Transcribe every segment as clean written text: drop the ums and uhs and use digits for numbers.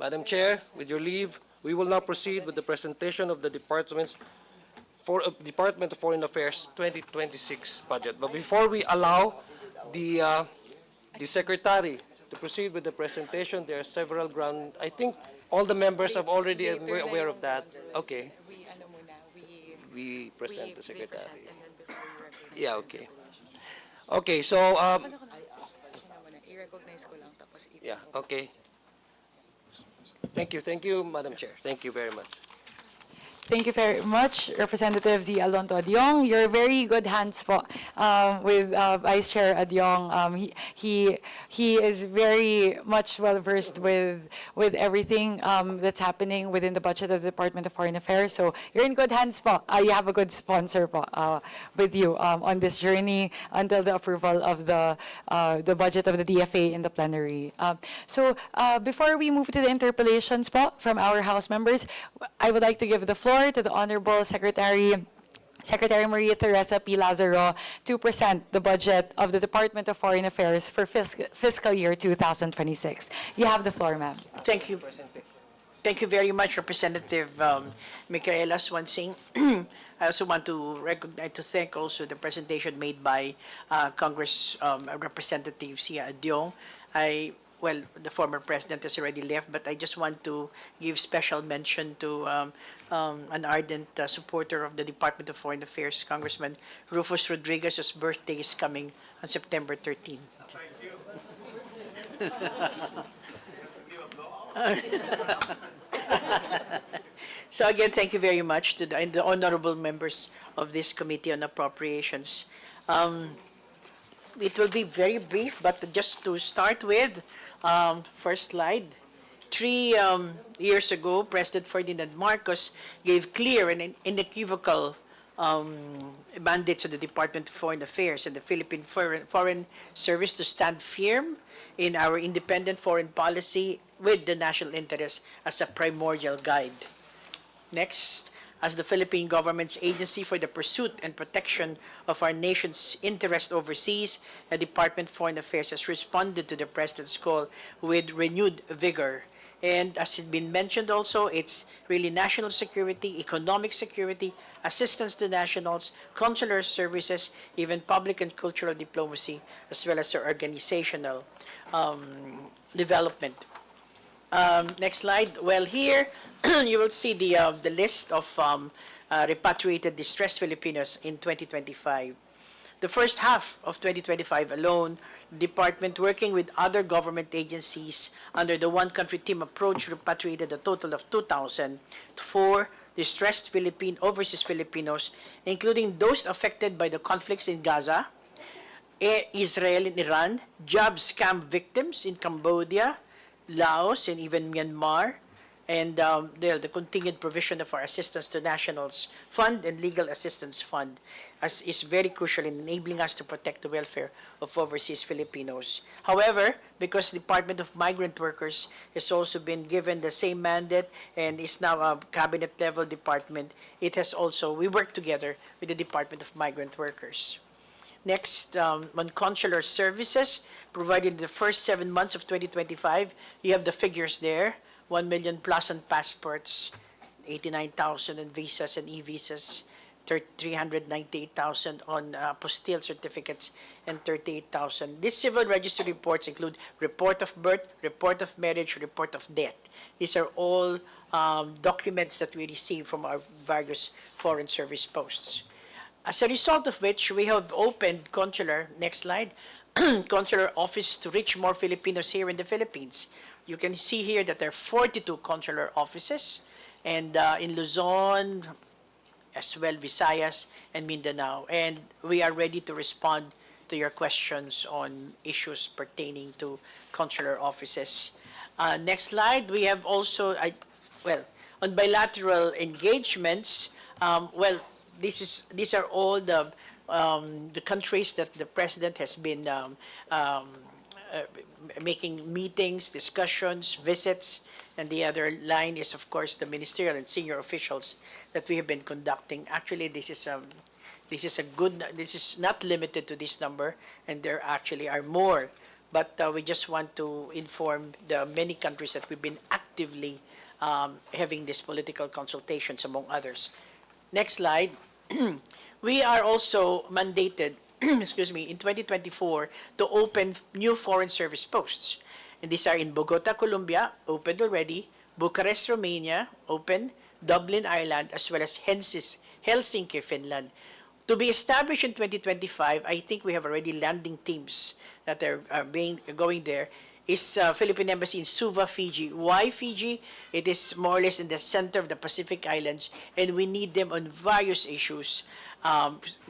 Madam Chair, with your leave, we will now proceed with the presentation of the Department of Foreign Affairs 2026 budget. But before we allow the Secretary to proceed with the presentation, there are several ground. I think all the members have already aware of that. Okay. We present the Secretary. Yeah, okay. Okay, so, yeah, okay. Thank you, Madam Chair. Thank you very much. Thank you very much, Representative Z. Alonto Adyong. You're very good hands po with Vice Chair Adyong. He is very much well versed with everything that's happening within the budget of the Department of Foreign Affairs. So you're in good hands po. You have a good sponsor po with you on this journey until the approval of the budget of the DFA in the plenary. So before we move to the interpellations po from our House members, I would like to give the floor to the Honorable Secretary Maria Teresa P. Lazaro to present the budget of the Department of Foreign Affairs for fiscal year 2026. You have the floor, ma'am. Thank you. Thank you very much, Representative Micaela Swansing. I also want to thank also the presentation made by Congress Representative Sia Adyong. Well, the former president has already left, but I just want to give special mention to an ardent supporter of the Department of Foreign Affairs, Congressman Rufus Rodriguez, whose birthday is coming on September 13th. Thank you. So again, thank you very much to the honorable members of this Committee on Appropriations. It will be very brief, but just to start with, first slide. 3 years ago, President Ferdinand Marcos gave clear and unequivocal mandate to the Department of Foreign Affairs and the Philippine Foreign Service to stand firm in our independent foreign policy with the national interest as a primordial guide. Next, as the Philippine government's agency for the pursuit and protection of our nation's interest overseas, the Department of Foreign Affairs has responded to the President's call with renewed vigor. And as has been mentioned also, it's really national security, economic security, assistance to nationals, consular services, even public and cultural diplomacy, as well as our organizational development. Next slide. Well, here you will see the list of repatriated distressed Filipinos in 2025. The first half of 2025 alone, the department, working with other government agencies under the one country team approach, repatriated a total of 2,004 distressed overseas Filipinos, including those affected by the conflicts in Gaza, Israel and Iran, job scam victims in Cambodia, Laos, and even Myanmar, and the continued provision of our Assistance to Nationals Fund and Legal Assistance Fund is very crucial in enabling us to protect the welfare of overseas Filipinos. However, because the Department of Migrant Workers has also been given the same mandate and is now a cabinet-level department, we work together with the Department of Migrant Workers. Next, on consular services provided in the first 7 months of 2025, you have the figures there. 1 million plus on passports, 89,000 on visas and e-visas, 398,000 on apostille certificates, and 38,000. These civil registry reports include report of birth, report of marriage, report of death. These are all documents that we receive from our various foreign service posts. As a result of which, we have opened consular, next slide, consular office to reach more Filipinos here in the Philippines. You can see here that there are 42 consular offices, and in Luzon, as well Visayas and Mindanao. And we are ready to respond to your questions on issues pertaining to consular offices. Next slide, we have also, on bilateral engagements, these are all the countries that the President has been making meetings, discussions, visits, and the other line is, of course, the ministerial and senior officials that we have been conducting. Actually, this is not limited to this number, and there actually are more. But we just want to inform the many countries that we've been active actively having these political consultations, among others. Next slide. We are also mandated, excuse me, in 2024 to open new foreign service posts. And these are in Bogota, Colombia, opened already, Bucharest, Romania, open, Dublin, Ireland, as well as Helsinki, Finland. To be established in 2025, I think we have already landing teams that are going there, is Philippine Embassy in Suva, Fiji. Why Fiji? It is more or less in the center of the Pacific Islands, and we need them on various issues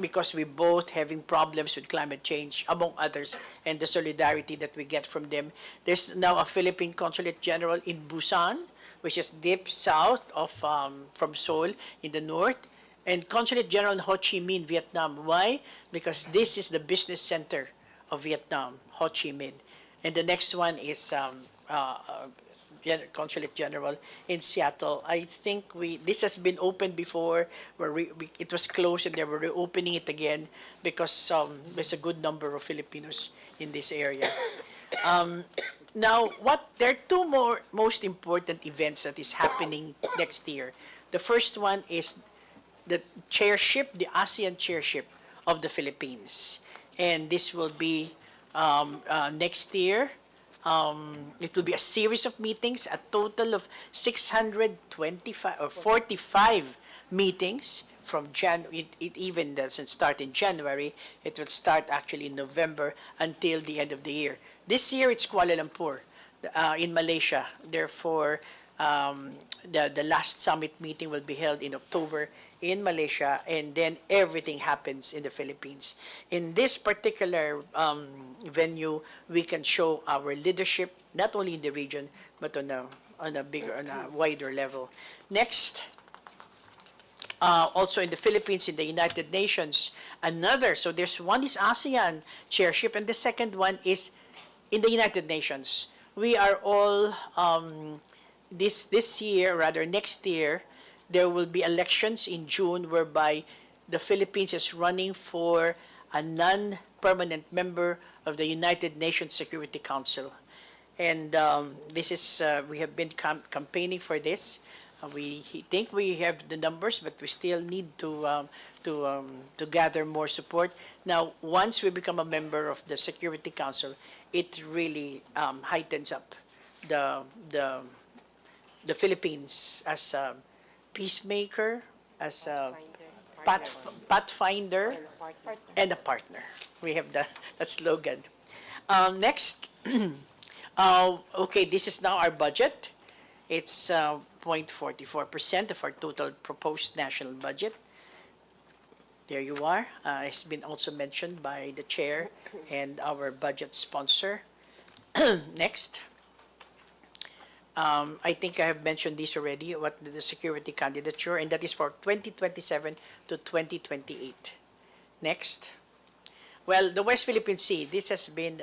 because we both having problems with climate change, among others, and the solidarity that we get from them. There's now a Philippine Consulate General in Busan, which is deep south of from Seoul in the north, and Consulate General in Ho Chi Minh, Vietnam. Why? Because this is the business center of Vietnam, Ho Chi Minh. And the next one is Consulate General in Seattle. I think this has been opened before, where it was closed, and they were reopening it again because there's a good number of Filipinos in this area. Now, there are two more most important events that is happening next year. The first one is the chairship, the ASEAN chairship of the Philippines, and this will be next year. It will be a series of meetings, a total of 625 or 45 meetings from January. It even doesn't start in January. It will start actually in November until the end of the year. This year it's Kuala Lumpur in Malaysia. Therefore, the last summit meeting will be held in October in Malaysia, and then everything happens in the Philippines. In this particular venue, we can show our leadership, not only in the region, but on a wider level. Next, also in the Philippines, in the United Nations, so there's one is ASEAN chairship, and the second one is in the United Nations. We are all, this year, rather next year, there will be elections in June whereby the Philippines is running for a non-permanent member of the United Nations Security Council. And this is, we have been campaigning for this. We think we have the numbers, but we still need to gather more support. Now, once we become a member of the Security Council, it really heightens up the Philippines as a peacemaker, as a pathfinder, and a partner. We have that slogan. Next, okay, this is now our budget. It's 0.44% of our total proposed national budget. There you are. It's been also mentioned by the chair and our budget sponsor. Next. I think I have mentioned this already, what the security candidature, and that is for 2027 to 2028. Next. Well, the West Philippine Sea, this has been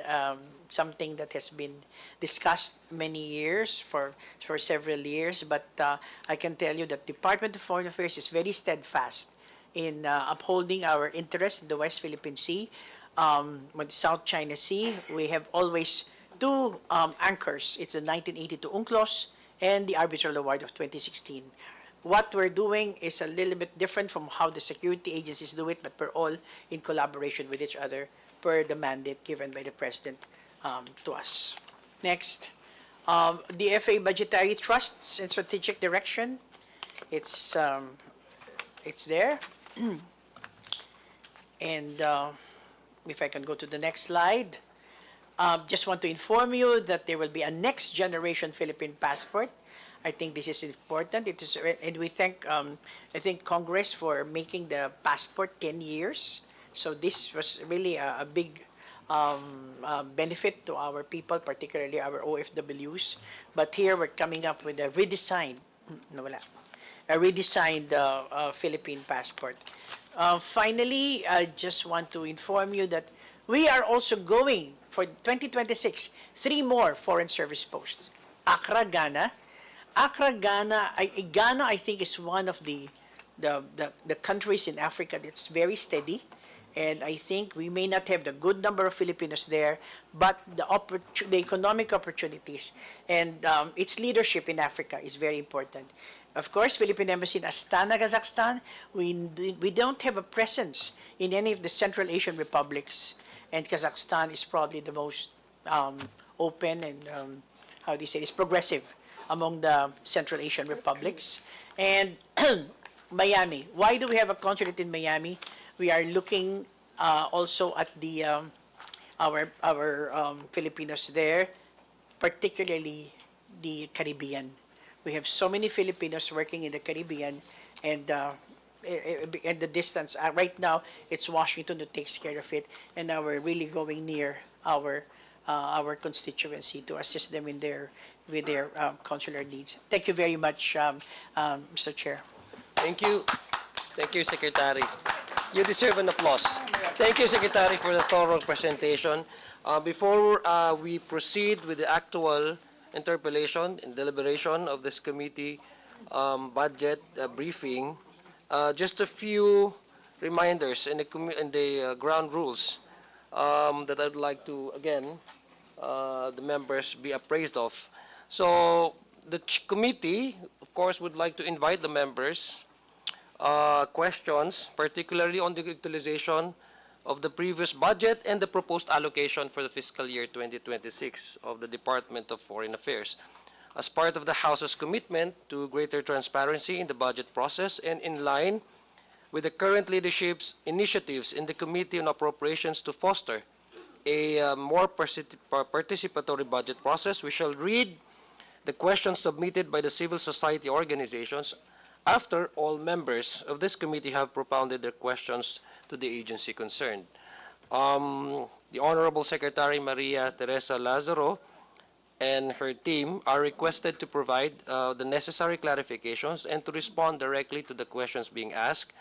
something that has been discussed many years, for several years, but I can tell you that Department of Foreign Affairs is very steadfast in upholding our interests in the West Philippine Sea. With the South China Sea, we have always two anchors. It's the 1982 UNCLOS and the Arbitral Award of 2016. What we're doing is a little bit different from how the security agencies do it, but we're all in collaboration with each other per the mandate given by the President to us. Next, DFA Budgetary Trusts and Strategic Direction. It's there. And if I can go to the next slide. Just want to inform you that there will be a next generation Philippine passport. I think this is important. It is, and we thank, I think, Congress for making the passport 10 years. So this was really a big benefit to our people, particularly our OFWs. But here we're coming up with a redesigned, Philippine passport. Finally, I just want to inform you that we are also going for 2026, 3 more foreign service posts. Accra, Ghana. Ghana, I think, is one of the countries in Africa that's very steady And I think we may not have the good number of Filipinos there, but the economic opportunities and its leadership in Africa is very important. Of course, Philippine Embassy in Astana, Kazakhstan, we don't have a presence in any of the Central Asian republics, and Kazakhstan is probably the most open and, how do you say, is progressive among the Central Asian republics. And Miami, why do we have a consulate in Miami? We are looking also at the our Filipinos there, particularly the Caribbean. We have so many Filipinos working in the Caribbean, and the distance right now it's Washington that takes care of it, and now we're really going near our constituency to assist them in their consular needs. Thank you very much, Mr. Chair. Thank you. Thank you, Secretary. You deserve an applause. Thank you, Secretary, for the thorough presentation. Before we proceed with the actual interpellation and deliberation of this committee budget briefing, just a few reminders in the ground rules that I'd like to, again, the members be appraised of. So the committee, of course, would like to invite the members questions, particularly on the utilization of the previous budget and the proposed allocation for the fiscal year 2026 of the Department of Foreign Affairs. As part of the House's commitment to greater transparency in the budget process and in line with the current leadership's initiatives in the Committee on Appropriations to foster a more participatory budget process, we shall read the questions submitted by the civil society organizations after all members of this committee have propounded their questions to the agency concerned. The Honorable Secretary Maria Teresa Lazaro and her team are requested to provide the necessary clarifications and to respond directly to the questions being asked.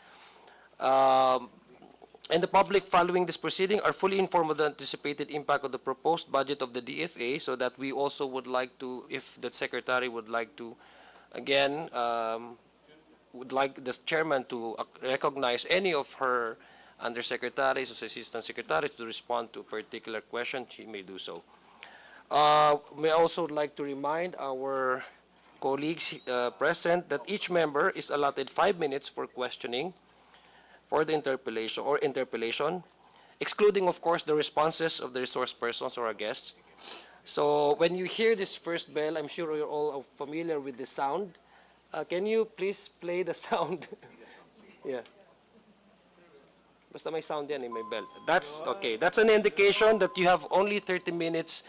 And the public following this proceeding are fully informed of the anticipated impact of the proposed budget of the DFA, so that we also would like to, if the Secretary would like to, again, would like the chairman to recognize any of her undersecretaries or assistant secretaries to respond to a particular question, she may do so. We also would like to remind our colleagues present that each member is allotted 5 minutes for questioning for the interpellation, excluding, of course, the responses of the resource persons or our guests. So when you hear this first bell, I'm sure you're all familiar with the sound. Can you please play the sound? Yeah. Basta may sound yan, may bell. That's okay. That's an indication that you have only 30 minutes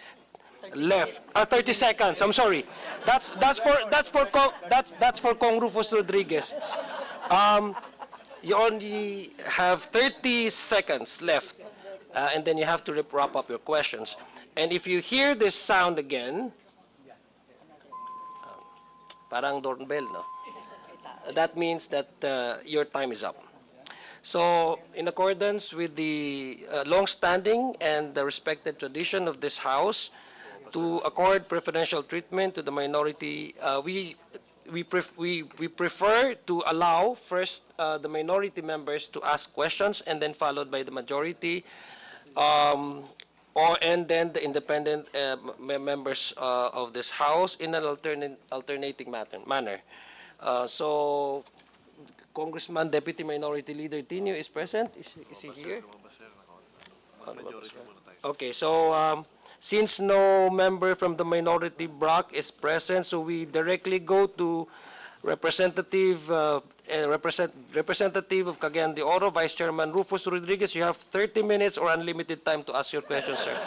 left. 30 seconds. I'm sorry. That's for Kong Rufus Rodriguez. You only have 30 seconds left, and then you have to wrap up your questions. And if you hear this sound again, parang doorbell, no? That means that your time is up. So, in accordance with the long-standing and the respected tradition of this House to accord preferential treatment to the minority, we prefer to allow first the minority members to ask questions, and then followed by the majority, and then the independent members of this House in an alternating manner. So, Congressman Deputy Minority Leader Tino is present. Is he here? Okay, so since no member from the minority bloc is present, so we directly go to Representative of Cagayan de Oro, Vice Chairman Rufus Rodriguez. You have 30 minutes or unlimited time to ask your question, sir.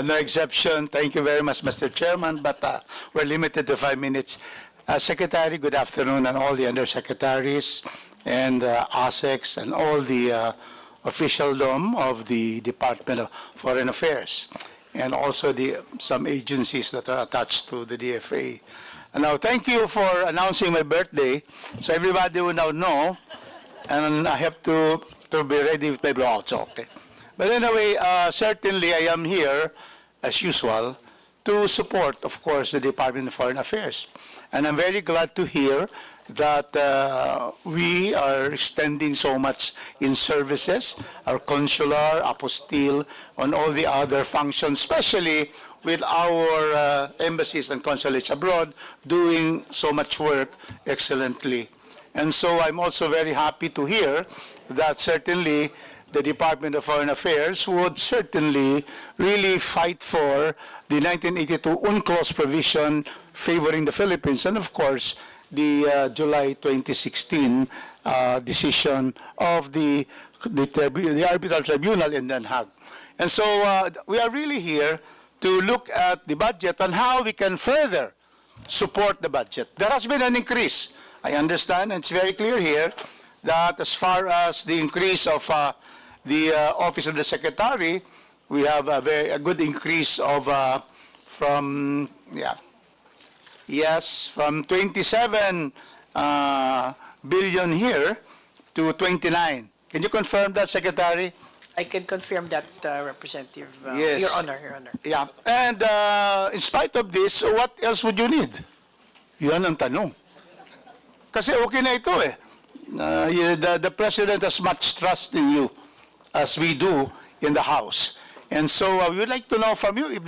No exception. Thank you very much, Mr. Chairman, but we're limited to 5 minutes. Secretary, good afternoon, and all the undersecretaries and ASECs and all the officialdom of the Department of Foreign Affairs, and also some agencies that are attached to the DFA. And now, thank you for announcing my birthday, so everybody will now know, and I have to be ready with my blowouts, okay? But anyway, certainly I am here, as usual, to support, of course, the Department of Foreign Affairs. And I'm very glad to hear that we are extending so much in services, our consular, apostille, on all the other functions, especially with our embassies and consulates abroad doing so much work excellently. And so I'm also very happy to hear that certainly the Department of Foreign Affairs would certainly really fight for the 1982 UNCLOS provision favoring the Philippines, and of course, the July 2016 decision of the Arbitral Tribunal in Den Haag. And so we are really here to look at the budget and how we can further support the budget. There has been an increase. I understand, and it's very clear here, that as far as the increase of the Office of the Secretary, we have a good increase of from 27 billion here to 29. Can you confirm that, Secretary? I can confirm that, Representative, Yes. Your Honor, Your Honor. Yeah. And in spite of this, what else would you need? Yan ang tanong. Kasi okay na ito eh. The President has much trust in you, as we do in the House. And so we would like to know from you if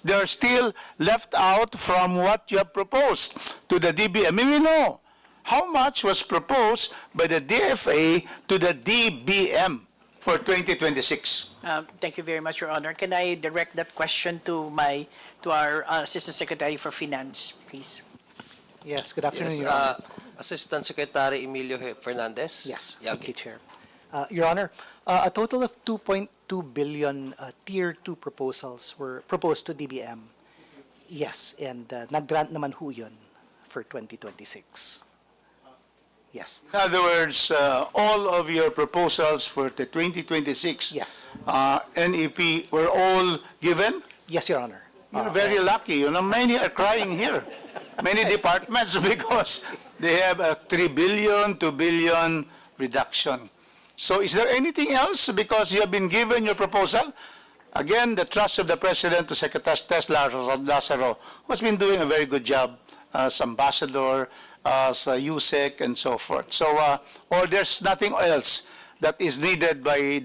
they are still left out from what you have proposed to the DBM. May we know how much was proposed by the DFA to the DBM for 2026? Thank you very much, Your Honor. Can I direct that question to our Assistant Secretary for Finance, please? Yes, good afternoon, Yes, Your Honor. Assistant Secretary Emilio Fernandez. Yes, Yeah, thank you, Chair. Your Honor, a total of 2.2 billion Tier 2 proposals were proposed to DBM. Yes, and nag-grant naman ho yun for 2026. Yes, In other words, all of your proposals for the 2026 Yes. NEP were all given? yes, Your Honor. You're very lucky. You know, many are crying here. Many departments because they have a 3 billion, 2 billion reduction. So is there anything else because you have been given your proposal? Again, the trust of the President to Secretary Tesla Lazaro, who has been doing a very good job as ambassador, as USEC, and so forth. So, or there's nothing else that is needed by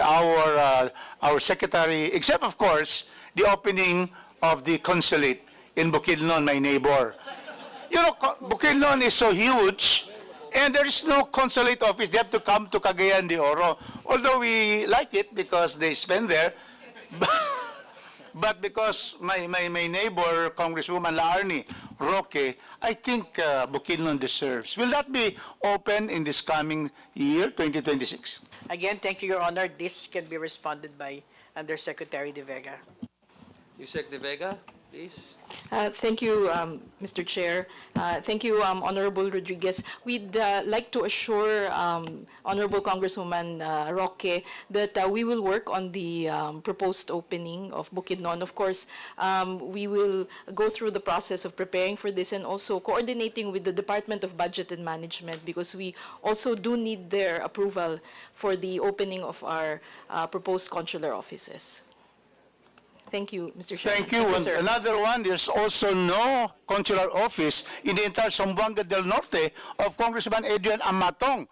our secretary, except of course the opening of the consulate in Bukidnon, my neighbor. You know, Bukidnon is so huge, and there is no consulate office. They have to come to Cagayan de Oro. Although we like it because they spend there, but because my neighbor, Congresswoman Laarni Roque, I think Bukidnon deserves. Will that be open in this coming year, 2026? Again, thank you, Your Honor. This can be responded by Undersecretary De Vega. Yusek De Vega, please. Thank you, Mr. Chair. Thank you, Honorable Rodriguez. We'd like to assure Honorable Congresswoman Roque that we will work on the proposed opening of Bukidnon. Of course, we will go through the process of preparing for this and also coordinating with the Department of Budget and Management because we also do need their approval for the opening of our proposed consular offices. Thank you, Mr. Chairman. Thank you. sir. And another one, there's also no consular office in the entire Zamboanga del Norte of Congressman Adrian Amatong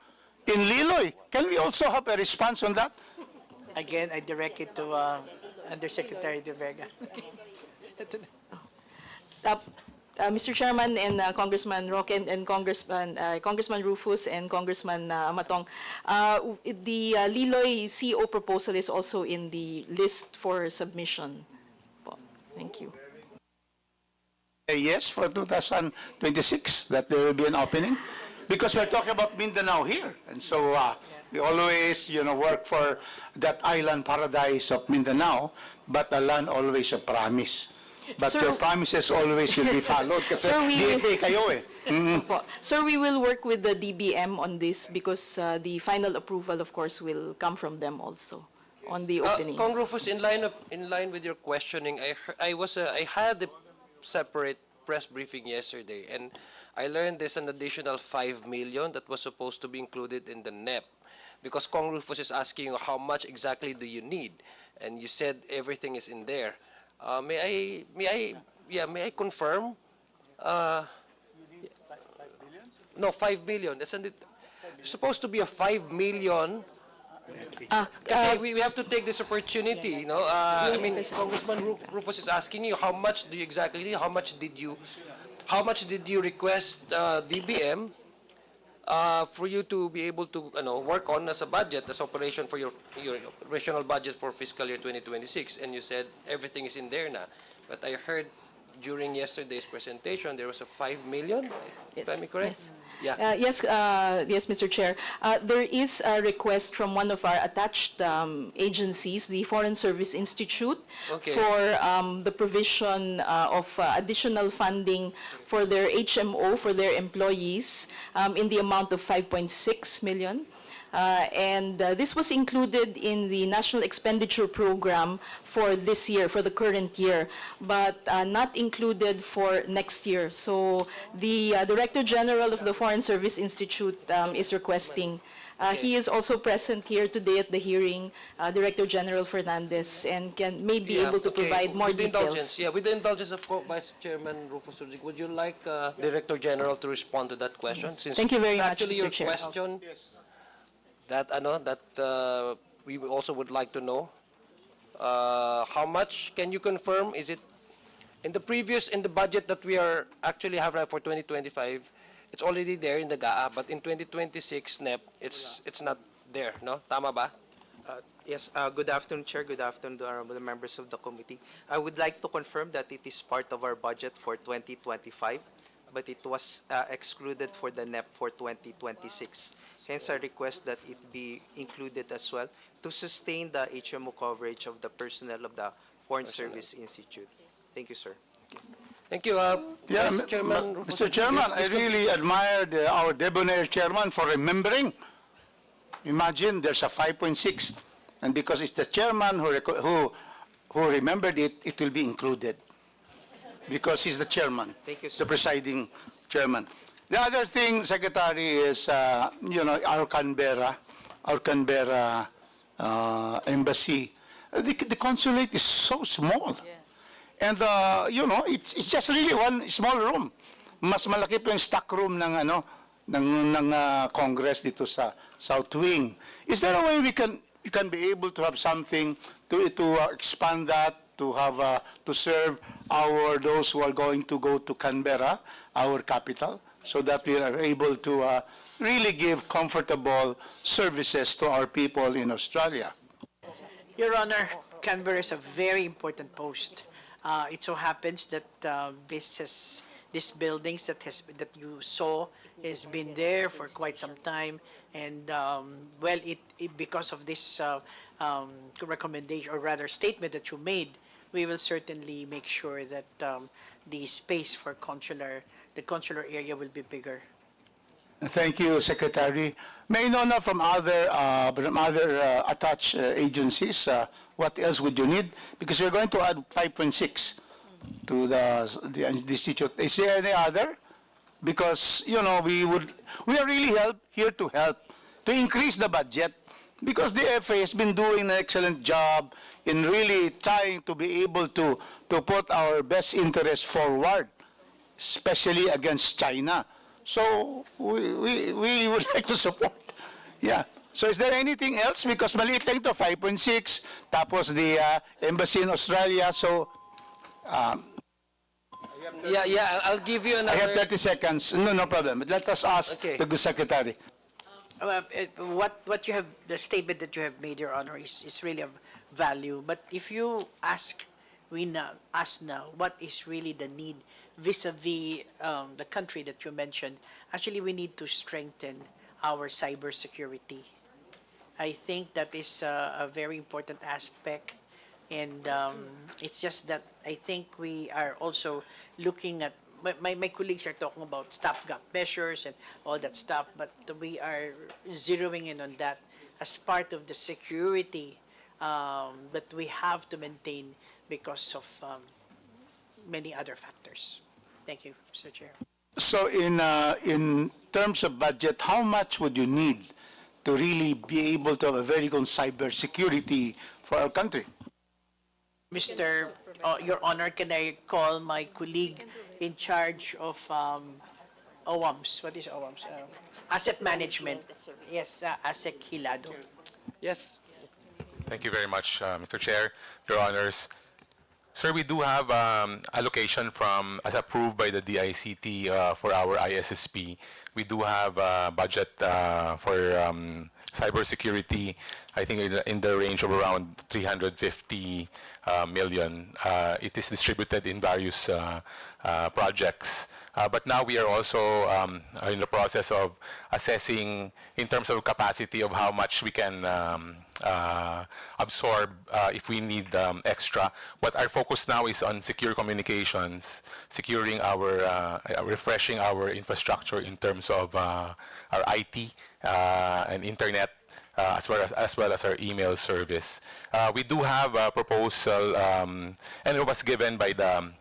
in Liloy. Can we also have a response on that? Again, I direct it to Undersecretary De Vega. Mr. Chairman and Congressman Roque and Congressman Rufus and Congressman Amatong, the Liloy CO proposal is also in the list for submission. Po. Thank you. Yes, for 2026, that there will be an opening? Because we're talking about Mindanao here. And so we always, work for that island paradise of Mindanao, but the land always a promise. But Sir- your promises always will be followed kasi Sir, we- DFA kayo eh. Po. Sir, we will work with the DBM on this because the final approval, of course, will come from them also on the opening. Cong Rufus, in line with your questioning, I had a separate press briefing yesterday, and I learned there's an additional 5 million that was supposed to be included in the NEP, because Cong Rufus is asking you how much exactly do you need, and you said everything is in there. May I confirm? No, 5 million. Isn't it supposed to be a 5 million? Kasi we have to take this opportunity, you know. I mean, Congressman Rufus is asking you, how much do you exactly need? How much did you request DBM for you to be able to, work on as a budget, as operation for your operational budget for fiscal year 2026? And you said everything is in there now. But I heard during yesterday's presentation there was a 5 million. If I'm correct? Yes. Yeah. Yes, Mr. Chair. There is a request from one of our attached agencies, the Foreign Service Institute, Okay. for the provision of additional funding for their HMO, for their employees, in the amount of 5.6 million. And this was included in the National Expenditure Program for this year, for the current year, but not included for next year. So the Director General of the Foreign Service Institute is requesting. He is also present here today at the hearing, Director General Fernandez, and may be able to provide more with the details. indulgence, with the indulgence of Vice Chairman Rufus Rodriguez, would you like Director General to respond to that question? Since Thank you very it's much, actually Mr. your Chair. question that we also would like to know. How much can you confirm? Is it in the budget that we are actually have right for 2025? It's already there in the GAA, but in 2026 NEP, it's not there, no? Tama ba? Yes, good afternoon, Chair. Good afternoon to honorable members of the committee. I would like to confirm that it is part of our budget for 2025, but it was excluded for the NEP for 2026. Hence, I request that it be included as well to sustain the HMO coverage of the personnel of the Foreign Service Institute. Thank you, sir. Thank you. Yeah, Vice Chairman Rufus Mr. Chairman, I Rodriguez, really admire our debonair chairman for remembering. Imagine there's a 5.6, and because it's the chairman who remembered it, it will be included because he's the chairman. Thank you, sir. The presiding chairman. The other thing, Secretary, is our Canberra embassy. The consulate is so small. And, it's just really one small room. Mas malaki pa yung stock room ng Congress dito sa South Wing. Is there a way we can be able to have something to expand that, to have to serve those who are going to go to Canberra, our capital, so that we are able to really give comfortable services to our people in Australia? Your Honor, Canberra is a very important post. It so happens that these buildings that you saw has been there for quite some time, and because of this recommendation, or rather statement that you made, we will certainly make sure that the space for the consular area will be bigger. Thank you, Secretary. May I know now from other attached agencies, what else would you need? Because we're going to add 5.6 to the institute. Is there any other? Because we are really here to help to increase the budget, because the DFA has been doing an excellent job in really trying to be able to put our best interest forward, especially against China. So we would like to support. Yeah. So is there anything else? Because maliit lang ito, 5.6, tapos the embassy in Australia. So I'll give you another. I have 30 seconds. No problem. But let us ask Okay. the good secretary. What you have, the statement that you have made, Your Honor, is really of value. But if you ask now, what is really the need vis-a-vis the country that you mentioned? Actually, we need to strengthen our cybersecurity. I think that is a very important aspect, and it's just that I think we are also looking at, my colleagues are talking about stopgap measures and all that stuff, but we are zeroing in on that as part of the security that we have to maintain because of many other factors. Thank you, Mr. Chair. So in terms of budget, how much would you need to really be able to have a very good cybersecurity for our country? Mr. Your Honor, can I call my colleague in charge of OWAMS? What is OWAMS? Asset Management. Yes, ASEC Hilado. Yes. Thank you very much, Mr. Chair, Your Honors. Sir, we do have allocation from, as approved by the DICT for our ISSP. We do have budget for cybersecurity, I think in the range of around 350 million. It is distributed in various projects. But now we are also in the process of assessing in terms of capacity of how much we can absorb if we need extra. What our focus now is on secure communications, securing our, refreshing our infrastructure in terms of our IT and internet, as well as our email service. We do have a proposal, and it was given by the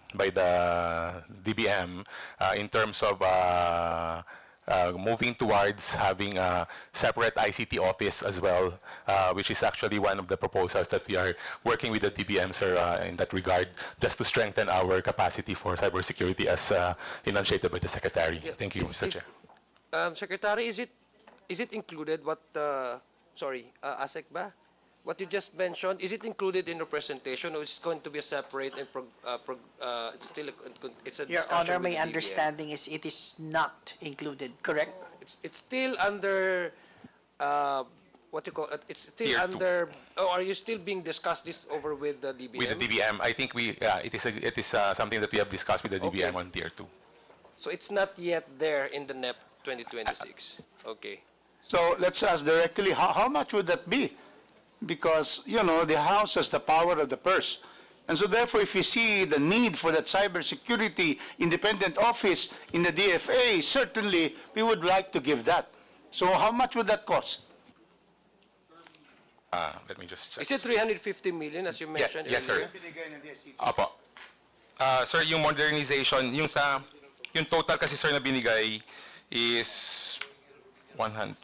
DBM in terms of moving towards having a separate ICT office as well, which is actually one of the proposals that we are working with the DBM, sir, in that regard, just to strengthen our capacity for cybersecurity as enunciated by the Secretary. Thank you, Mr. Chair. Secretary, is it included what, ASEC ba? What you just mentioned, is it included in the presentation or it's going to be a separate and it's still it's a Your discussion Honor, with my the DBM? understanding is it is not included, correct? It's still under what you call it? It's still Tier two. under. Oh, are you still being discussed this over with the DBM? With the DBM, I think it is something that we have discussed with the DBM Okay. on Tier 2. So it's not yet there in the NEP 2026. Okay. So let's ask directly, how much would that be? Because, you know, the House has the power of the purse. And so therefore, if you see the need for that cybersecurity independent office in the DFA, certainly we would like to give that. So how much would that cost? Let me just check. Is it 350 million as you mentioned yes, sir. earlier? Apo. Sir, yung modernization, yung total kasi sir na binigay is 100,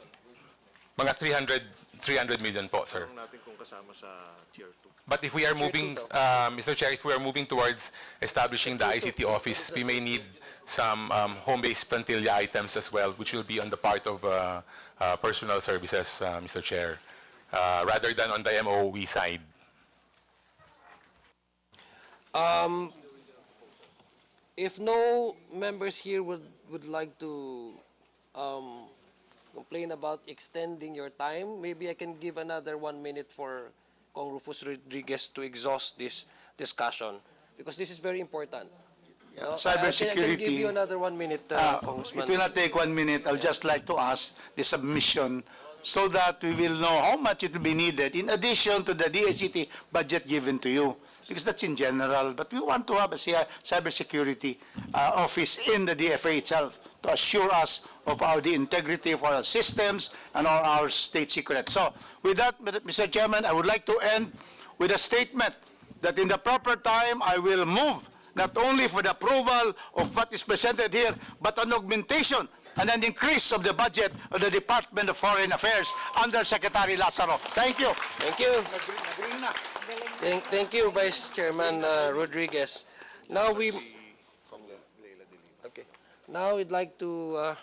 mga 300 million po, sir. natin kung kasama sa Tier 2. But if we are moving, Mr. Chair, if we are moving towards establishing the ICT office, we may need some home-based plantilla items as well, which will be on the part of personal services, Mr. Chair, rather than on the MOE side. If no members here would like to complain about extending your time, maybe I can give another 1 minute for Kong Rufus Rodriguez to exhaust this discussion, because this is very important. No? I can give you another 1 minute, Congressman. It will not take 1 minute. I'll just like to ask the submission so that we will know how much it will be needed in addition to the DICT budget given to you, because that's in general. But we want to have a cybersecurity office in the DFA itself to assure us of the integrity of our systems and our state secrets. So with that, Mr. Chairman, I would like to end with a statement that in the proper time, I will move not only for the approval of what is presented here, but an augmentation and an increase of the budget of the Department of Foreign Affairs under Secretary Lazaro. Thank you. Thank you. Thank you, Vice Chairman Rodriguez. Now Now we'd like to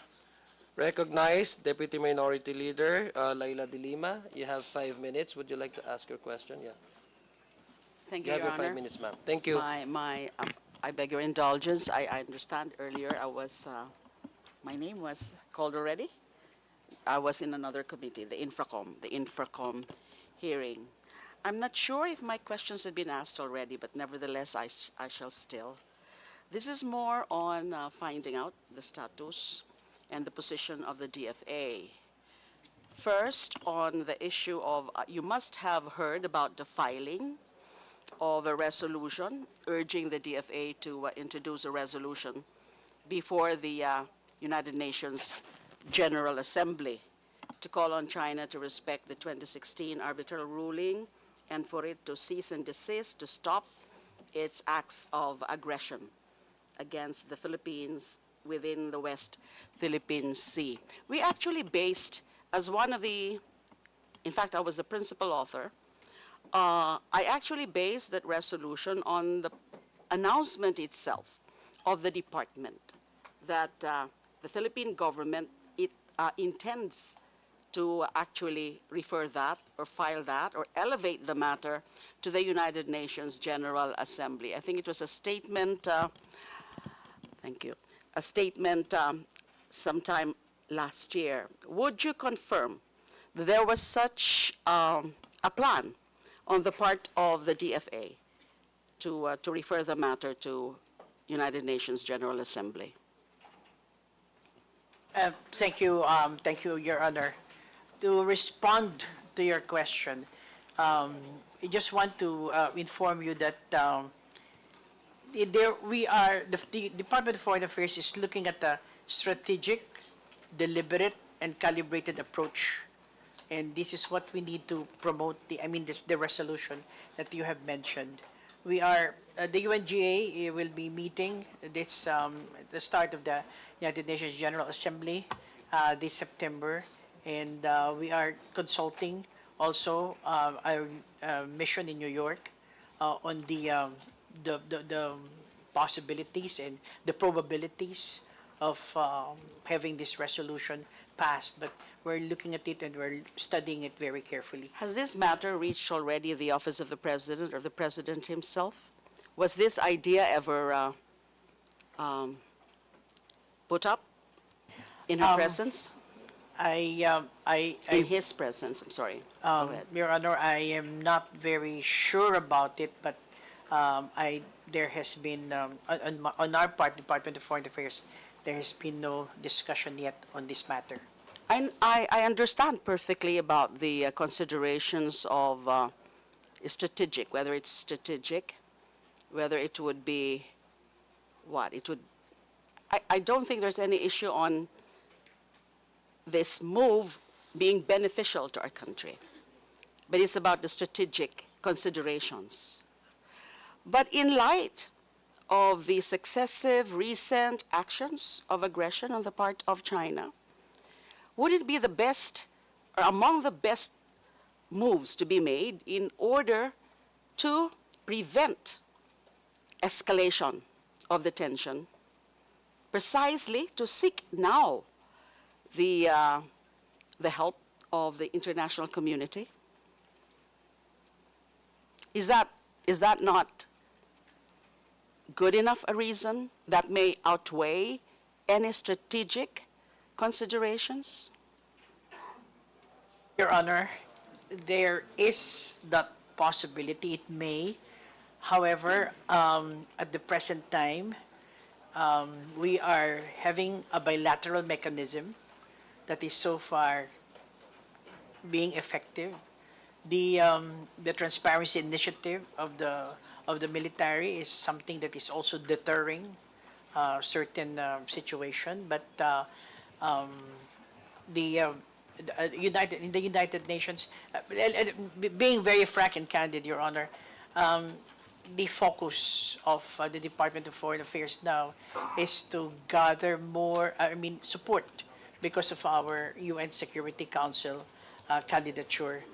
recognize Deputy Minority Leader Laila de Lima. You have 5 minutes. Would you like to ask your question? Yeah. Thank You you, have Your your 5 Honor. minutes, ma'am. Thank you. I beg your indulgence. I understand earlier my name was called already. I was in another committee, the Infracom hearing. I'm not sure if my questions have been asked already, but nevertheless, I shall still. This is more on finding out the status and the position of the DFA. First, on the issue of, you must have heard about the filing of a resolution urging the DFA to introduce a resolution before the United Nations General Assembly to call on China to respect the 2016 arbitral ruling and for it to cease and desist, to stop its acts of aggression against the Philippines within the West Philippine Sea. We actually based, as one of the, in fact, I was the principal author I actually based that resolution on the announcement itself of the department that the Philippine government intends to actually refer that or file that or elevate the matter to the United Nations General Assembly. I think it was a statement, thank you, a statement sometime last year. Would you confirm that there was such a plan on the part of the DFA to refer the matter to United Nations General Assembly? Thank you, Your Honor. To respond to your question, I just want to inform you that the Department of Foreign Affairs is looking at a strategic, deliberate, and calibrated approach. And this is what we need to promote, the resolution that you have mentioned. The UNGA will be meeting this, at the start of the United Nations General Assembly this September. And we are consulting also our mission in New York on the possibilities and the probabilities of having this resolution passed. But we're looking at it and we're studying it very carefully. Has this matter reached already the office of the president or the president himself? Was this idea ever put up in her presence? In his presence, I'm sorry. Go ahead. Your Honor, I am not very sure about it, but there has been, on our part, Department of Foreign Affairs, there has been no discussion yet on this matter. I understand perfectly about the considerations of strategic, whether it's strategic, whether it would be what? I don't think there's any issue on this move being beneficial to our country, but it's about the strategic considerations. But in light of the successive recent actions of aggression on the part of China, would it be the best, or among the best moves to be made in order to prevent escalation of the tension, precisely to seek now the help of the international community? Is that not good enough a reason that may outweigh any strategic considerations? Your Honor, there is that possibility. It may. However, at the present time, we are having a bilateral mechanism that is so far being effective. The transparency initiative of the military is something that is also deterring certain situation. But in the United Nations, being very frank and candid, Your Honor, the focus of the Department of Foreign Affairs now is to gather more, support because of our UN Security Council candidature.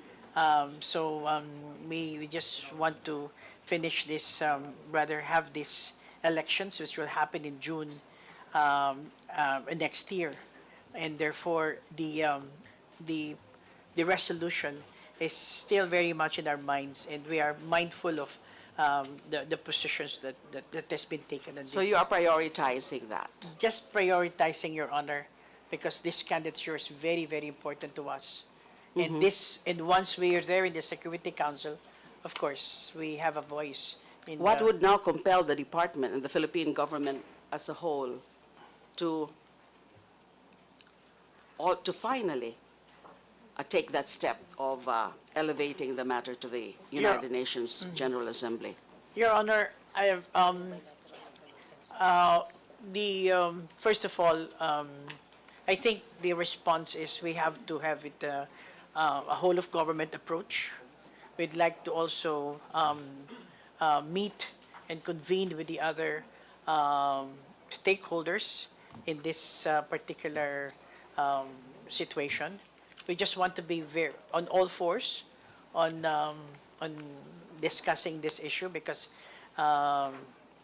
We just want to finish this, rather have these elections, which will happen in June next year, and therefore the resolution is still very much in our minds, and we are mindful of the positions that has been taken on this. So you are prioritizing that? Just prioritizing, Your Honor, because this candidature is very, very important to us. And once we are there in the Security Council, of course, we have a voice. What would now compel the department and the Philippine government as a whole to finally take that step of elevating the matter to the United Nations General Assembly? Your Honor, I have, first of all, I think the response is we have to have it a whole of government approach. We'd like to also meet and convene with the other stakeholders in this particular situation. We just want to be on all fours on on discussing this issue because, well,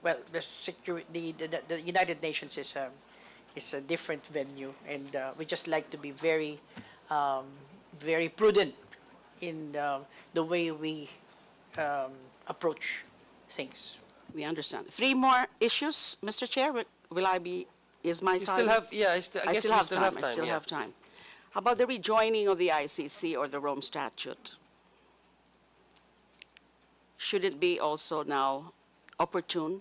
the United Nations is a different venue, and we just like to be very, very prudent in the way we approach things. We understand. Three more issues, Mr. Chair. Will I be, is my time? You still have, yeah, I guess I you still have still time. have I time, still yeah. have time. How about the rejoining of the ICC or the Rome Statute? Should it be also now opportune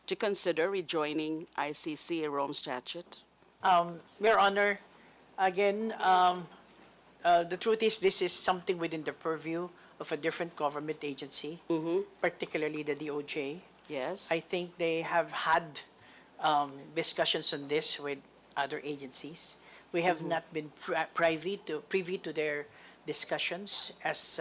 to consider rejoining ICC or Rome Statute? Your Honor, again, the truth is this is something within the purview of a different government agency, particularly the DOJ. Yes. I think they have had discussions on this with other agencies. We have not been privy to their discussions. As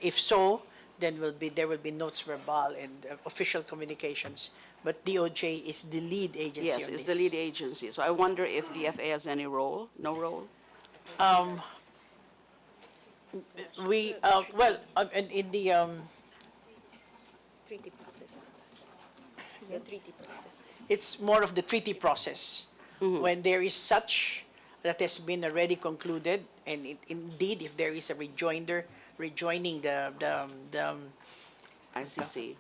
if so, then there will be notes verbal and official communications. But DOJ is the lead agency. Yes, on it's this. the lead agency. So I wonder if DFA has any role? No role? We well in the Treaty process. The treaty process. it's more of the treaty process. When there is such that has been already concluded, and indeed, if there is a rejoining ICC.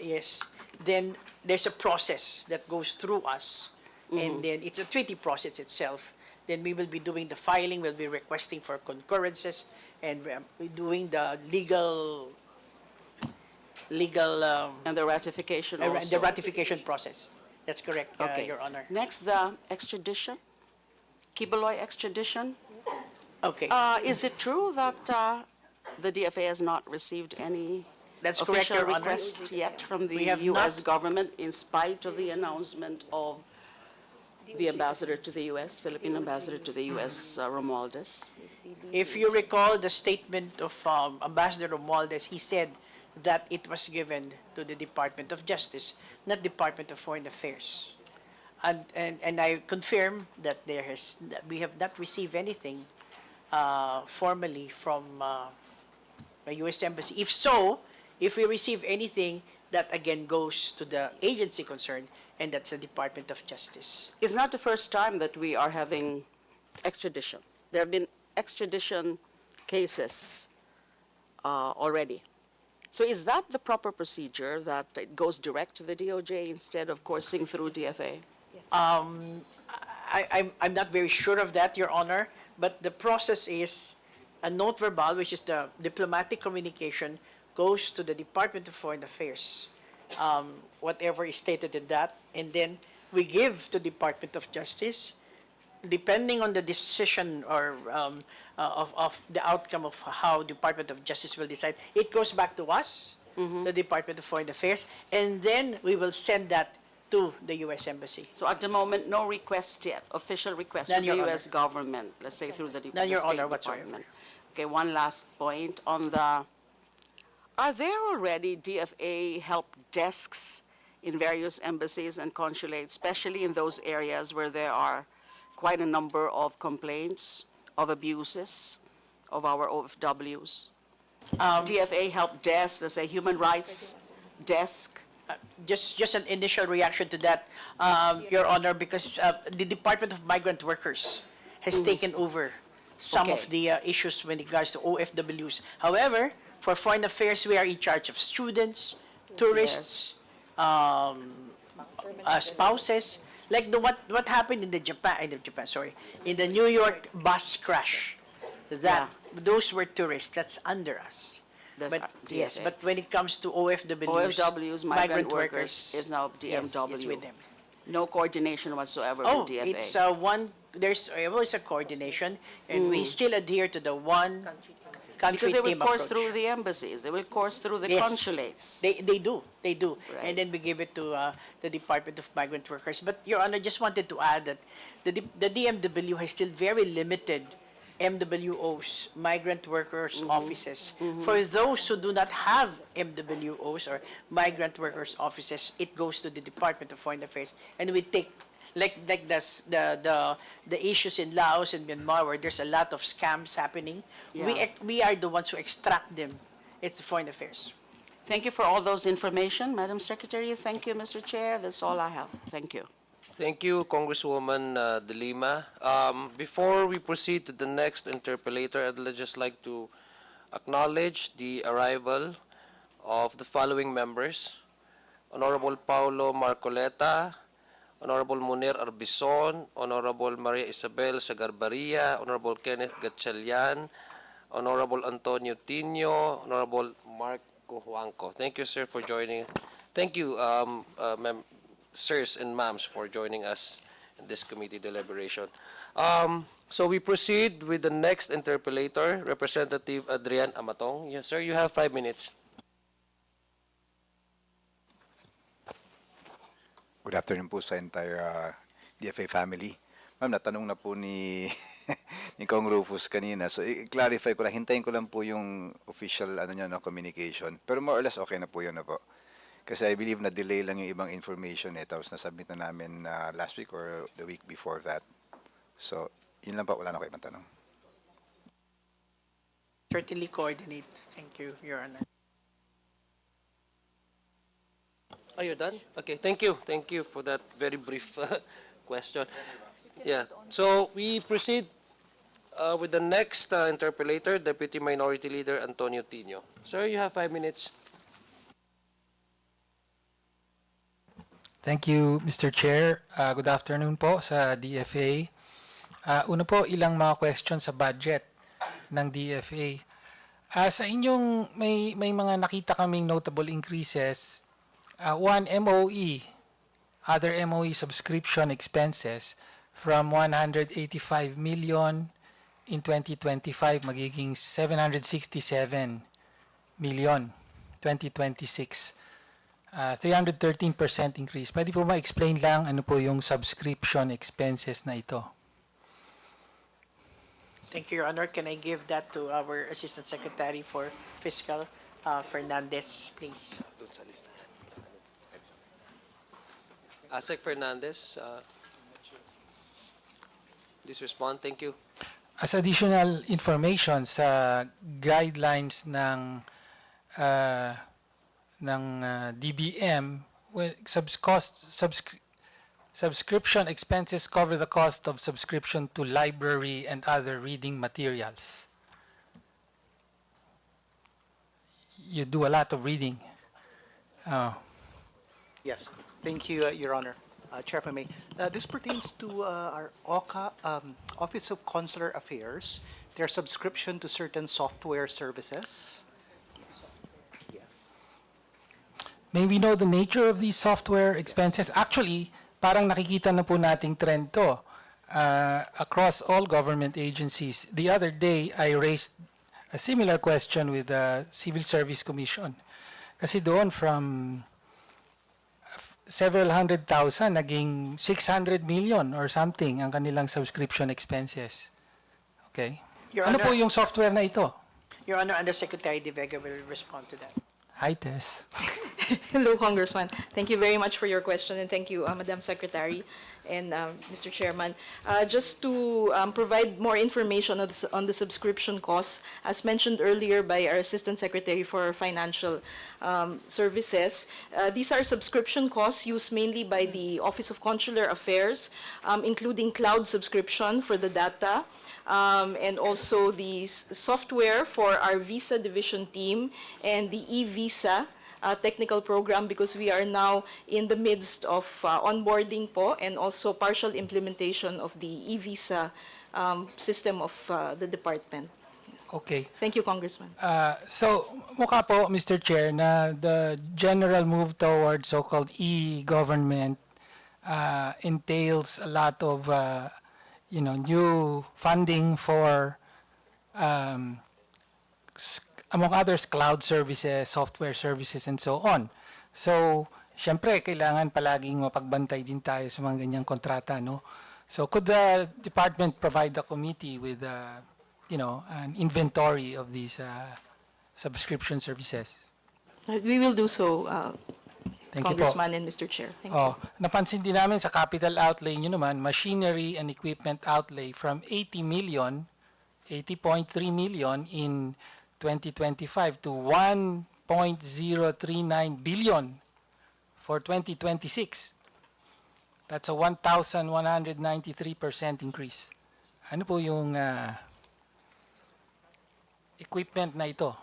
yes, then there's a process that goes through us, and then it's a treaty process itself. Then we will be doing the filing, we'll be requesting for concurrences, and we're doing the legal And the ratification also. the ratification process. That's correct, Okay. Your Honor. Next, the extradition. Kibaloy extradition. Okay. Is it true that the DFA has not received any That's correct, official Your Honor. request yet from the We have U.S. not- government, in spite of the announcement of the ambassador to the U.S., Philippine ambassador to the U.S., Romualdez? If you recall the statement of Ambassador Romualdez, he said that it was given to the Department of Justice, not Department of Foreign Affairs. And I confirm that that we have not received anything formally from the U.S. Embassy. If so, if we receive anything, that again goes to the agency concerned, and that's the Department of Justice. It's not the first time that we are having extradition. There have been extradition cases already. So is that the proper procedure, that it goes direct to the DOJ instead of coursing through DFA? I'm not very sure of that, Your Honor, but the process is a note verbal, which is the diplomatic communication, goes to the Department of Foreign Affairs, whatever is stated in that, and then we give to Department of Justice, depending on the decision or of the outcome of how Department of Justice will decide. It goes back to us, the Department of Foreign Affairs, and then we will send that to the U.S. Embassy. So at the moment, no request yet, official request None, from the Your U.S. government, let's say through the None, Your State Honor, whatsoever. Department. Okay, one last point on the, are there already DFA help desks in various embassies and consulates, especially in those areas where there are quite a number of complaints of abuses of our OFWs? DFA help desk, let's say human rights desk. Just an initial reaction to that, Your Honor, because the Department of Migrant Workers has taken over some of Okay. the issues when it regards to OFWs. However, for Foreign Affairs, we are in charge of students, tourists, spouses. Like what happened in the in the New York bus crash. That those were tourists. That's under us. That's But yes, DFA. but when it comes to OFWs, migrant workers, is now yes, DMW. it's with them. No coordination whatsoever Oh, with DFA. it's there's always a coordination, and we still adhere to the one country Because they will team course approach. through the embassies, they will course through the Yes. consulates. They do. Right. And then we give it to the Department of Migrant Workers. But, Your Honor, just wanted to add that the DMW has still very limited MWOs, migrant workers offices. For those who do not have MWOs or migrant workers offices, it goes to the Department of Foreign Affairs, and we take like the issues in Laos and Myanmar where there's a lot of scams happening. Yeah. We are the ones who extract It's Foreign Affairs. Thank you for all those information, Madam Secretary. Thank you, Mr. Chair. That's all I have. Thank you. Thank you, Congresswoman De Lima. Before we proceed to the next interpellator, I'd just like to acknowledge the arrival of the following members: Honorable Paulo Marcoleta, Honorable Munir Arbison, Honorable Maria Isabel Sagarbaria, Honorable Kenneth Gatchalian, Honorable Antonio Tino, Honorable Marco Huangco. Thank you, sir, for joining. Thank you, sirs and ma'ams, for joining us in this committee deliberation. So we proceed with the next interpellator, Representative Adrian Amatong. Yes, sir, you have 5 minutes. Good afternoon po sa entire DFA family. Ma'am, natanong na po ni ni Kong Rufus kanina. So, i-clarify ko lang, hintayin ko lang po yung official communication. Pero more or less okay na po yun na po. Kasi I believe na delay lang yung ibang information tapos na-submit na namin last week or the week before that. So, yun lang po, wala na ko ibang tanong. Certainly coordinate. Thank you, Your Honor. Are you done? Okay, thank you. Thank you for that very brief question. Yeah, so we proceed with the next interpellator, Deputy Minority Leader Antonio Tino. Sir, you have 5 minutes. Thank you, Mr. Chair. Good afternoon po sa DFA. Una po, ilang mga questions sa budget ng DFA. Sa inyong may mga nakita kaming notable increases. One, MOE, other MOE subscription expenses from 185 million in 2025 magiging 767 million 2026. 313% increase. Pwede po ma-explain lang ano po yung subscription expenses na ito? Thank you, Your Honor. Can I give that to our Assistant Secretary for Fiscal, Fernandez, please? Asek Fernandez, please respond. Thank you. As additional information sa guidelines ng DBM, subscription expenses cover the cost of subscription to library and other reading materials. You do a lot of reading. Yes, thank you, Your Honor. Chair, if I may. This pertains to our OCA, Office of Consular Affairs, their subscription to certain software services. Yes. May we know the nature of these software expenses? Actually, parang nakikita na po nating trend to across all government agencies. The other day, I raised a similar question with the Civil Service Commission. Kasi doon from several 100,000, naging 600 million or something ang kanilang subscription expenses. Okay? Your Ano Honor, po yung software na ito? Your Honor, Undersecretary De Vega will respond to that. Hi, Tess. Hello, Congressman. Thank you very much for your question, and thank you, Madam Secretary and Mr. Chairman. Just to provide more information on the subscription costs, as mentioned earlier by our Assistant Secretary for Financial Services, these are subscription costs used mainly by the Office of Consular Affairs, including cloud subscription for the data, and also the software for our visa division team and the e-visa technical program, because we are now in the midst of onboarding po and also partial implementation of the e-visa system of the department. Okay. Thank you, Congressman. So, mukha po, Mr. Chair, na the general move towards so-called e-government entails a lot of new funding for, among others, cloud services, software services, and so on. So, syempre, kailangan palaging mapagbantay din tayo sa mga ganyang kontrata, no? So, could the department provide the committee with, an inventory of these subscription services? We will do so, Thank you po. Congressman and Mr. Chair. Thank you. Napansin din namin sa capital outlay nyo naman, machinery and equipment outlay from 80.3 million in 2025 to 1.039 billion for 2026. That's a 1,193% increase. Ano po yung equipment na ito?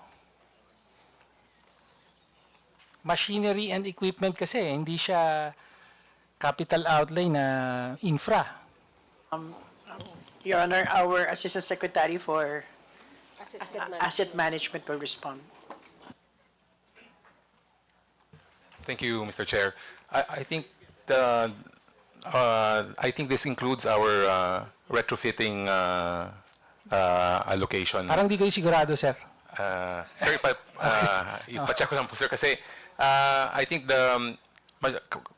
Machinery and equipment kasi, hindi siya capital outlay na infra. Your Honor, our Assistant Secretary for Asset Asset Management will respond. Thank you, Mr. Chair. I think this includes our retrofitting allocation. Parang di kayo sigurado, sir. Sir, ipacheck ko lang po, sir, kasi I think the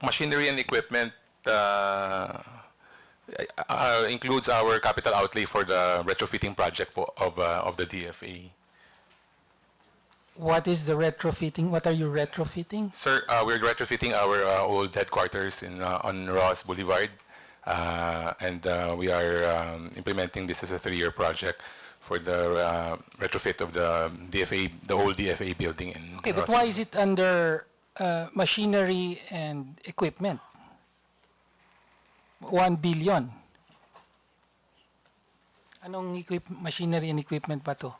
machinery and equipment includes our capital outlay for the retrofitting project po of the DFA. What is the retrofitting? What are you retrofitting? Sir, we're retrofitting our old headquarters on Ross Boulevard, and we are implementing this as a 3-year project for the retrofit of the DFA, the old DFA building in Okay, but Ross. why is it under machinery and equipment? 1 billion. Anong machinery and equipment ba to?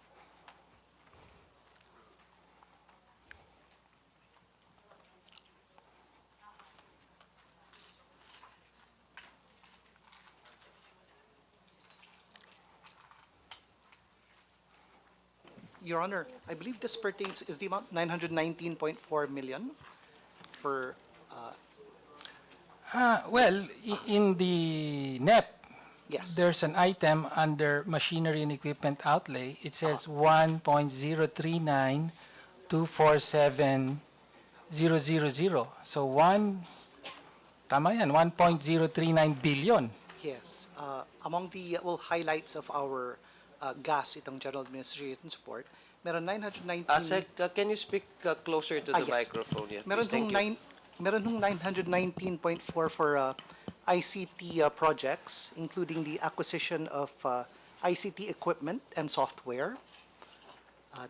Your Honor, I believe this pertains, is the amount 919.4 million for, Well, in the NEP, yes. there's an item under machinery and equipment outlay. It says 1.039,247,000. So tama yan, 1.039 billion. Yes. Among the highlights of our gas, itong general administration support, meron 919... Sec, can you speak closer to the yes. microphone? Yeah, Meron please, thank you. Meron hong 919.4 for ICT projects, including the acquisition of ICT equipment and software.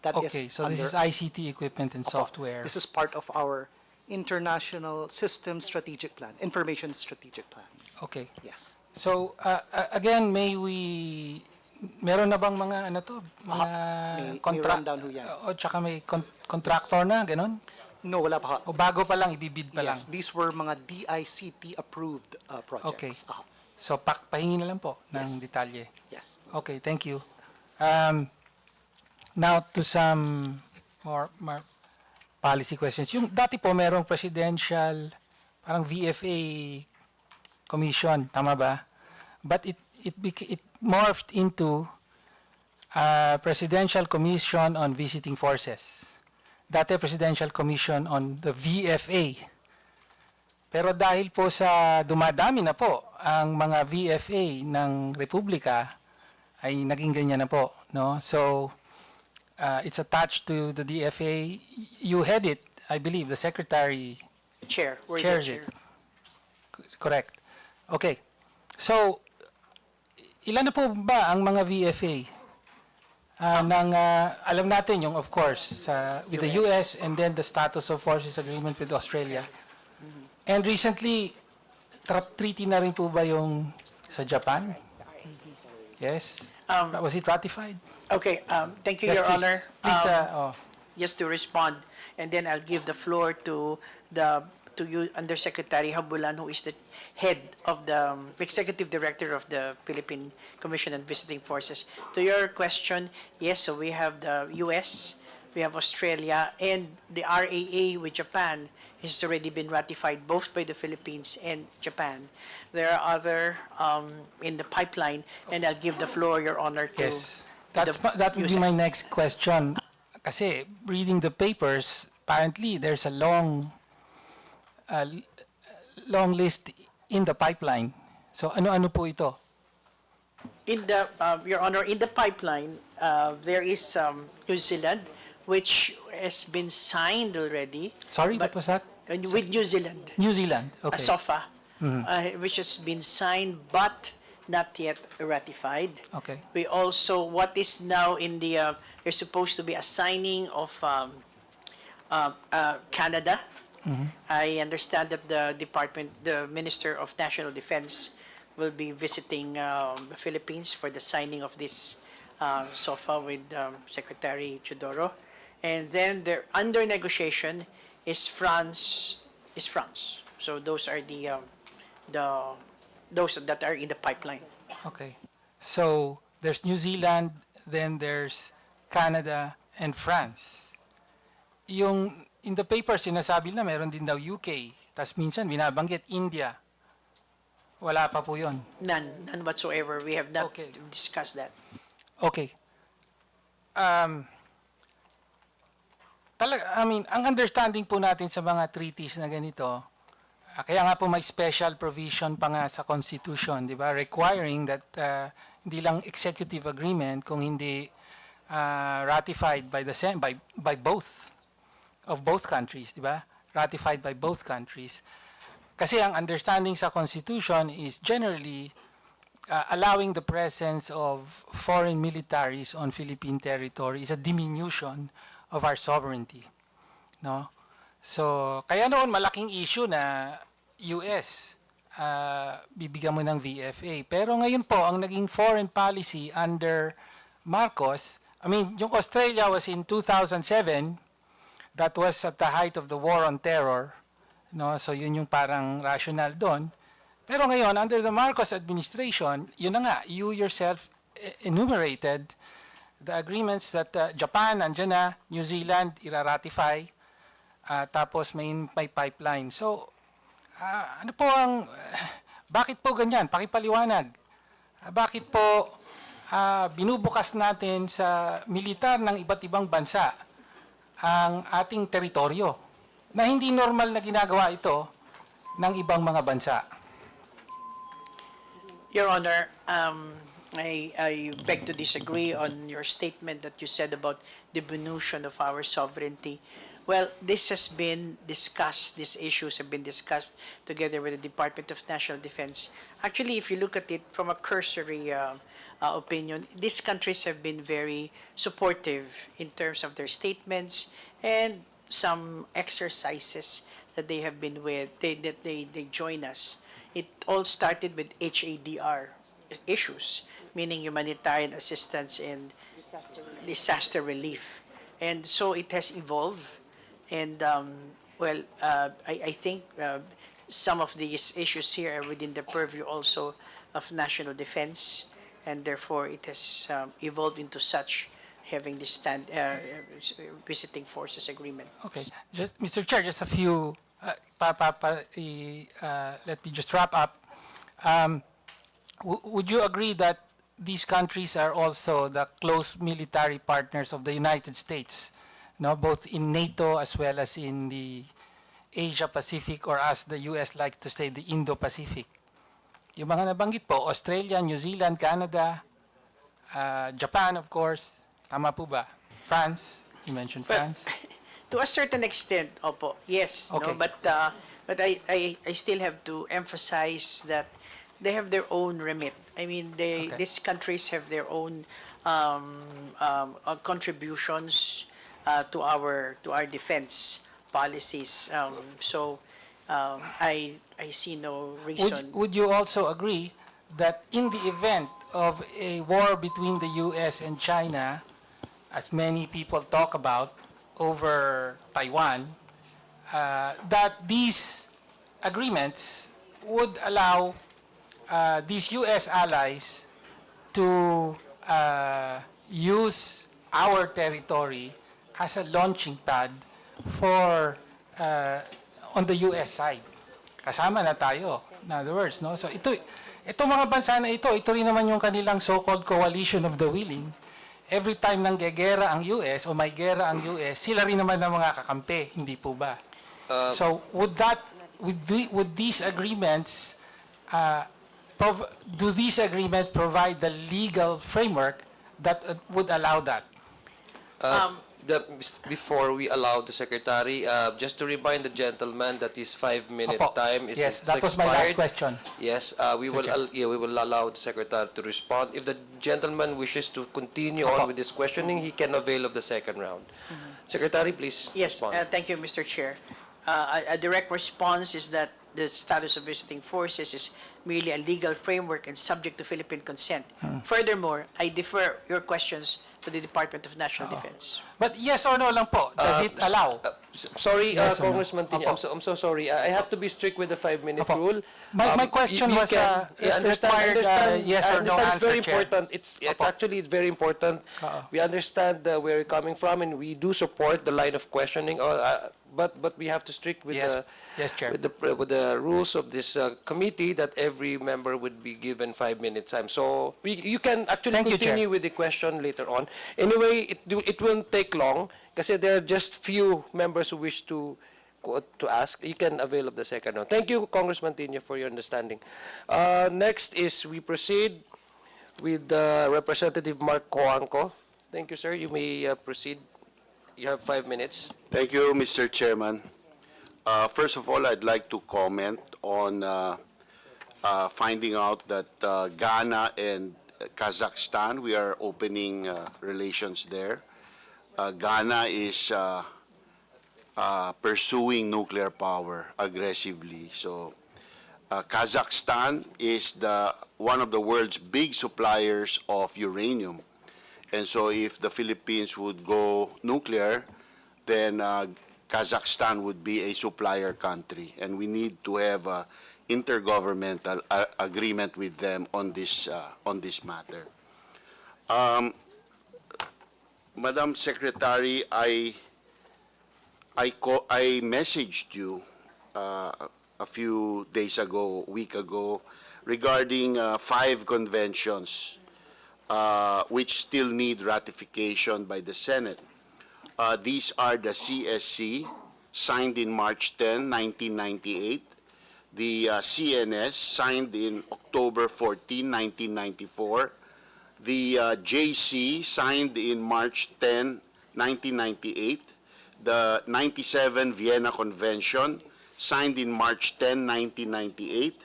That is Okay, so this under- is ICT equipment and software. This is part of our International System Strategic Plan, Information Strategic Plan. Okay. Yes. So, again, meron na bang mga mga may contract, rundown ho yan. o tsaka may contractor na, ganon? No, wala pa. O bago pa lang, ibibid pa lang? Yes, these were mga DICT approved projects. Okay. Aha. So, pahingi na lang po ng Yes. detalye. Yes. Okay, thank you. Now to some more policy questions. Yung dati po merong presidential, parang VFA commission, tama ba? But it morphed into Presidential Commission on Visiting Forces. Dati Presidential Commission on the VFA. Pero dahil po sa dumadami na po ang mga VFA ng Republika, ay naging ganyan na po, no? So it's attached to the DFA. You head it, I believe, the secretary Chair, we're the chairs chair. it. Correct. Okay. So ilan na po ba ang mga VFA? Alam natin yung, of course, with the US and then the Status of Forces Agreement with Australia. And recently, treaty na rin po ba yung sa Japan? Yes? Was it ratified? Okay, thank you, Yes, Your please. Honor. Please, Just to respond, and then I'll give the floor to you, Undersecretary Habulan, who is the head of the executive director of the Philippine Commission on Visiting Forces. To your question, yes, so we have the US, we have Australia, and the RAA with Japan has already been ratified both by the Philippines and Japan. There are other in the pipeline, and I'll give the floor, Your Honor, to yes. to the That would be USEC. my next question. Kasi reading the papers, apparently there's a long list in the pipeline. So ano-ano po ito? In the, Your Honor, in the pipeline, there is New Zealand, which has been signed already. Sorry, but- what was that? With New Zealand, New Zealand. a Okay. SOFA, which has been signed but not yet ratified. Okay. We also, what is now in the there's supposed to be a signing of Canada. I understand that the Minister of National Defense will be visiting the Philippines for the signing of this SOFA with Secretary Chudoro. And then the under negotiation is France. So those are those that are in the pipeline. Okay. So there's New Zealand, then there's Canada and France. Yung in the paper sinasabi na meron din daw UK, tas minsan binabanggit India. Wala pa po 'yon. None whatsoever. We have not Okay. discussed that. Okay. I mean, ang understanding po natin sa mga treaties na ganito, kaya nga po may special provision pa nga sa Constitution, di ba? Requiring that hindi lang executive agreement, kung hindi ratified by by both of both countries, di ba? Ratified by both countries. Kasi ang understanding sa Constitution is generally allowing the presence of foreign militaries on Philippine territory is a diminution of our sovereignty, no? So, kaya noon malaking issue na US bibigyan mo ng VFA. Pero ngayon po, ang naging foreign policy under Marcos, I mean, yung Australia was in 2007, that was at the height of the war on terror, no? So, yun yung parang rational doon. Pero ngayon, under the Marcos administration, yun na nga, you yourself enumerated the agreements that Japan, andyan na, New Zealand, ira-ratify, tapos may pipeline. So, ano po ang, bakit po ganyan? Pakipaliwanag. Bakit po binubukas natin sa militar ng iba't ibang bansa ang ating teritoryo na hindi normal na ginagawa ito ng ibang mga bansa? Your Honor, I beg to disagree on your statement that you said about diminution of our sovereignty. Well, this has been discussed, these issues have been discussed together with the Department of National Defense. Actually, if you look at it from a cursory opinion, these countries have been very supportive in terms of their statements and some exercises that they have been with, that they join us. It all started with HADR issues, meaning humanitarian assistance and disaster relief. And so it has evolved. And, I think some of these issues here are within the purview also of national defense. And therefore, it has evolved into such having this visiting forces agreement. Okay. Just, Mr. Chair, just a few, let me just wrap up. Would you agree that these countries are also the close military partners of the United States, no? Both in NATO as well as in the Asia-Pacific, or as the US like to say, the Indo-Pacific? Yung mga nabanggit po, Australia, New Zealand, Canada, Japan, of course. Tama po ba? France, you mentioned France. To a certain extent, opo, yes. Okay. No? But I still have to emphasize that they have their own remit. I mean, Okay. these countries have their own contributions to our defense policies. I see no reason. Would you also agree that in the event of a war between the US and China, as many people talk about, over Taiwan, that these agreements would allow these US allies to use our territory as a launching pad for on the US side? Kasama na tayo, in other words, no? So ito mga bansa na ito rin naman yung kanilang so-called coalition of the willing. Every time nang gegera ang US o may gera ang US, sila rin naman ang mga kakampi, hindi po ba? So would these agreements do these agreements provide the legal framework that would allow that? before we allow the secretary, just to remind the gentleman that his 5-minute Opo. time is Yes, is that was my last expired. question. Yes, we will, Chair. we will allow the secretary to respond. If the gentleman wishes to continue on Opo. with this questioning, he can avail of the second round. Secretary, please Yes, respond. thank you, Mr. Chair. A direct response is that the status of visiting forces is merely a legal framework and subject to Philippine consent. Furthermore, I defer your questions to the Department of National Defense. But yes or no lang po, does it allow? Sorry, Yes or no? Congressman Tinya, Opo. I'm so sorry. I have to be strict with the 5-minute Opo. rule. My question you was, can- yeah, required, yes or no understand it's answer, very Chair. important. It's actually very important. We understand where you're coming from, and we do support the line of questioning. But we have to strict with Yes. the Yes, Chair. with the rules of this committee that every member would be given 5 minutes time. So you can actually Thank you, Chair. continue with the question later on. Anyway, it won't take long kasi there are just few members who wish to ask. You can avail of the second round. Thank you, Congressman Tinya, for your understanding. Next is we proceed with Representative Mark Coanco. Thank you, sir. You may proceed. You have 5 minutes. Thank you, Mr. Chairman. First of all, I'd like to comment on finding out that Ghana and Kazakhstan, we are opening relations there. Ghana is pursuing nuclear power aggressively. So Kazakhstan is one of the world's big suppliers of uranium. And so if the Philippines would go nuclear, then Kazakhstan would be a supplier country. And we need to have an intergovernmental agreement with them on this matter. Madam Secretary, I messaged you a few days ago, a week ago, regarding 5 conventions which still need ratification by the Senate. These are the CSC, signed in March 10, 1998, the CNS, signed in October 14, 1994, the JC, signed in March 10, 1998, the 97 Vienna Convention, signed in March 10, 1998,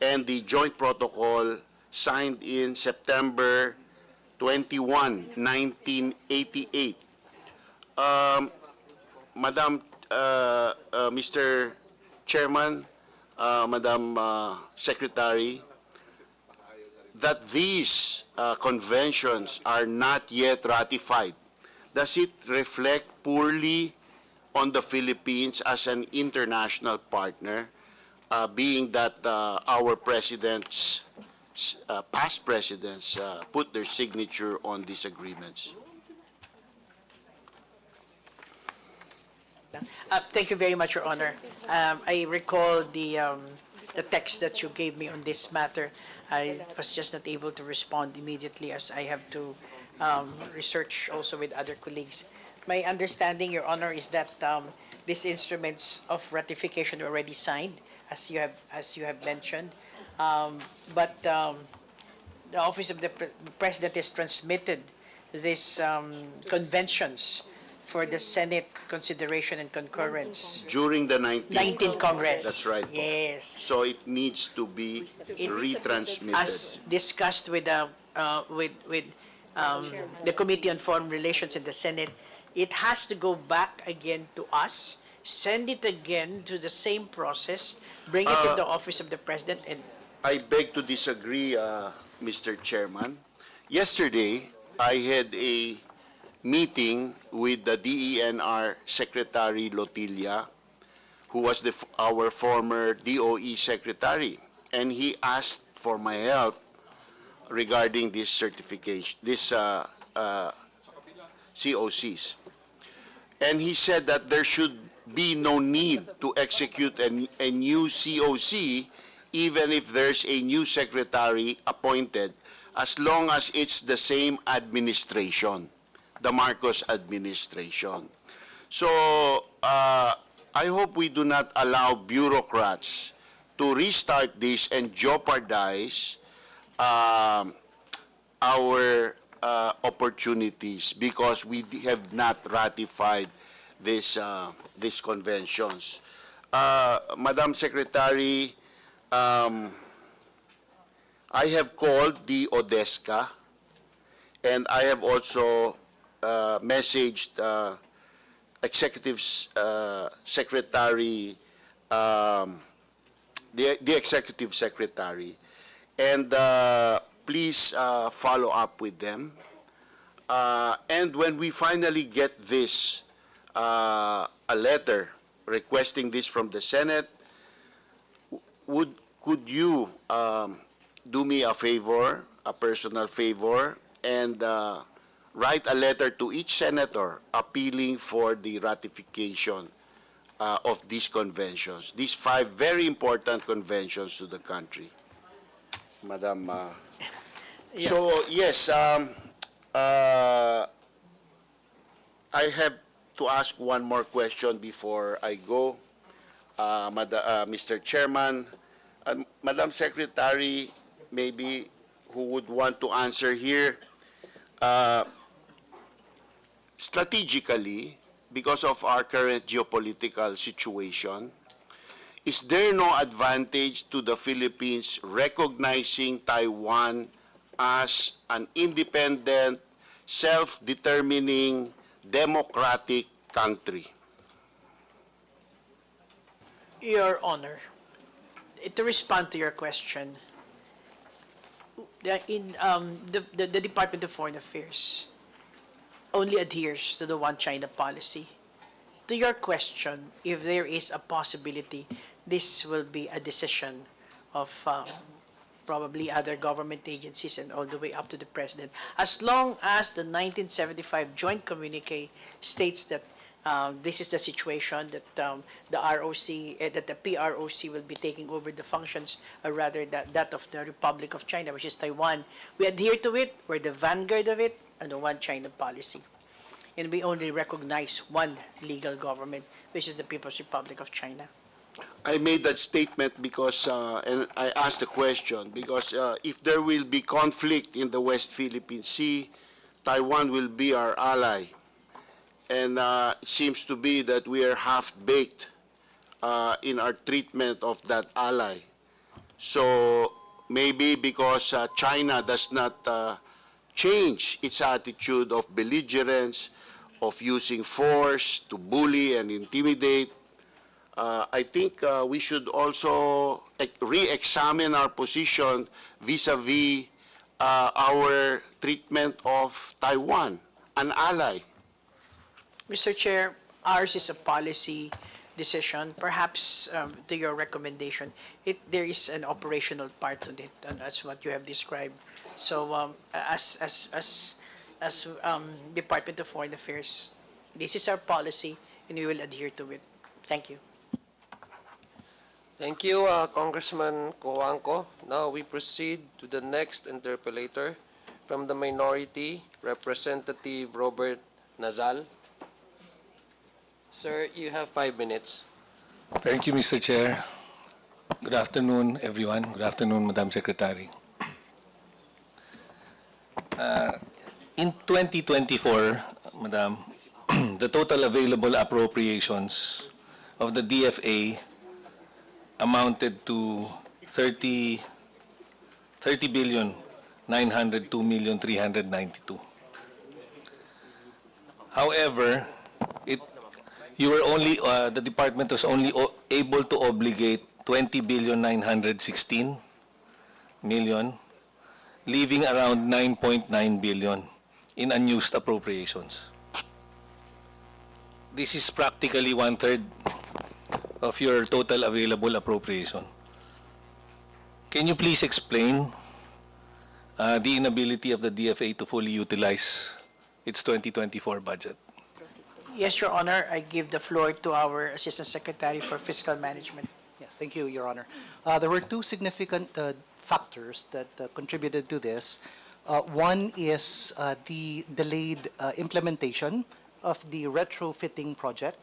and the Joint Protocol, signed in September 21, 1988. Madam, Mr. Chairman, Madam Secretary, that these conventions are not yet ratified, does it reflect poorly on the Philippines as an international partner, being that our presidents, past presidents, put their signature on these agreements? Thank you very much, Your Honor. I recall the text that you gave me on this matter. I was just not able to respond immediately as I have to research also with other colleagues. My understanding, Your Honor, is that these instruments of ratification are already signed, as you have mentioned. But the Office of the President has transmitted these conventions for the Senate consideration and concurrence. During the 19th 19th Congress. That's right. Yes. So it needs to be retransmitted. As discussed with the Committee on Foreign Relations in the Senate, it has to go back again to us, send it again to the same process, bring it to the Office of the President, and I beg to disagree, Mr. Chairman. Yesterday, I had a meeting with the DENR Secretary Lotilla, who was our former DOE Secretary, and he asked for my help regarding this certification, this COCs. And he said that there should be no need to execute a new COC even if there's a new secretary appointed, as long as it's the same administration, the Marcos administration. So I hope we do not allow bureaucrats to restart this and jeopardize our opportunities because we have not ratified these conventions. Madam Secretary, I have called the ODESCA, and I have also messaged Executive Secretary, the Executive Secretary, and please follow up with them. And when we finally get this, a letter requesting this from the Senate, could you do me a favor, a personal favor, and write a letter to each senator appealing for the ratification of these conventions, these 5 very important conventions to the country, Madam. Yeah. So yes, I have to ask one more question before I go, Mr. Chairman. Madam Secretary, maybe who would want to answer here, strategically, because of our current geopolitical situation, is there no advantage to the Philippines recognizing Taiwan as an independent, self-determining, democratic country? Your Honor, to respond to your question, the Department of Foreign Affairs only adheres to the one China policy. To your question, if there is a possibility, this will be a decision of probably other government agencies and all the way up to the President. As long as the 1975 joint communique states that this is the situation, that the ROC, that the PROC will be taking over the functions, or rather that of the Republic of China, which is Taiwan. We adhere to it, we're the vanguard of it, and the one China policy. And we only recognize one legal government, which is the People's Republic of China. I made that statement because, and I asked the question, because if there will be conflict in the West Philippine Sea, Taiwan will be our ally. And it seems to be that we are half-baked in our treatment of that ally. So maybe because China does not change its attitude of belligerence, of using force to bully and intimidate, I think we should also re-examine our position vis-a-vis our treatment of Taiwan, an ally. Mr. Chair, ours is a policy decision. Perhaps to your recommendation, there is an operational part to it, and that's what you have described. So as Department of Foreign Affairs, this is our policy, and we will adhere to it. Thank you. Thank you, Congressman Coangco. Now we proceed to the next interpellator from the minority, Representative Robert Nazal. Sir, you have 5 minutes. Thank you, Mr. Chair. Good afternoon, everyone. Good afternoon, Madam Secretary. In 2024, Madam, the total available appropriations of the DFA amounted to 30 billion 902 million 392. However, you were only the department was only able to obligate 20 billion 916 million, leaving around 9.9 billion in unused appropriations. This is practically 1/3 of your total available appropriation. Can you please explain the inability of the DFA to fully utilize its 2024 budget? Yes, Your Honor, I give the floor to our Assistant Secretary for Fiscal Management. Yes, thank you, Your Honor. There were 2 significant factors that contributed to this. One is the delayed implementation of the retrofitting project,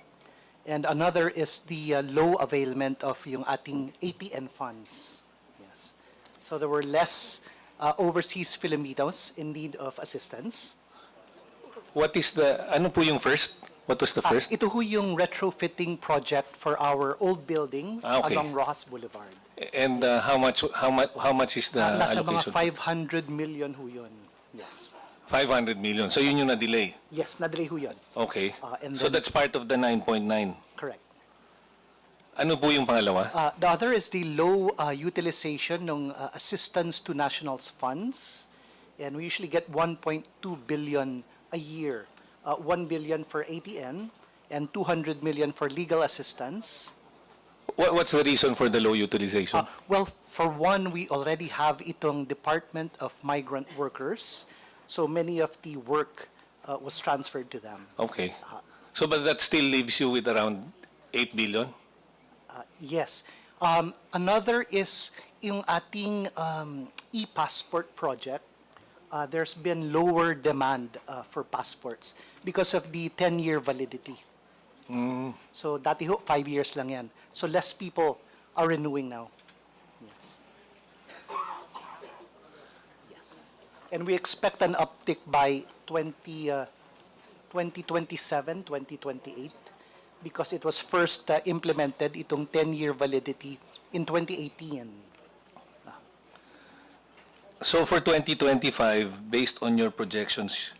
and another is the low availment of yung ating ATN funds. Yes. So there were less overseas Filipinos in need of assistance. What is the, ano po yung first? What was the first? Ito ho yung retrofitting project for our old building Okay. along Rojas Boulevard. And how much is the Nasa mga allocation? 500 million ho yun. Yes. 500 million. So yun yung na-delay. Yes, na-delay ho yun. Okay. And So then- that's part of the 9.9. Correct. Ano po yung pangalawa? The other is the low utilization ng assistance to nationals funds. And we usually get 1.2 billion a year. 1 billion for ATN and 200 million for legal assistance. What's the reason for the low utilization? Well, for one, we already have itong Department of Migrant Workers. So many of the work was transferred to them. Okay. So but that still leaves you with around 8 billion? Yes. Another is yung ating e-passport project. There's been lower demand for passports because of the 10-year validity. So dati ho, 5 years lang yan. So less people are renewing now. Yes. Yes. And we expect an uptick by 2027, 2028 because it was first implemented itong 10-year validity in 2018. So for 2025, based on your projections,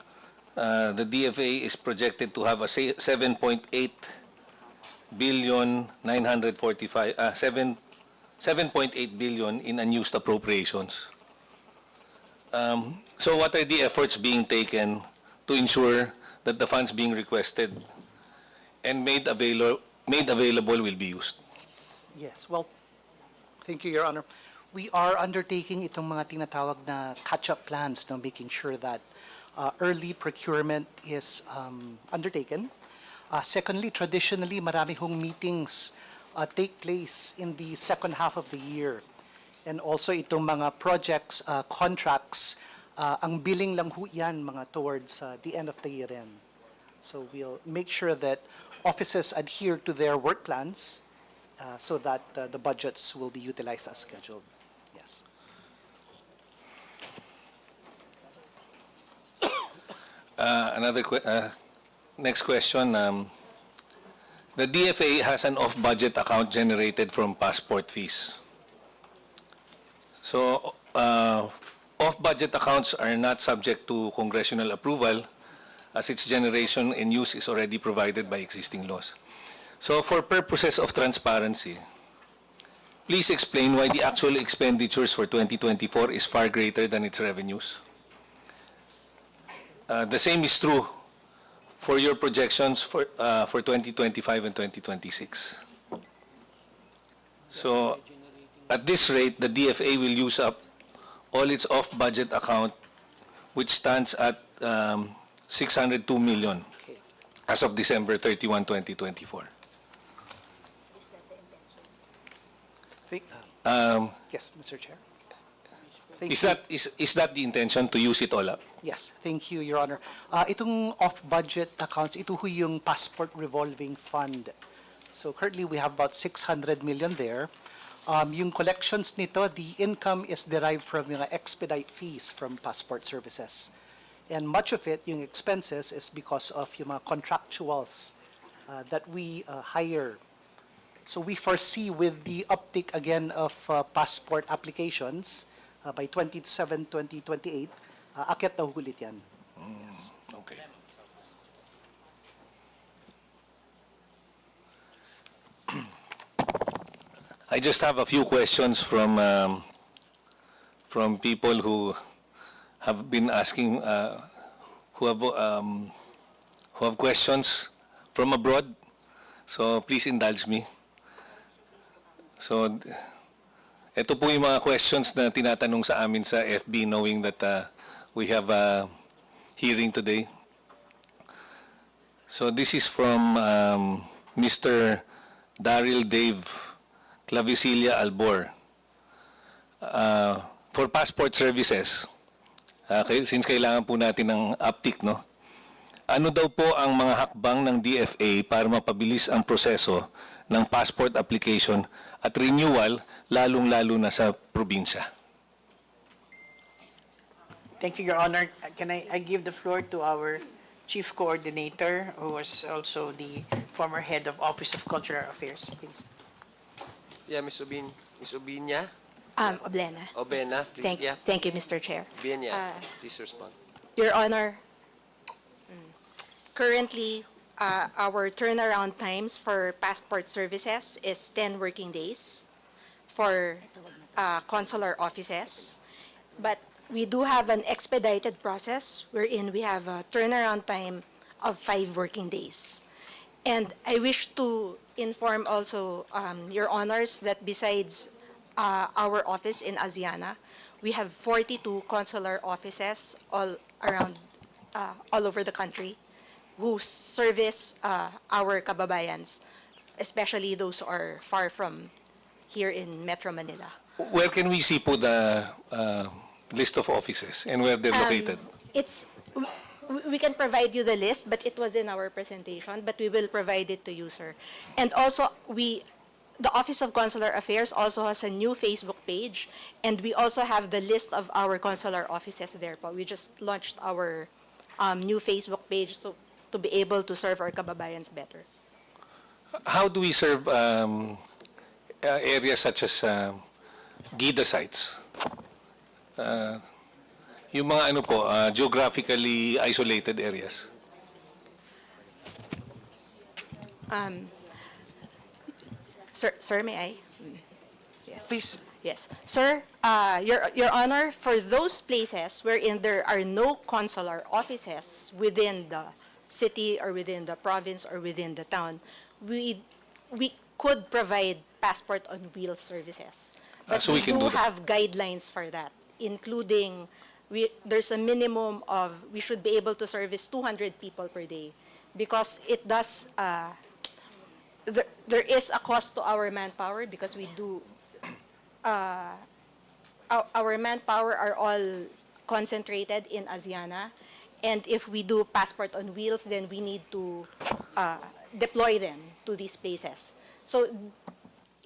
the DFA is projected to have a 7.8 billion 945 7.8 billion in unused appropriations. So what are the efforts being taken to ensure that the funds being requested and made available will be used? Yes, well, thank you, Your Honor. We are undertaking itong mga tinatawag na catch-up plans, no, making sure that early procurement is undertaken. Secondly, traditionally, marami hong meetings take place in the second half of the year. And also itong mga projects, contracts, ang billing lang ho yan mga towards the end of the year end. So we'll make sure that offices adhere to their work plans so that the budgets will be utilized as scheduled. Yes. Next question. The DFA has an off-budget account generated from passport fees. So, off-budget accounts are not subject to congressional approval as its generation and use is already provided by existing laws. So, for purposes of transparency, please explain why the actual expenditures for 2024 is far greater than its revenues. The same is true for your projections for 2025 and 2026. So, at this rate, the DFA will use up all its off-budget account, which stands at 602 million as of December 31, 2024. Yes, Mr. Chair. Is that the intention, to use it all up? Yes, thank you, Your Honor. Itong off-budget accounts, ito ho yung passport revolving fund. So currently, we have about 600 million there. Yung collections nito, the income is derived from yung expedite fees from passport services. And much of it, yung expenses, is because of yung mga contractuals that we hire. So we foresee with the uptick again of passport applications by 2027, 2028, akyat na hulit yan. Yes. Okay. I just have a few questions from people who have been asking, who have questions from abroad. So please indulge me. So, ito po yung mga questions na tinatanong sa amin sa FB, knowing that we have a hearing today. So this is from Mr. Daryl Dave Clavicilia Albor. For passport services, since kailangan po natin ng uptick, no? Ano daw po ang mga hakbang ng DFA para mapabilis ang proseso ng passport application at renewal, lalong-lalo na sa probinsya? Thank you, Your Honor. Can I give the floor to our Chief Coordinator, who was also the former head of Office of Cultural Affairs, please. Yeah, Ms. Ubiña. Oblena. Obena, please. Yeah. Thank you, Mr. Chair. Ubiña, please respond. Your Honor, currently, our turnaround times for passport services is 10 working days for consular offices. But we do have an expedited process wherein we have a turnaround time of 5 working days. And I wish to inform also Your Honors that besides our office in Asiana, we have 42 consular offices all around, all over the country who service our kababayans, especially those who are far from here in Metro Manila. Where can we see po the list of offices and where they're located? We can provide you the list, but it was in our presentation, but we will provide it to you, sir. And also, the Office of Consular Affairs also has a new Facebook page, and we also have the list of our consular offices there po. We just launched our new Facebook page so to be able to serve our kababayans better. How do we serve areas such as GIDA sites? Yung mga ano po, geographically isolated areas. Sir, may I? Yes. Please. Yes. Sir, Your Honor, for those places wherein there are no consular offices within the city or within the province or within the town, we could provide passport on wheels services. But So we can do that. have guidelines for that, including there's a minimum of, we should be able to service 200 people per day because it does, there is a cost to our manpower because we do, our manpower are all concentrated in Asiana, and if we do passport on wheels, then we need to deploy them to these places. So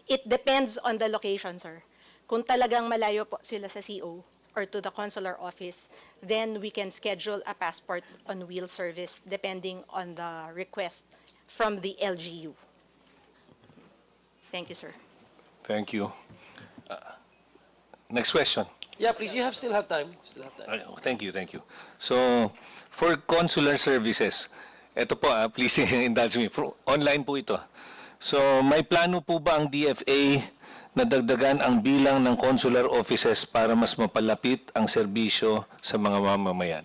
it depends on the location, sir. Kung talagang malayo po sila sa CO or to the consular office, then we can schedule a passport on wheel service depending on the request from the LGU. Thank you, sir. Thank you. Next question. Yeah, please. You still have time. Thank you, thank you. So, for consular services, ito po, please indulge me. Online po ito. So, may plano po ba ang DFA na dagdagan ang bilang ng consular offices para mas mapalapit ang serbisyo sa mga mamamayan?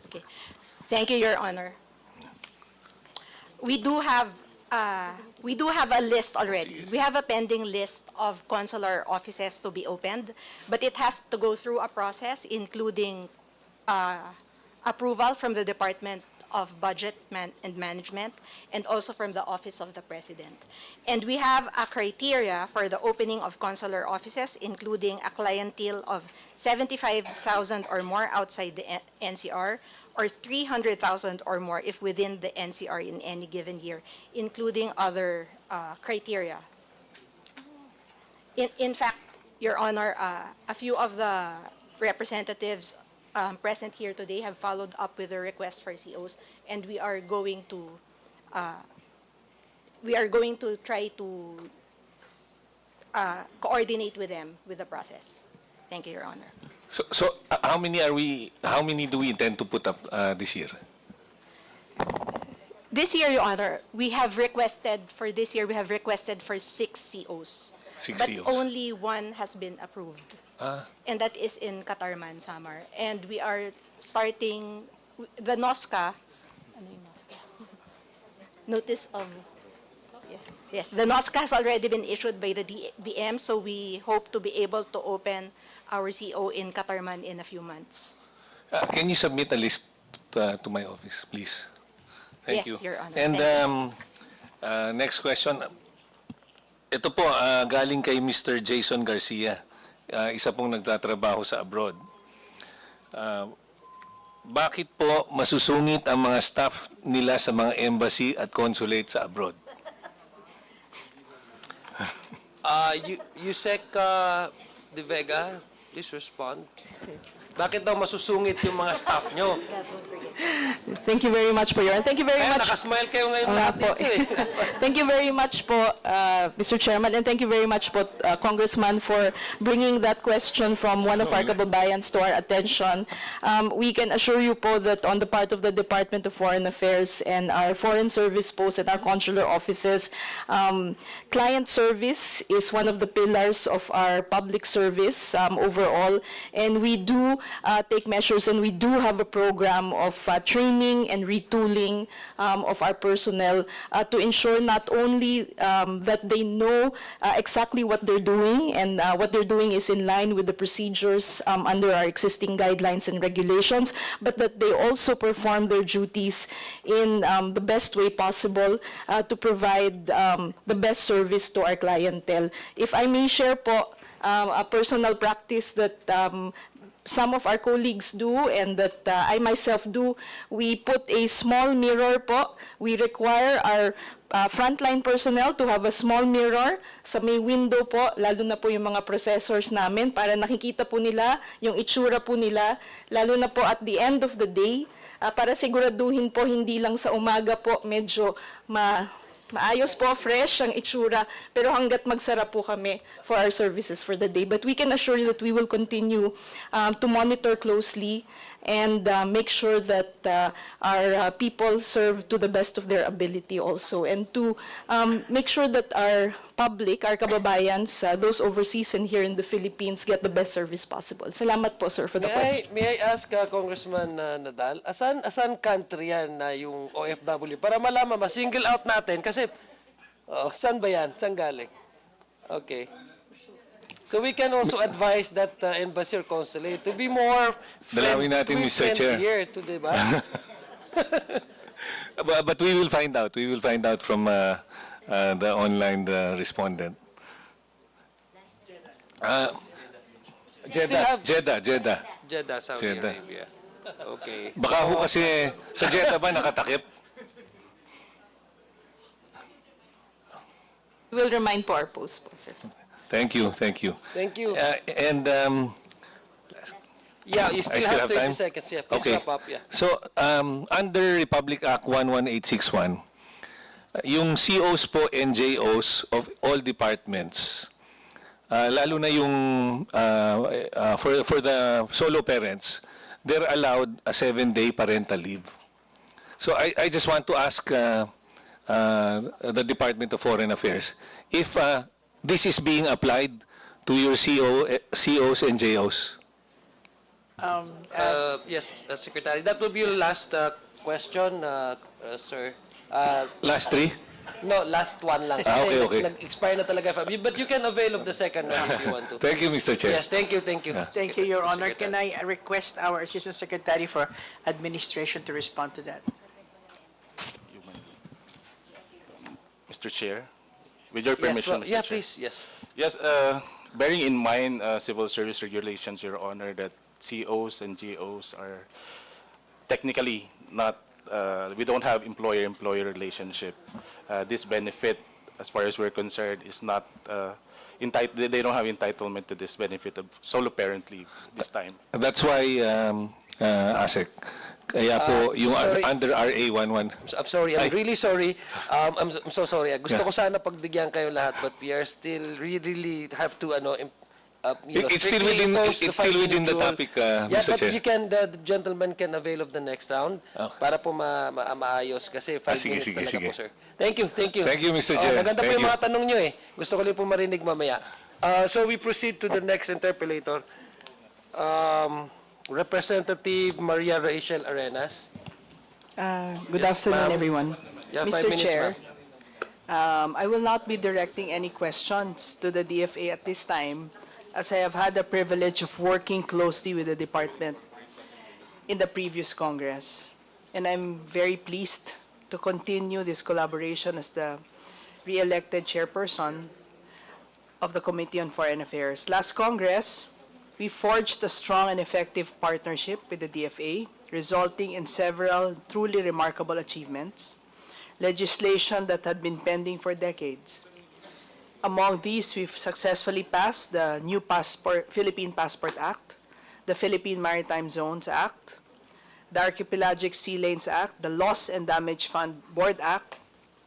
Okay. Thank you, Your Honor. We do have a list already. We have a pending list of consular offices to be opened, but it has to go through a process including approval from the Department of Budget and Management and also from the Office of the President. And we have a criteria for the opening of consular offices, including a clientele of 75,000 or more outside the NCR, or 300,000 or more if within the NCR in any given year, including other criteria. In fact, Your Honor, a few of the representatives present here today have followed up with the request for COs, and we are going to try to coordinate with them with the process. Thank you, Your Honor. So how many do we intend to put up this year? This year, Your Honor, we have requested for 6 COs. But only one has been approved. And that is in Katarman, Samar. And we are starting the NOSCA, notice of, yes, the NOSCA has already been issued by the DBM, so we hope to be able to open our CO in Katarman in a few months. Can you submit a list to my office, please? Thank you. Yes, Your Honor. And next question. Ito po, galing kay Mr. Jason Garcia, isa pong nagtatrabaho sa abroad. Bakit po masusungit ang mga staff nila sa mga embassy at consulate sa abroad? Yusek De Vega, please respond. Bakit daw masusungit yung mga staff nyo? Thank you very much po, Your Honor. Thank you very Kaya much. nakasmile kayo ngayon Oo nga lahat po. dito eh. Thank you very much po, Mr. Chairman, and thank you very much po, Congressman, for bringing that question from one of our kababayans to our attention. We can assure you po that on the part of the Department of Foreign Affairs and our Foreign Service posts and our consular offices, client service is one of the pillars of our public service overall, and we do take measures, and we do have a program of training and retooling of our personnel to ensure not only that they know exactly what they're doing, and what they're doing is in line with the procedures under our existing guidelines and regulations, but that they also perform their duties in the best way possible to provide the best service to our clientele. If I may share po, a personal practice that some of our colleagues do and that I myself do, we put a small mirror po. We require our frontline personnel to have a small mirror sa may window po, lalo na po yung mga processors namin para nakikita po nila yung itsura po nila, lalo na po at the end of the day, para siguraduhin po hindi lang sa umaga po medyo maayos po, fresh ang itsura, pero hanggat magsara po kami for our services for the day. But we can assure you that we will continue to monitor closely and make sure that our people serve to the best of their ability also, and to make sure that our public, our kababayans, those overseas and here in the Philippines, get the best service possible. Salamat po, sir, for the question. May I ask Congressman Nadal, asan country yan na yung OFW? Para malaman, ma-single out natin kasi, saan ba yan? Saan galing? Okay. So we can also advise that embassy or consulate to be more Dalawin natin, Mr. Chair. friendlier to, diba? But we will find out. We will find out from the online respondent. Jeddah. Jeddah, Saudi Jeddah. Arabia. Okay. Baka ho kasi sa Jeddah ba nakatakip? We will remind po our post po, sir. Thank you. Thank you. And Yeah, you I still still have have 30 time? seconds. Yeah, please Okay. wrap up. Yeah. So, under Republic Act 11861, yung COs po, NJOs of all departments, lalo na yung for the solo parents, they're allowed a 7-day parental leave. So I just want to ask the Department of Foreign Affairs if this is being applied to your COs and JOs. Yes, Secretary. That will be your last question, sir. Last three? No, last one lang. Okay. Nag-expire na talaga. But you can avail of the second one if you want to. Thank you, Mr. Chair. Yes, thank you. Thank you, Your Honor. Can I request our Assistant Secretary for Administration to respond to that? Mr. Chair, with your permission, Mr. Yeah, Chair. please. Yes. Yes, bearing in mind civil service regulations, Your Honor, that COs and GOs are technically not, we don't have employer-employee relationship. This benefit, as far as we're concerned, is not, they don't have entitlement to this benefit of solo parent leave this time. That's why, ASEC, kaya po yung sorry. under RA 11. I'm sorry. I'm really sorry. I'm so sorry. Gusto Yeah. ko sana pagbigyan kayo lahat, but we are still really have to It's still strictly within, impose it's the still within 5-minute the rule. topic, Yeah, Mr. but Chair. you can, the gentleman can avail of the next round para po maayos kasi 5 sige, minutes sige, talaga sige. po, sir. Thank you. Thank you, Mr. Chair. Maganda po Thank yung you. mga tanong nyo eh. Gusto ko rin po marinig mamaya. So we proceed to the next interpellator. Representative Maria Rachel Arenas. Good Yes, afternoon, ma'am. everyone. Yeah, 5 Mr. minutes, Chair, ma'am. I will not be directing any questions to the DFA at this time, as I have had the privilege of working closely with the department in the previous Congress. And I'm very pleased to continue this collaboration as the re-elected chairperson of the Committee on Foreign Affairs. Last Congress, we forged a strong and effective partnership with the DFA, resulting in several truly remarkable achievements, legislation that had been pending for decades. Among these, we've successfully passed the new Philippine Passport Act, the Philippine Maritime Zones Act, the Archipelagic Sea Lanes Act, the Loss and Damage Fund Board Act,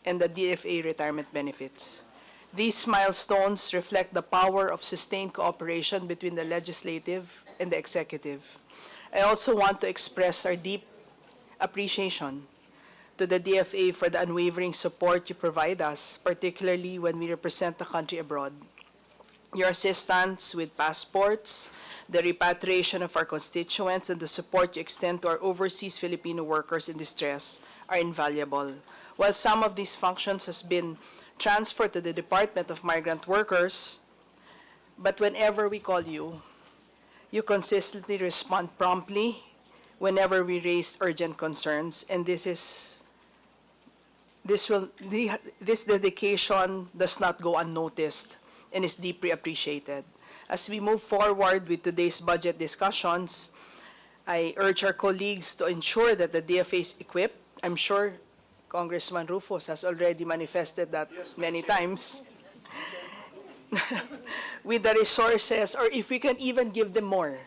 and the DFA Retirement Benefits. These milestones reflect the power of sustained cooperation between the legislative and the executive. I also want to express our deep appreciation to the DFA for the unwavering support you provide us, particularly when we represent the country abroad. Your assistance with passports, the repatriation of our constituents, and the support you extend to our overseas Filipino workers in distress are invaluable. While some of these functions has been transferred to the Department of Migrant Workers, but whenever we call you, you consistently respond promptly whenever we raise urgent concerns, and this dedication does not go unnoticed and is deeply appreciated. As we move forward with today's budget discussions, I urge our colleagues to ensure that the DFA is equipped. I'm sure Congressman Rufus has already manifested that many times. With the resources, or if we can even give them more.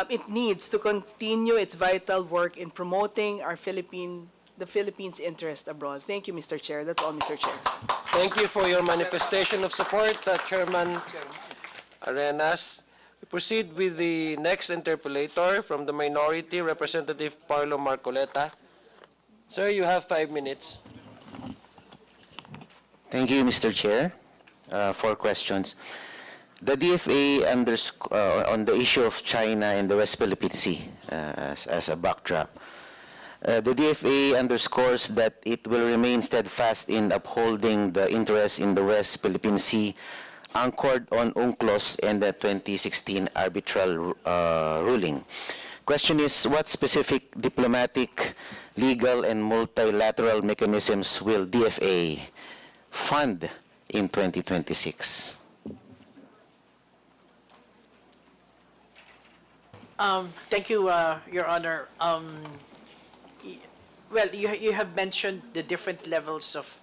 It needs to continue its vital work in promoting the Philippines' interest abroad. Thank you, Mr. Chair. That's all, Mr. Chair. Thank you for your manifestation of support, Chairman Arenas. We proceed with the next interpolator from the minority, Representative Parlo Marcoleta. Sir, you have 5 minutes. Thank you, Mr. Chair. 4 questions. The DFA on the issue of China and the West Philippine Sea as a backdrop. The DFA underscores that it will remain steadfast in upholding the interests in the West Philippine Sea anchored on UNCLOS and the 2016 arbitral ruling. Question is, what specific diplomatic, legal, and multilateral mechanisms will DFA fund in 2026? Thank you, Your Honor. Well, you have mentioned the different levels of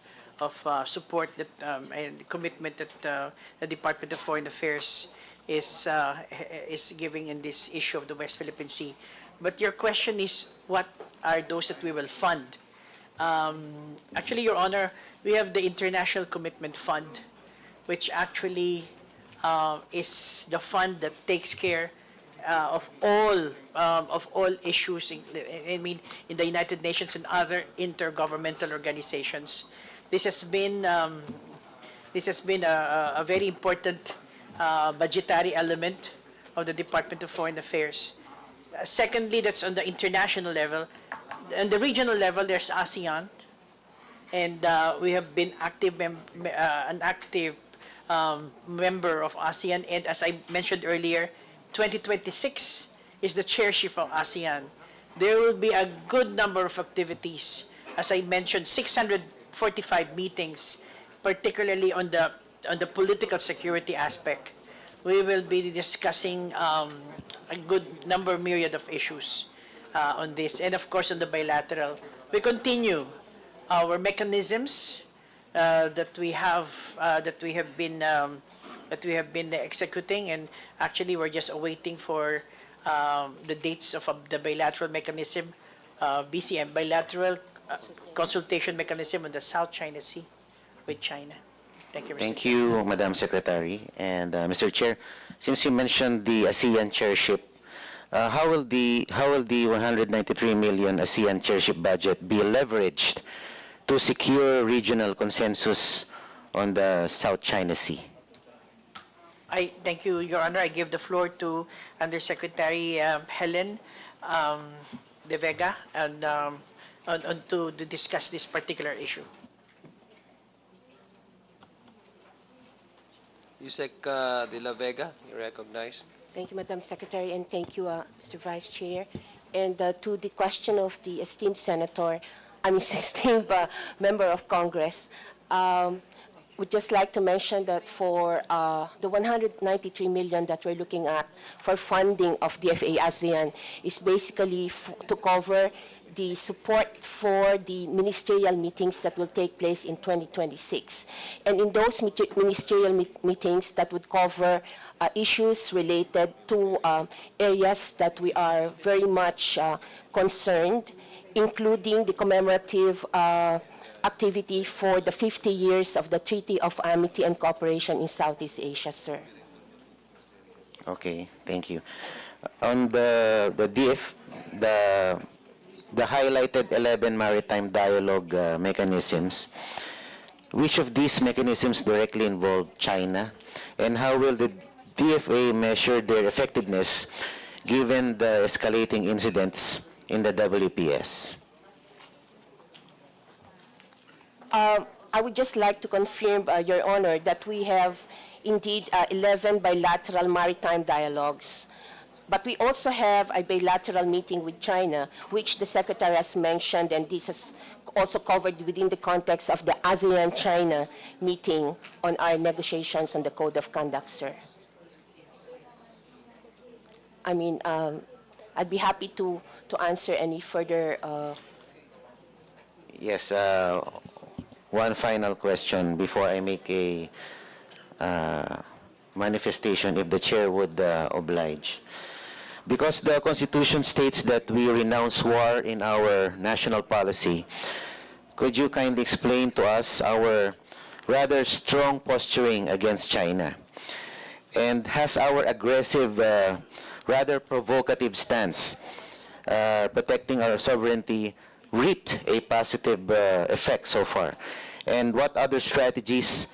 support that and commitment that the Department of Foreign Affairs is giving in this issue of the West Philippine Sea. But your question is, what are those that we will fund? Actually, Your Honor, we have the International Commitment Fund, which actually is the fund that takes care of all issues. I mean, in the United Nations and other intergovernmental organizations. This has been a very important budgetary element of the Department of Foreign Affairs. Secondly, that's on the international level. On the regional level, there's ASEAN, and we have been an active member of ASEAN. And as I mentioned earlier, 2026 is the chairship of ASEAN. There will be a good number of activities. As I mentioned, 645 meetings, particularly on the political security aspect. We will be discussing a good myriad of issues on this, and of course on the bilateral. We continue our mechanisms that we have been executing, and actually we're just awaiting for the dates of the bilateral mechanism, BCM, bilateral consultation mechanism on the South China Sea with China. Thank you, Mr. Thank you, Madam Secretary. And Mr. Chair, since you mentioned the ASEAN chairship, how will the 193 million ASEAN chairship budget be leveraged to secure regional consensus on the South China Sea? I thank you, Your Honor. I give the floor to Undersecretary Helen De Vega and to discuss this particular issue. Yusek De La Vega, you recognize. Thank you, Madam Secretary, and thank you, Mr. Vice Chair. And to the question of the esteemed member of Congress, would just like to mention that for the 193 million that we're looking at for funding of DFA ASEAN is basically to cover the support for the ministerial meetings that will take place in 2026. And in those ministerial meetings that would cover issues related to areas that we are very much concerned, including the commemorative activity for the 50 years of the Treaty of Amity and Cooperation in Southeast Asia, sir. Okay, thank you. On the highlighted 11 maritime dialogue mechanisms, which of these mechanisms directly involve China, and how will the DFA measure their effectiveness given the escalating incidents in the WPS? I would just like to confirm, Your Honor, that we have indeed 11 bilateral maritime dialogues. But we also have a bilateral meeting with China, which the Secretary has mentioned, and this is also covered within the context of the ASEAN-China meeting on our negotiations on the Code of Conduct, sir. I mean, I'd be happy to answer any further. Yes, one final question before I make a manifestation, if the chair would oblige. Because the Constitution states that we renounce war in our national policy, could you kindly explain to us our rather strong posturing against China? And has our aggressive, rather provocative stance protecting our sovereignty reaped a positive effect so far? And what other strategies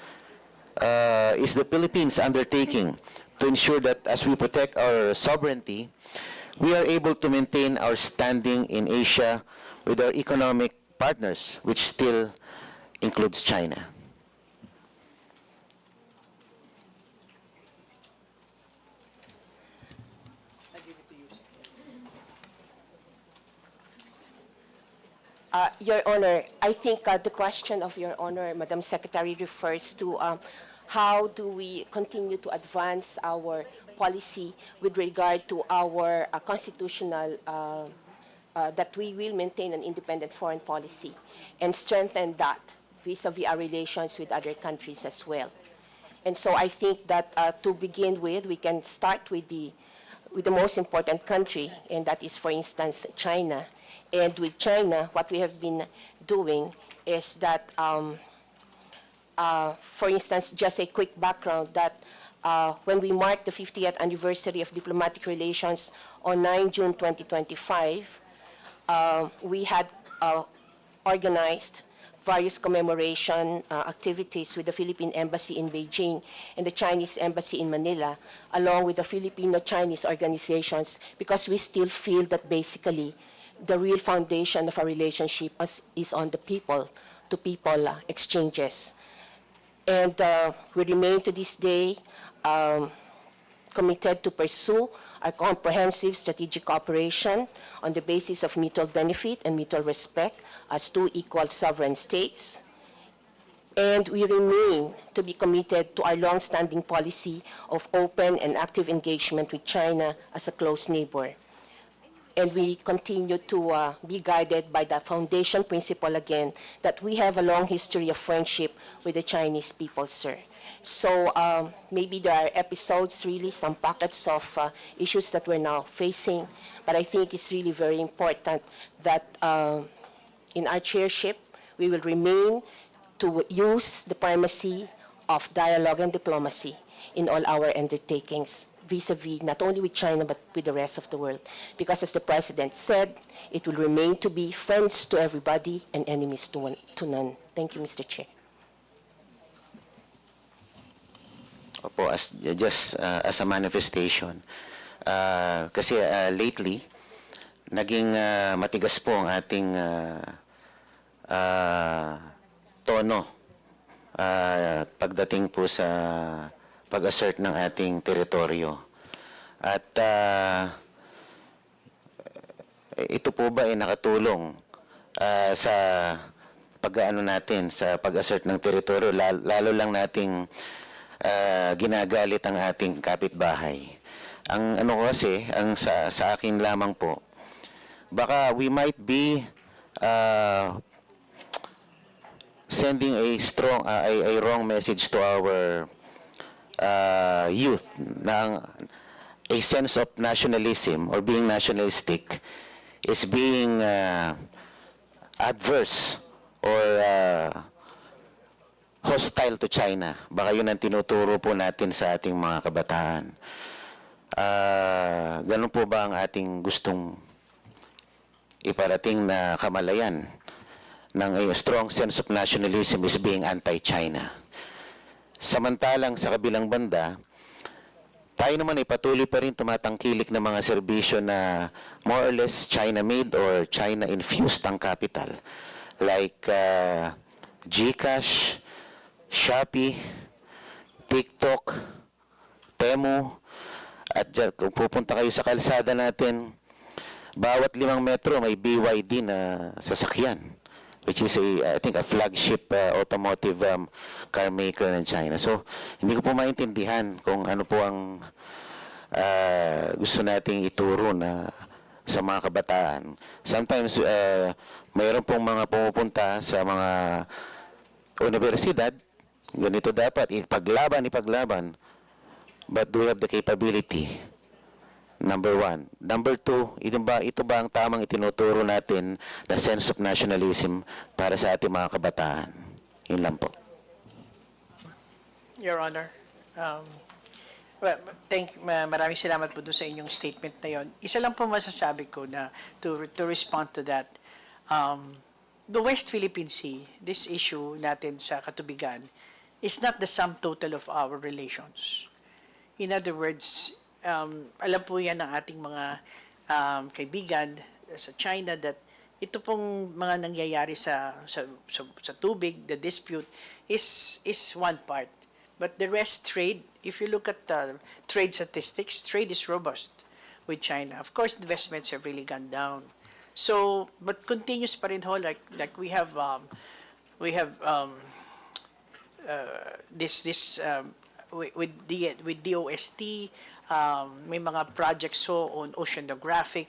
is the Philippines undertaking to ensure that as we protect our sovereignty, we are able to maintain our standing in Asia with our economic partners, which still includes China? Your Honor, I think the question of Your Honor, Madam Secretary, refers to how do we continue to advance our policy with regard to our constitutional, that we will maintain an independent foreign policy and strengthen that vis-a-vis our relations with other countries as well. And so I think that to begin with, we can start with the most important country, and that is, for instance, China. And with China, what we have been doing is that, for instance, just a quick background, that when we marked the 50th anniversary of diplomatic relations on 9 June 2025, we had organized various commemoration activities with the Philippine Embassy in Beijing and the Chinese Embassy in Manila, along with the Filipino-Chinese organizations, because we still feel that basically the real foundation of our relationship is on the people-to-people exchanges. And we remain to this day committed to pursue our comprehensive strategic cooperation on the basis of mutual benefit and mutual respect as two equal sovereign states. And we remain to be committed to our long-standing policy of open and active engagement with China as a close neighbor. And we continue to be guided by the foundation principle again that we have a long history of friendship with the Chinese people, sir. So maybe there are episodes, really, some pockets of issues that we're now facing, but I think it's really very important that in our chairship, we will remain to use the primacy of dialogue and diplomacy in all our undertakings, vis-a-vis not only with China but with the rest of the world. Because as the President said, it will remain to be friends to everybody and enemies to none. Thank you, Mr. Chair. Opo, just as a manifestation. Kasi lately, naging matigas po ang ating tono pagdating po sa pag-assert ng ating teritoryo. At ito po ba ay nakatulong sa pag-ano natin sa pag-assert ng teritoryo, lalo lang nating ginagalit ang ating kapitbahay. Ang ano ko kasi, ang sa akin lamang po, baka we might be sending a strong, a wrong message to our youth na a sense of nationalism or being nationalistic is being adverse or hostile to China. Baka yun ang tinuturo po natin sa ating mga kabataan. Ganun po ba ang ating gustong iparating na kamalayan ng a strong sense of nationalism is being anti-China? Samantalang sa kabilang banda, tayo naman ay patuloy pa rin tumatangkilik ng mga serbisyo na more or less China-made or China-infused ang capital. Like GCash, Shopee, TikTok, Temu, at dyan, kung pupunta kayo sa kalsada natin, bawat 5 metro may BYD na sasakyan, which is I think a flagship automotive car maker ng China. So, hindi ko po maintindihan kung ano po ang gusto nating ituro na sa mga kabataan. Sometimes, mayroon pong mga pumupunta sa mga universidad, ganito dapat, ipaglaban. But do we have the capability? Number 1. Number 2, ito ba ang tamang itinuturo natin na sense of nationalism para sa ating mga kabataan? Yun lang po. Your Honor, maraming salamat po doon sa inyong statement na yon. Isa lang po masasabi ko na to respond to that. The West Philippine Sea, this issue natin sa katubigan, is not the sum total of our relations. In other words, alam po yan ng ating mga kaibigan sa China that ito pong mga nangyayari sa tubig, the dispute, is one part. But the rest, trade, if you look at trade statistics, trade is robust with China. Of course, investments have really gone down. So, but continuous pa rin ho, like we have with DOST, may mga projects so on oceanographic,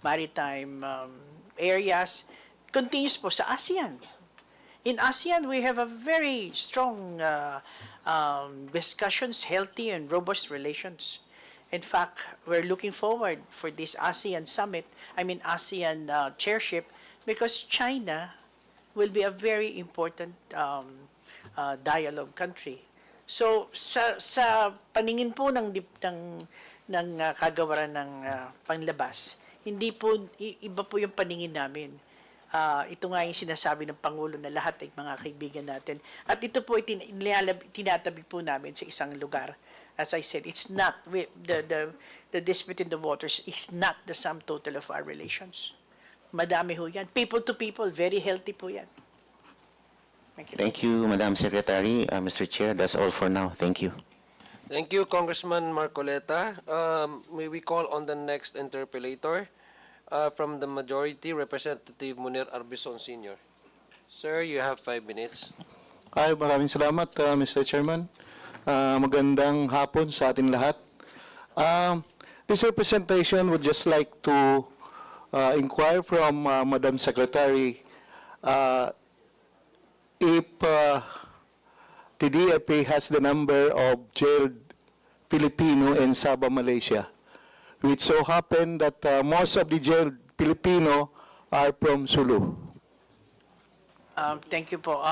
maritime areas. Continuous po sa ASEAN. In ASEAN, we have a very strong discussions, healthy and robust relations. In fact, we're looking forward for this ASEAN summit, ASEAN chairship, because China will be a very important dialogue country. So sa paningin po ng kagawaran ng panlabas, hindi po iba po yung paningin namin. Ito nga yung sinasabi ng Pangulo na lahat ay mga kaibigan natin. At ito po tinatabi po namin sa isang lugar. As I said, it's not the dispute in the waters is not the sum total of our relations. Madami ho yan. People to people, very healthy po yan. Thank you, Madam Secretary. Mr. Chair, that's all for now. Thank you. Thank you, Congressman Marcoleta. May we call on the next interpellator from the majority, Representative Munir Arbison Sr. Sir, you have 5 minutes. Ay, maraming salamat, Mr. Chairman. Magandang hapon sa atin lahat. This representation would just like to inquire from Madam Secretary if the DFA has the number of jailed Filipino in Sabah, Malaysia. It so happened that most of the jailed Filipino are from Sulu. Thank you po.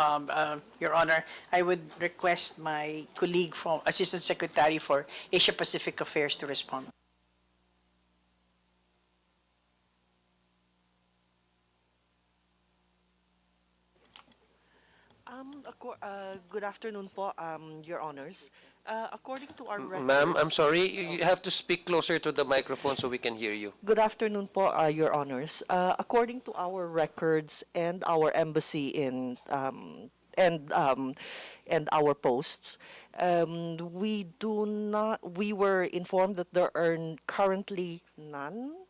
Your Honor, I would request my colleague from Assistant Secretary for Asia Pacific Affairs to respond. Good afternoon po, Your Honors. According to our records... Ma'am, I'm sorry, you have to speak closer to the microphone so we can hear you. Good afternoon po, Your Honors. According to our records and our embassy and our posts, we were informed that there are currently none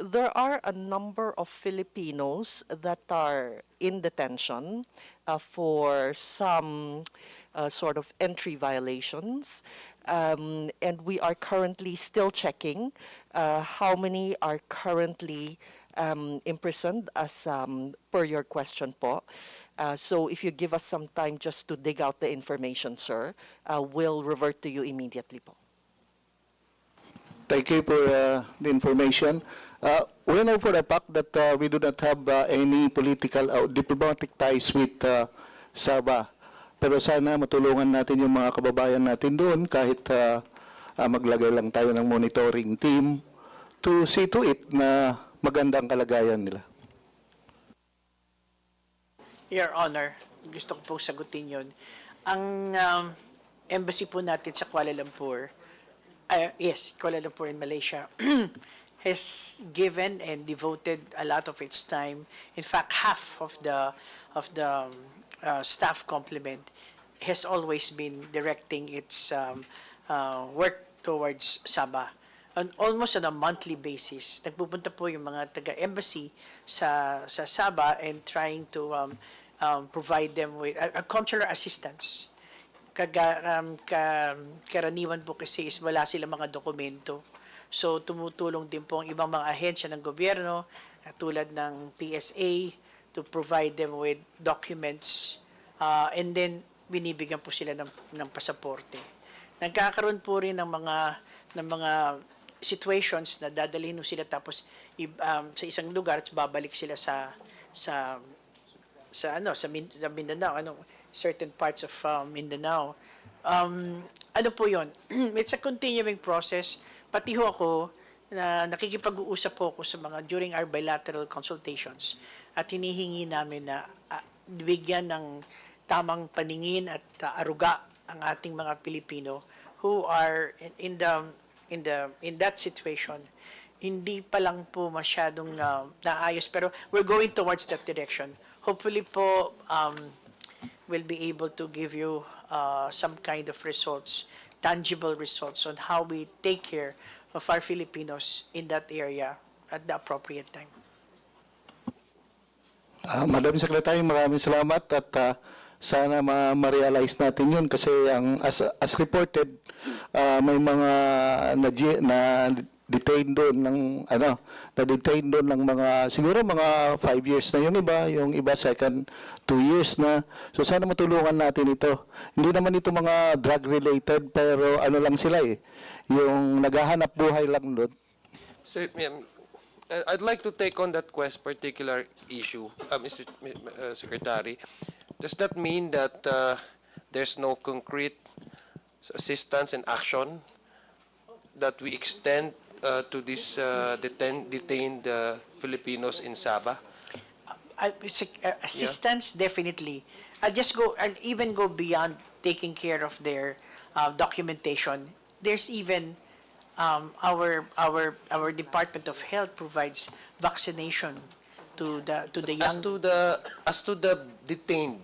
There are a number of Filipinos that are in detention for some sort of entry violations. And we are currently still checking how many are currently imprisoned as per your question po. So if you give us some time just to dig out the information, sir, we'll revert to you immediately po. Thank you for the information. We know for a fact that we do not have any political or diplomatic ties with Sabah. Pero sana matulungan natin yung mga kababayan natin doon kahit maglagay lang tayo ng monitoring team to see to it na magandang kalagayan nila. Your Honor, gusto ko pong sagutin yun. Ang embassy po natin sa Kuala Lumpur, yes, Kuala Lumpur in Malaysia, has given and devoted a lot of its time. In fact, half of the staff complement has always been directing its work towards Sabah. And almost on a monthly basis, nagpupunta po yung mga taga-embassy sa Sabah and trying to provide them with consular assistance. Karaniwan po kasi is wala silang mga dokumento. So tumutulong din po ang ibang mga ahensya ng gobyerno tulad ng PSA to provide them with documents and then binibigyan po sila ng pasaporte. Nagkakaroon po rin ng mga situations na dadalhin sila tapos sa isang lugar at babalik sila sa Mindanao, certain parts of Mindanao. Ano po yun? It's a continuing process. Pati ho ako, nakikipag-uusap po ako sa during our bilateral consultations at hinihingi namin na bigyan ng tamang paningin at aruga ang ating mga Pilipino who are in that situation. Hindi pa lang po masyadong naayos pero we're going towards that direction. Hopefully po we'll be able to give you some kind of results, tangible results on how we take care of our Filipinos in that area at the appropriate time. Madam Secretary, maraming salamat at sana ma-realize natin yun kasi as reported, may mga na-detain doon ng mga siguro mga 5 years na yung iba second 2 years na. So sana matulungan natin ito. Hindi naman ito mga drug related pero ano lang sila yung naghahanap buhay lang doon. So, I'd like to take on that particular issue, Mr. Secretary. Does that mean that there's no concrete assistance and action that we extend to these detained Filipinos in Sabah? Assistance, definitely. I'll even go beyond taking care of their documentation. There's even our Department of Health provides vaccination to the young. As to the detained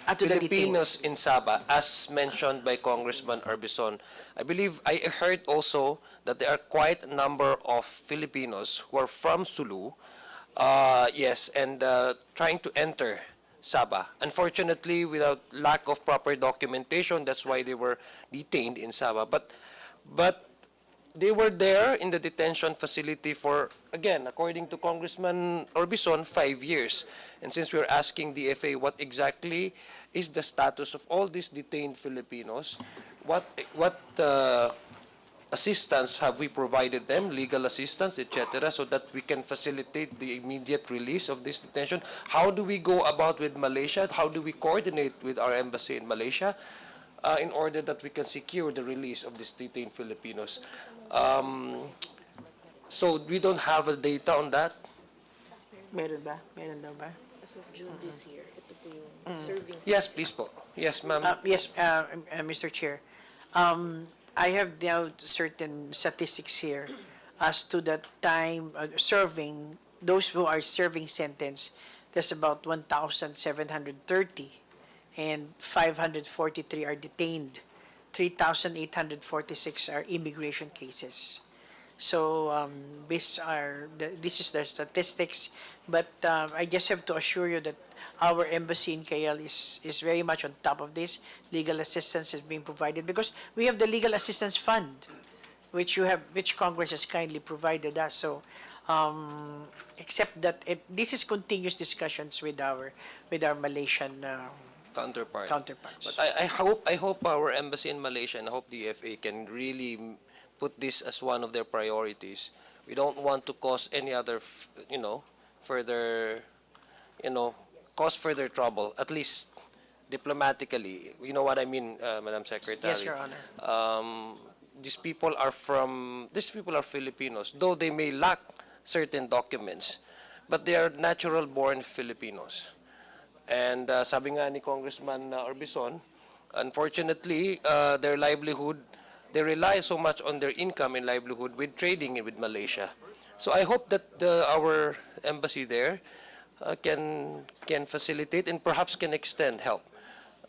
Filipinos in Sabah, as mentioned by Congressman Arbison, I believe I heard also that there are quite a number of Filipinos who are from Sulu, and trying to enter Sabah. Unfortunately, without lack of proper documentation, that's why they were detained in Sabah. But they were there in the detention facility for, again, according to Congressman Orbison, 5 years. And since we're asking DFA what exactly is the status of all these detained Filipinos, what assistance have we provided them, legal assistance, etc., so that we can facilitate the immediate release of this detention? How do we go about with Malaysia? How do we coordinate with our embassy in Malaysia in order that we can secure the release of these detained Filipinos? So we don't have a data on that? Meron ba? Meron daw ba? As of June this year, ito po yung serving. Yes, please po. Yes, ma'am. Yes, Mr. Chair. I have now certain statistics here as to the time serving, those who are serving sentence, there's about 1,730 and 543 are detained. 3,846 are immigration cases. So this is the statistics, but I just have to assure you that our embassy in KL is very much on top of this. Legal assistance is being provided because we have the legal assistance fund, which Congress has kindly provided us. So, except that this is continuous discussions with our Malaysian counterparts. But I hope our embassy in Malaysia and I hope the DFA can really put this as one of their priorities. We don't want to cause any other, further, cause further trouble. At least diplomatically, you know what I mean, Madam Secretary. Yes, Your Honor. These people are Filipinos, though they may lack certain documents, but they are natural-born Filipinos. And sabi nga ni Congressman Arbison, unfortunately, their livelihood, they rely so much on their income and livelihood with trading with Malaysia. So I hope that our embassy there can facilitate and perhaps can extend help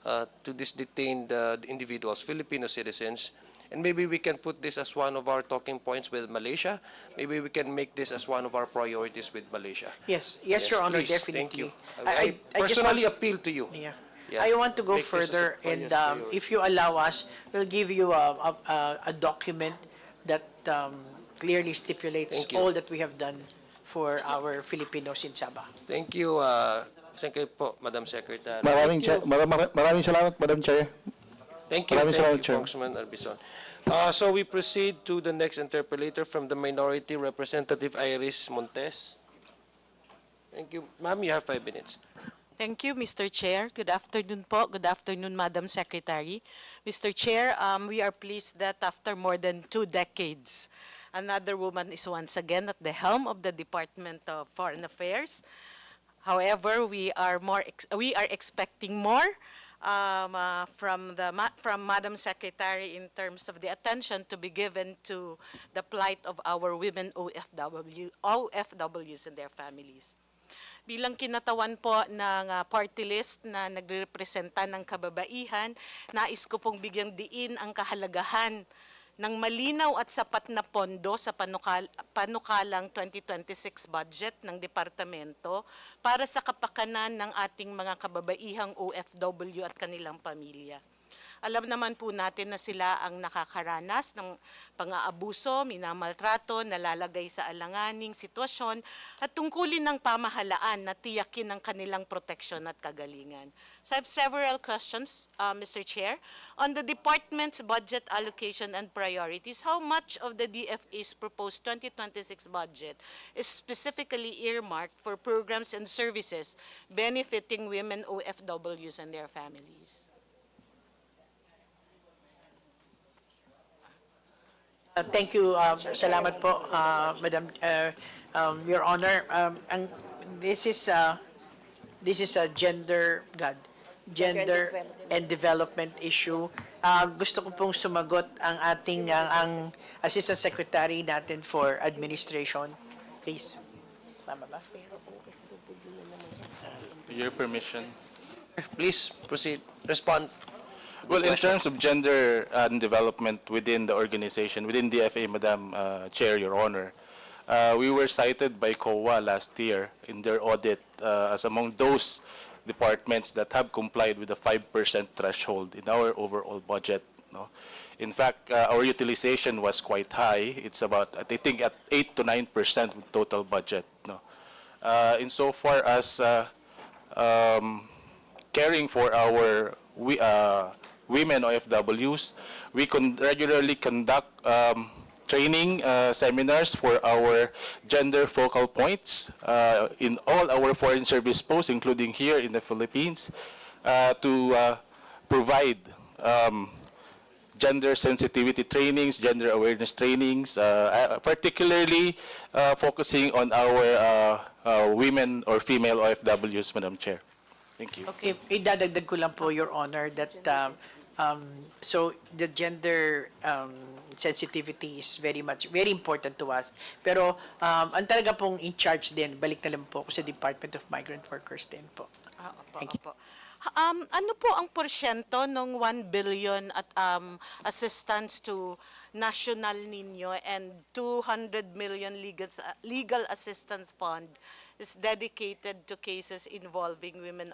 to these detained individuals, Filipino citizens. And maybe we can put this as one of our talking points with Malaysia. Maybe we can make this as one of our priorities with Malaysia. Yes, Your Honor, please, definitely. Thank you. I just personally want- appeal to you. Yeah. Yeah. I want to go Make this as a further, and priority. if you allow us, we'll give you a document that clearly stipulates Thank you. all that we have done for our Filipinos in Sabah. Thank you, po, Madam Secretary. Maraming salamat, Madam Chair. Thank you, Maraming salamat, Chair. Congressman Arbison. So we proceed to the next interpolator from the minority, Representative Iris Montes. Thank you. Ma'am, you have 5 minutes. Thank you, Mr. Chair. Good afternoon po. Good afternoon, Madam Secretary. Mr. Chair, we are pleased that after more than 2 decades, another woman is once again at the helm of the Department of Foreign Affairs. However, we are expecting more from Madam Secretary in terms of the attention to be given to the plight of our women OFWs and their families. Bilang kinatawan po ng party list na nagrepresenta ng kababaihan, nais ko pong bigyang diin ang kahalagahan ng malinaw at sapat na pondo sa panukalang 2026 budget ng departamento para sa kapakanan ng ating mga kababaihang OFW at kanilang pamilya. Alam naman po natin na sila ang nakakaranas ng pang-aabuso, minamaltrato, nalalagay sa alanganing sitwasyon at tungkulin ng pamahalaan na tiyakin ang kanilang proteksyon at kagalingan. So I have several questions, Mr. Chair. On the department's budget allocation and priorities, how much of the DFA's proposed 2026 budget is specifically earmarked for programs and services benefiting women OFWs and their families? Thank you. Salamat po, Madam, Your Honor. This is a gender and development issue. Gusto ko pong sumagot ang ating ang Assistant Secretary natin for Administration. Please. Tama ba? Your permission. Please proceed. Respond. Well, in terms of gender and development within the organization, within DFA, Madam Chair, Your Honor, we were cited by COA last year in their audit as among those departments that have complied with the 5% threshold in our overall budget. No? In fact, our utilization was quite high. It's about, I think, at 8 to 9% of total budget. No? Insofar as caring for our women OFWs, we regularly conduct training seminars for our gender focal points in all our foreign service posts, including here in the Philippines, to provide gender sensitivity trainings, gender awareness trainings, particularly focusing on our women or female OFWs, Madam Chair. Thank you. Okay, idadagdag ko lang po, Your Honor, that so the gender sensitivity is very important to us. Pero ang talaga pong in charge din, balik na lang po ako sa Department of Migrant Workers din po. Thank you. Ano po ang porsyento ng 1 billion at assistance to National Niño and 200 million legal assistance fund is dedicated to cases involving women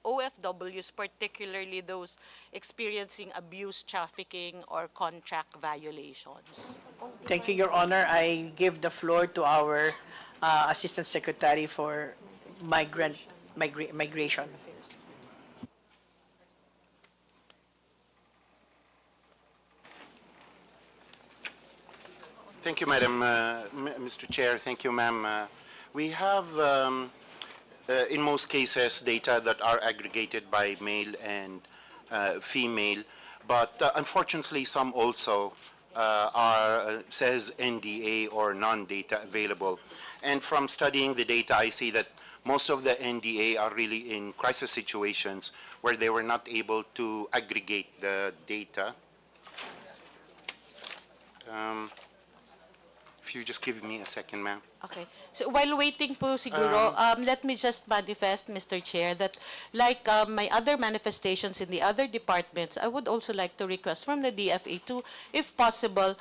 OFWs, particularly those experiencing abuse, trafficking, or contract violations. Thank you, Your Honor. I give the floor to our Assistant Secretary for Migration. Thank you, Madam, Mr. Chair. Thank you, ma'am. We have, in most cases, data that are aggregated by male and female, but unfortunately, some also says NDA or non-data available. And from studying the data, I see that most of the NDA are really in crisis situations where they were not able to aggregate the data. If you just give me a second, ma'am. Okay. So while waiting po siguro, let me just manifest, Mr. Chair, that like my other manifestations in the other departments, I would also like to request from the DFA to, if possible,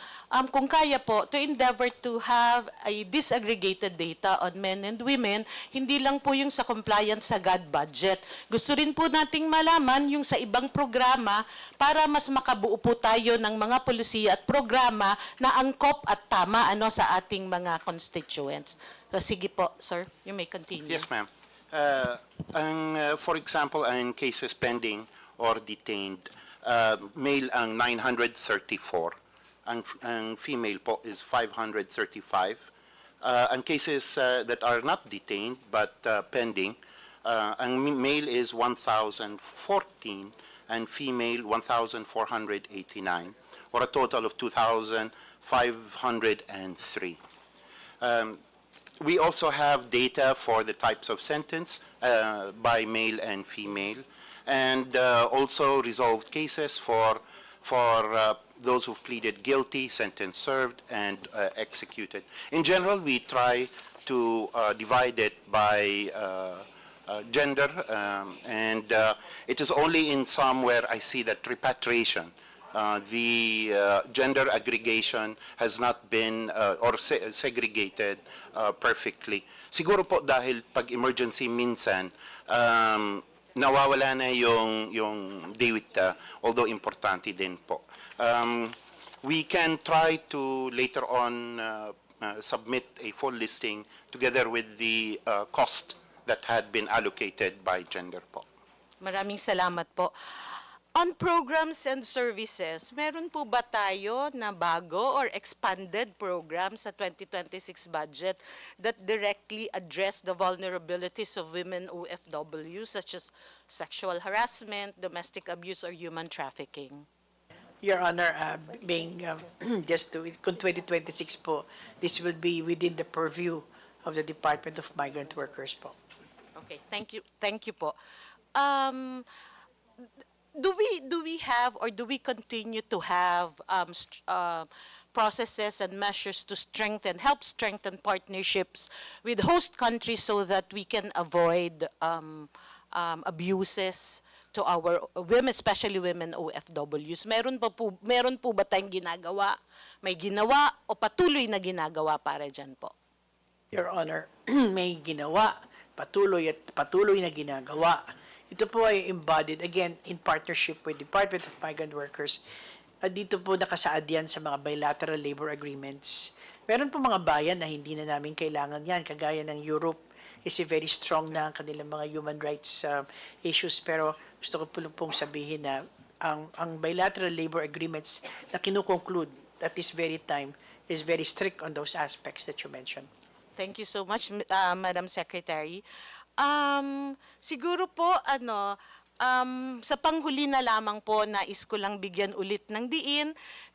kung kaya po, to endeavor to have a disaggregated data on men and women, hindi lang po yung sa compliance sa GAD budget. Gusto rin po nating malaman yung sa ibang programa para mas makabuo po tayo ng mga polisiya at programa na angkop at tama sa ating mga constituents. Sige po, sir. You may continue. Yes, ma'am. For example, in cases pending or detained, male ang 934, ang female po is 535. Ang cases that are not detained but pending, ang male is 1,014 and female 1,489, or a total of 2,503. We also have data for the types of sentence by male and female, and also resolved cases for those who've pleaded guilty, sentence served, and executed. In general, we try to divide it by gender, and it is only in some where I see that repatriation, the gender aggregation has not been or segregated perfectly. Siguro po dahil pag emergency minsan nawawala na yung data, although importante din po. We can try to later on submit a full listing together with the cost that had been allocated by gender po. Maraming salamat po. On programs and services, meron po ba tayo na bago or expanded program sa 2026 budget that directly address the vulnerabilities of women OFWs such as sexual harassment, domestic abuse, or human trafficking? Your Honor, being just to, kung 2026 po, this will be within the purview of the Department of Migrant Workers po. Okay, thank you po. Do we have or do we continue to have processes and measures to help strengthen partnerships with host countries so that we can avoid abuses to our women, especially women OFWs? Meron po ba tayong ginagawa? May ginawa o patuloy na ginagawa para dyan po? Your Honor, may ginawa, patuloy na ginagawa. Ito po ay embodied, again, in partnership with Department of Migrant Workers. Dito po nakasaad yan sa mga bilateral labor agreements. Meron po mga bayan na hindi na namin kailangan yan, kagaya ng Europe is very strong na ang kanilang mga human rights issues. Pero gusto ko po pong sabihin na ang bilateral labor agreements na kinukonclude at this very time is very strict on those aspects that you mentioned. Thank you so much, Madam Secretary. Siguro po, sa panghuli na lamang po, nais ko lang bigyan ulit ng diin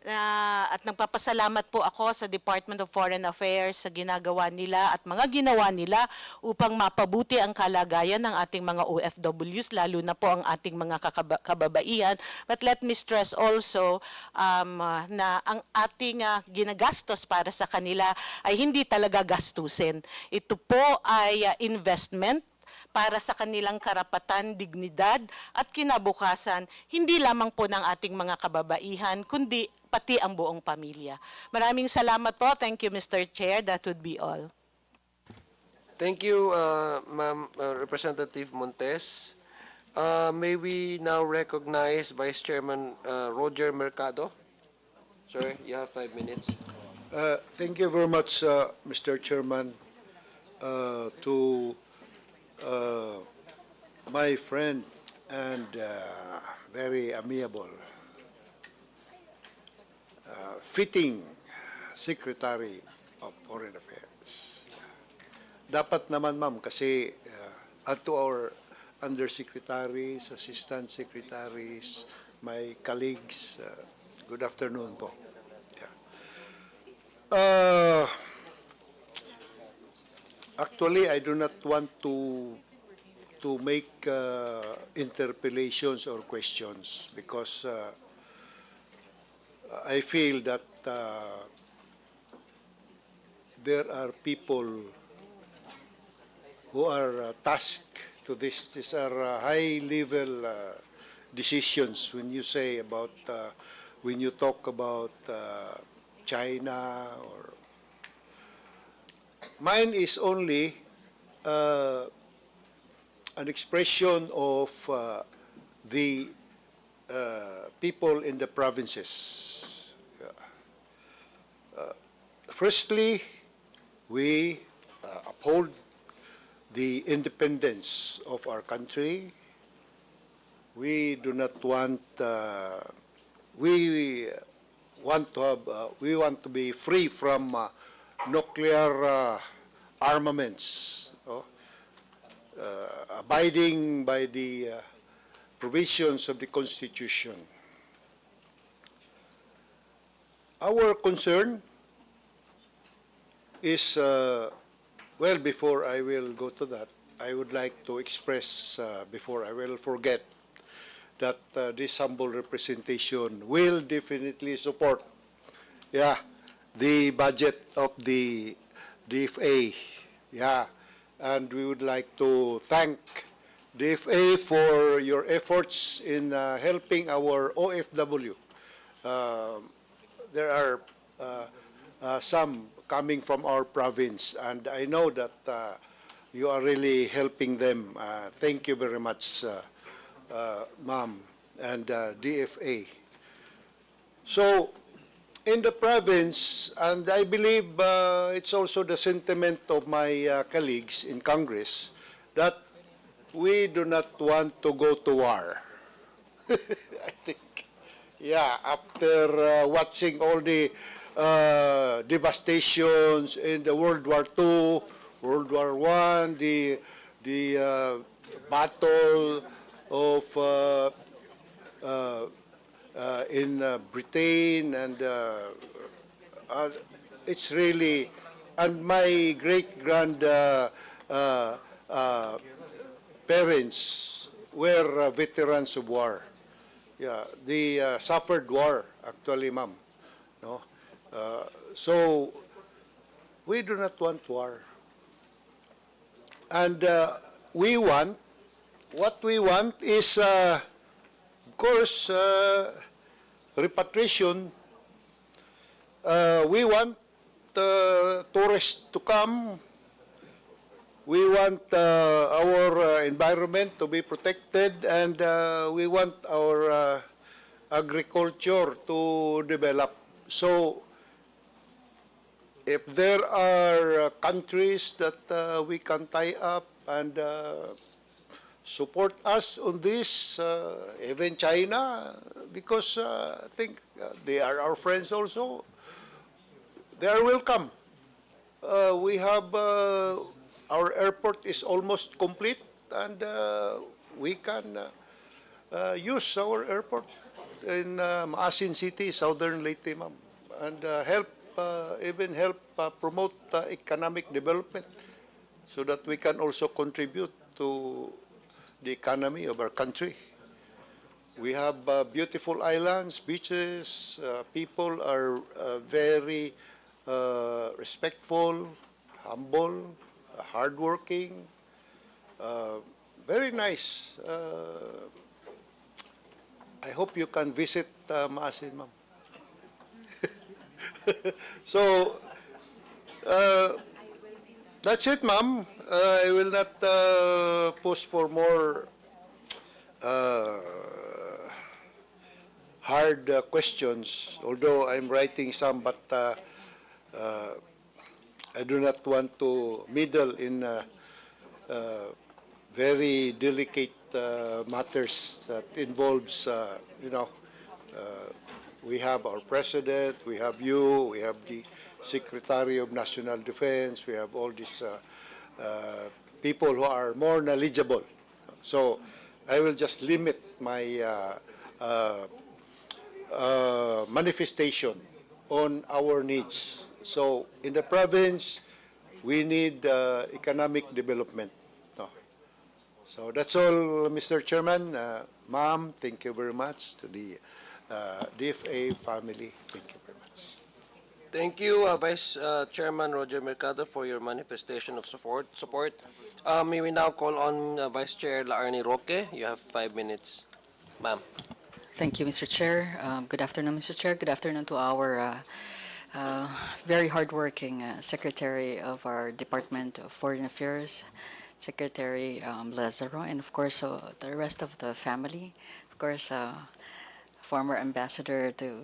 at nagpapasalamat po ako sa Department of Foreign Affairs sa ginagawa nila at mga ginawa nila upang mapabuti ang kalagayan ng ating mga OFWs, lalo na po ang ating mga kababaihan. But let me stress also na ang ating ginagastos para sa kanila ay hindi talaga gastusin. Ito po ay investment para sa kanilang karapatan, dignidad at kinabukasan, hindi lamang po ng ating mga kababaihan, kundi pati ang buong pamilya. Maraming salamat po. Thank you, Mr. Chair. That would be all. Thank you, Ma'am Representative Montes. May we now recognize Vice Chairman Roger Mercado? Sir, you have 5 minutes. Thank you very much, Mr. Chairman, to my friend and very amiable, fitting Secretary of Foreign Affairs. Dapat naman, ma'am, kasi at to our undersecretaries, assistant secretaries, my colleagues, good afternoon po. Actually, I do not want to make interpellations or questions because I feel that there are people who are tasked to this. These are high-level decisions when you say about, when you talk about China or mine is only an expression of the people in the provinces. Firstly, we uphold the independence of our country. We do not want, we want to be free from nuclear armaments, abiding by the provisions of the Constitution. Our concern is, well, before I will go to that, I would like to express, before I will forget, that this humble representation will definitely support, the budget of the DFA, and we would like to thank DFA for your efforts in helping our OFW. There are some coming from our province, and I know that you are really helping them. Thank you very much, ma'am, and DFA. So, in the province, and I believe it's also the sentiment of my colleagues in Congress, that we do not want to go to war. I think, after watching all the devastations in the World War II, World War I, the battle of in Britain, and it's really, and my great-grand parents were veterans of war. They suffered war, actually, ma'am. No? So, we do not want war. And what we want is, of course, repatriation. We want tourists to come. We want our environment to be protected, and we want our agriculture to develop. So, if there are countries that we can tie up and support us on this, even China, because I think they are our friends also, they are welcome. We have, our airport is almost complete, and we can use our airport in Maasin City, Southern Leyte, ma'am, and even help promote economic development so that we can also contribute to the economy of our country. We have beautiful islands, beaches, people are very respectful, humble, hardworking, Very nice. I hope you can visit Maasin, ma'am. So, that's it, ma'am. I will not push for more hard questions, although I'm writing some, but I do not want to meddle in very delicate matters that involves, we have our president, we have you, we have the Secretary of National Defense, we have all these people who are more knowledgeable. So I will just limit my manifestation on our needs. So in the province, we need economic development. No. So that's all, Mr. Chairman. Ma'am, thank you very much. To the DFA family, thank you very much. Thank you, Vice Chairman Roger Mercado, for your manifestation of support. May we now call on Vice Chair Laarni Roque. You have 5 minutes. Ma'am. Thank you, Mr. Chair. Good afternoon, Mr. Chair. Good afternoon to our very hardworking Secretary of our Department of Foreign Affairs, Secretary Lazaro, and of course the rest of the family. Of course, former ambassador to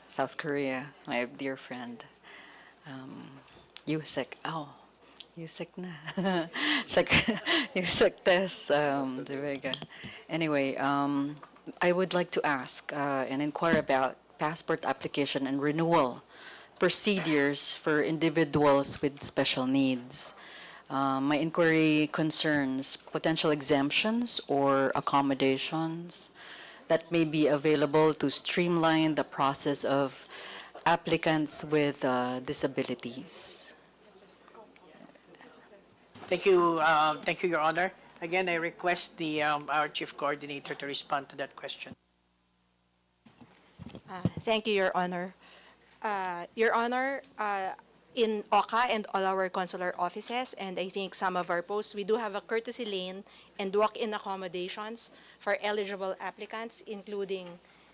South Korea, my dear friend, Yusek. Oh, Yusek na. Yusek Tess de Vega. Anyway, I would like to ask and inquire about passport application and renewal procedures for individuals with special needs. My inquiry concerns potential exemptions or accommodations that may be available to streamline the process of applicants with disabilities. Thank you, Your Honor. Again, I request our Chief Coordinator to respond to that question. Thank you, Your Honor. Your Honor, in OCA and all our consular offices, and I think some of our posts, we do have a courtesy lane and walk-in accommodations for eligible applicants, including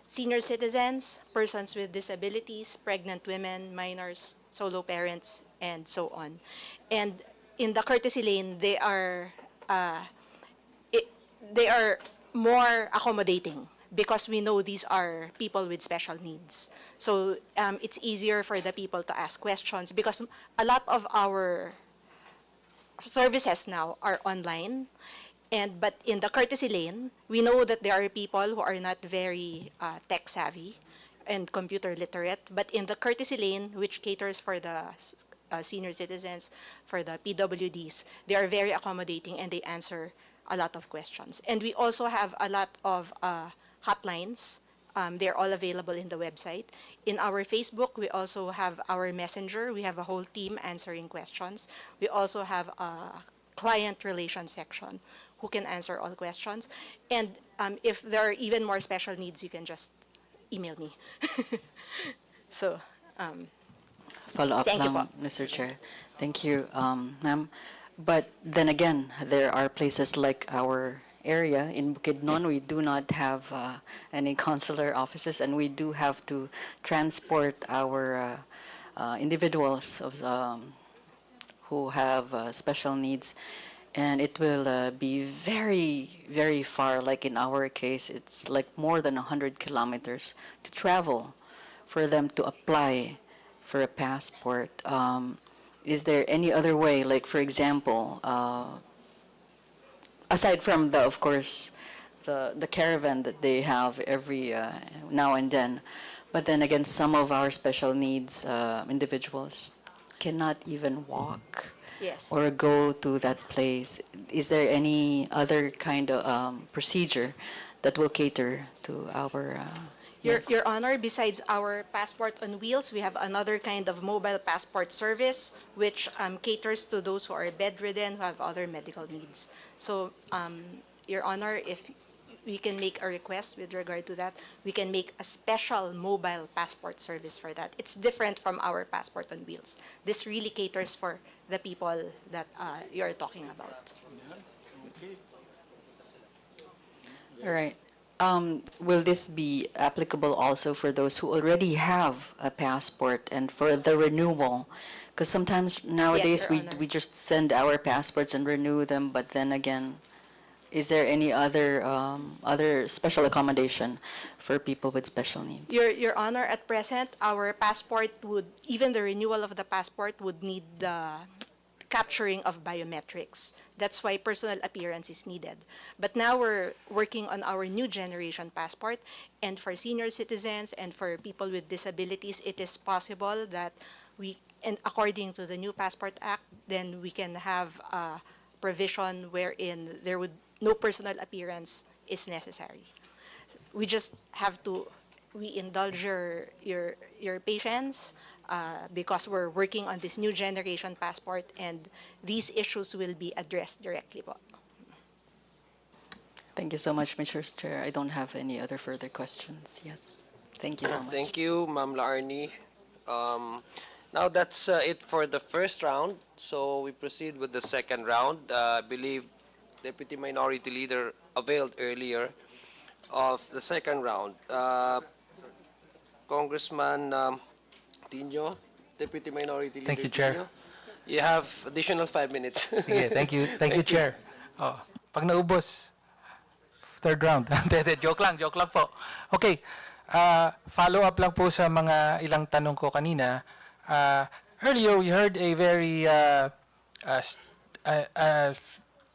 senior citizens, persons with disabilities, pregnant women, minors, solo parents, and so on. And in the courtesy lane, they are more accommodating because we know these are people with special needs. So it's easier for the people to ask questions because a lot of our services now are online. But in the courtesy lane, we know that there are people who are not very tech savvy and computer literate. But in the courtesy lane, which caters for the senior citizens, for the PWDs, they are very accommodating and they answer a lot of questions. And we also have a lot of hotlines. They're all available in the website. In our Facebook, we also have our messenger. We have a whole team answering questions. We also have a client relations section who can answer all questions. And if there are even more special needs, you can just email me. So, Follow-up thank you lang, po. Mr. Chair. Thank you, ma'am. But then again, there are places like our area in Bukidnon, we do not have any consular offices, and we do have to transport our individuals who have special needs, and it will be very, very far. Like in our case, it's like more than 100 kilometers to travel for them to apply for a passport. Is there any other way, like for example, aside from the, of course, the caravan that they have every now and then, but then again, some of our special needs individuals cannot even walk Yes. or go to that place. Is there any other kind of procedure that will cater to our Your Honor, besides our passport on wheels, we have another kind of mobile passport service which caters to those who are bedridden, who have other medical needs. So, Your Honor, if we can make a request with regard to that, we can make a special mobile passport service for that. It's different from our passport on wheels. This really caters for the people that you're talking about. All right. Will this be applicable also for those who already have a passport and for the renewal? Because sometimes nowadays Your Honor. we just send our passports and renew them, but then again, is there any other special accommodation for people with special needs? Your Honor, at present, our passport would, even the renewal of the passport would need the capturing of biometrics. That's why personal appearance is needed. But now we're working on our new generation passport, and for senior citizens and for people with disabilities, it is possible that we, and according to the new Passport Act, then we can have a provision wherein there would no personal appearance is necessary. We just have to, we indulge your patience because we're working on this new generation passport, and these issues will be addressed directly po. Thank you so much, Mr. Chair. I don't have any other further questions. Yes. Thank you so much. Thank you, Ma'am Laarni. Now that's it for the first round. So we proceed with the second round. I believe Deputy Minority Leader availed earlier of the second round. Congressman Tino, Deputy Minority Leader Thank you, Chair. Tino, you have additional 5 minutes. Sige, thank you, Chair. Oh, pag naubos, third round. Joke lang po. Okay, follow up lang po sa mga ilang tanong ko kanina. Earlier, we heard a very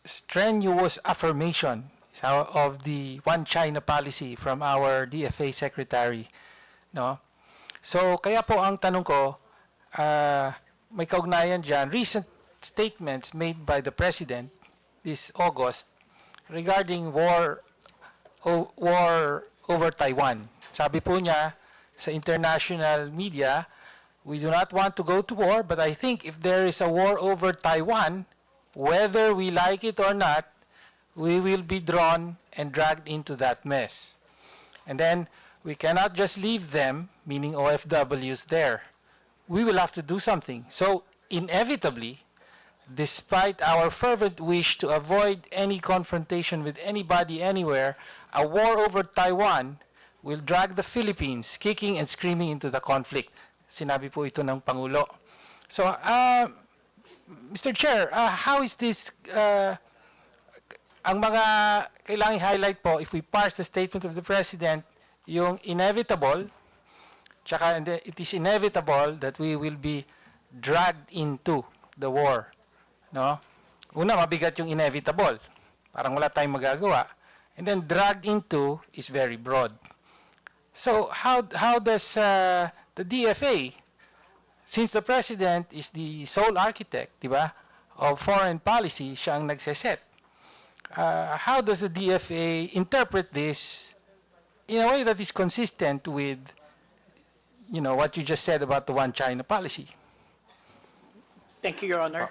strenuous affirmation of the One China policy from our DFA Secretary. No? So, kaya po ang tanong ko, may kaugnayan dyan, recent statements made by the President this August regarding war over Taiwan. Sabi po niya sa international media, we do not want to go to war, but I think if there is a war over Taiwan, whether we like it or not, we will be drawn and dragged into that mess. And then we cannot just leave them, meaning OFWs, there. We will have to do something. So inevitably, despite our fervent wish to avoid any confrontation with anybody anywhere, a war over Taiwan will drag the Philippines kicking and screaming into the conflict. Sinabi po ito ng Pangulo. So, Mr. Chair, how is this, ang mga kailangang highlight po, if we parse the statement of the President, yung inevitable, tsaka it is inevitable that we will be dragged into the war. No? Una, mabigat yung inevitable. Parang wala tayong magagawa. And then dragged into is very broad. So how does the DFA, since the President is the sole architect, di ba, of foreign policy, siya ang nagseset. How does the DFA interpret this in a way that is consistent with, you know, what you just said about the One China policy? Thank you, Your Honor.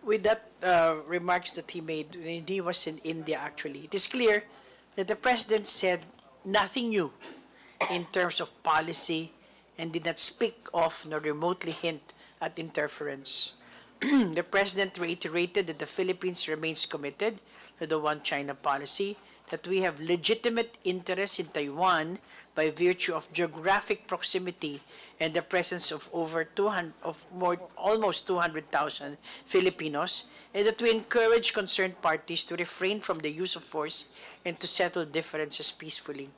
With that remarks that he made when he was in India, actually, it is clear that the President said nothing new in terms of policy and did not speak of nor remotely hint at interference. The President reiterated that the Philippines remains committed to the One China policy, that we have legitimate interest in Taiwan by virtue of geographic proximity and the presence of almost 200,000 Filipinos, and that we encourage concerned parties to refrain from the use of force and to settle differences peacefully.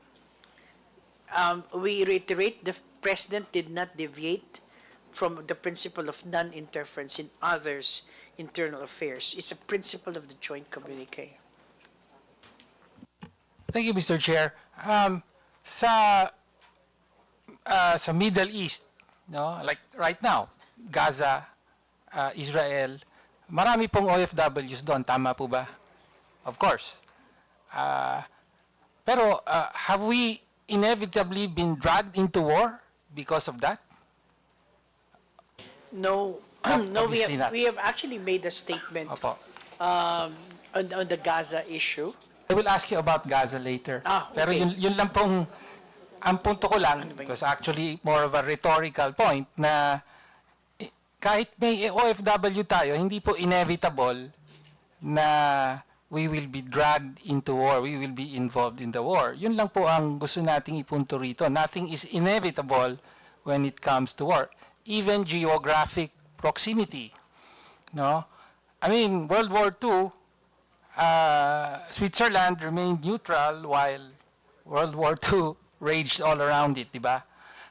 We reiterate the President did not deviate from the principle of non-interference in others' internal affairs. It's a principle of the joint communique. Thank you, Mr. Chair. Sa Middle East, no, like right now, Gaza, Israel, marami pong OFWs doon, tama po ba? Of course. Pero have we inevitably been dragged into war because of that? No, no, Obviously not. we have actually made a statement Opo. on the Gaza issue. I will ask you about Gaza later. Okay. Pero yun lang pong, ang punto ko lang, it was actually more of a rhetorical point na kahit may OFW tayo, hindi po inevitable na we will be dragged into war, we will be involved in the war. Yun lang po ang gusto nating ipunto rito. Nothing is inevitable when it comes to war. Even geographic proximity. No? I mean, World War II, Switzerland remained neutral while World War II raged all around it, di ba?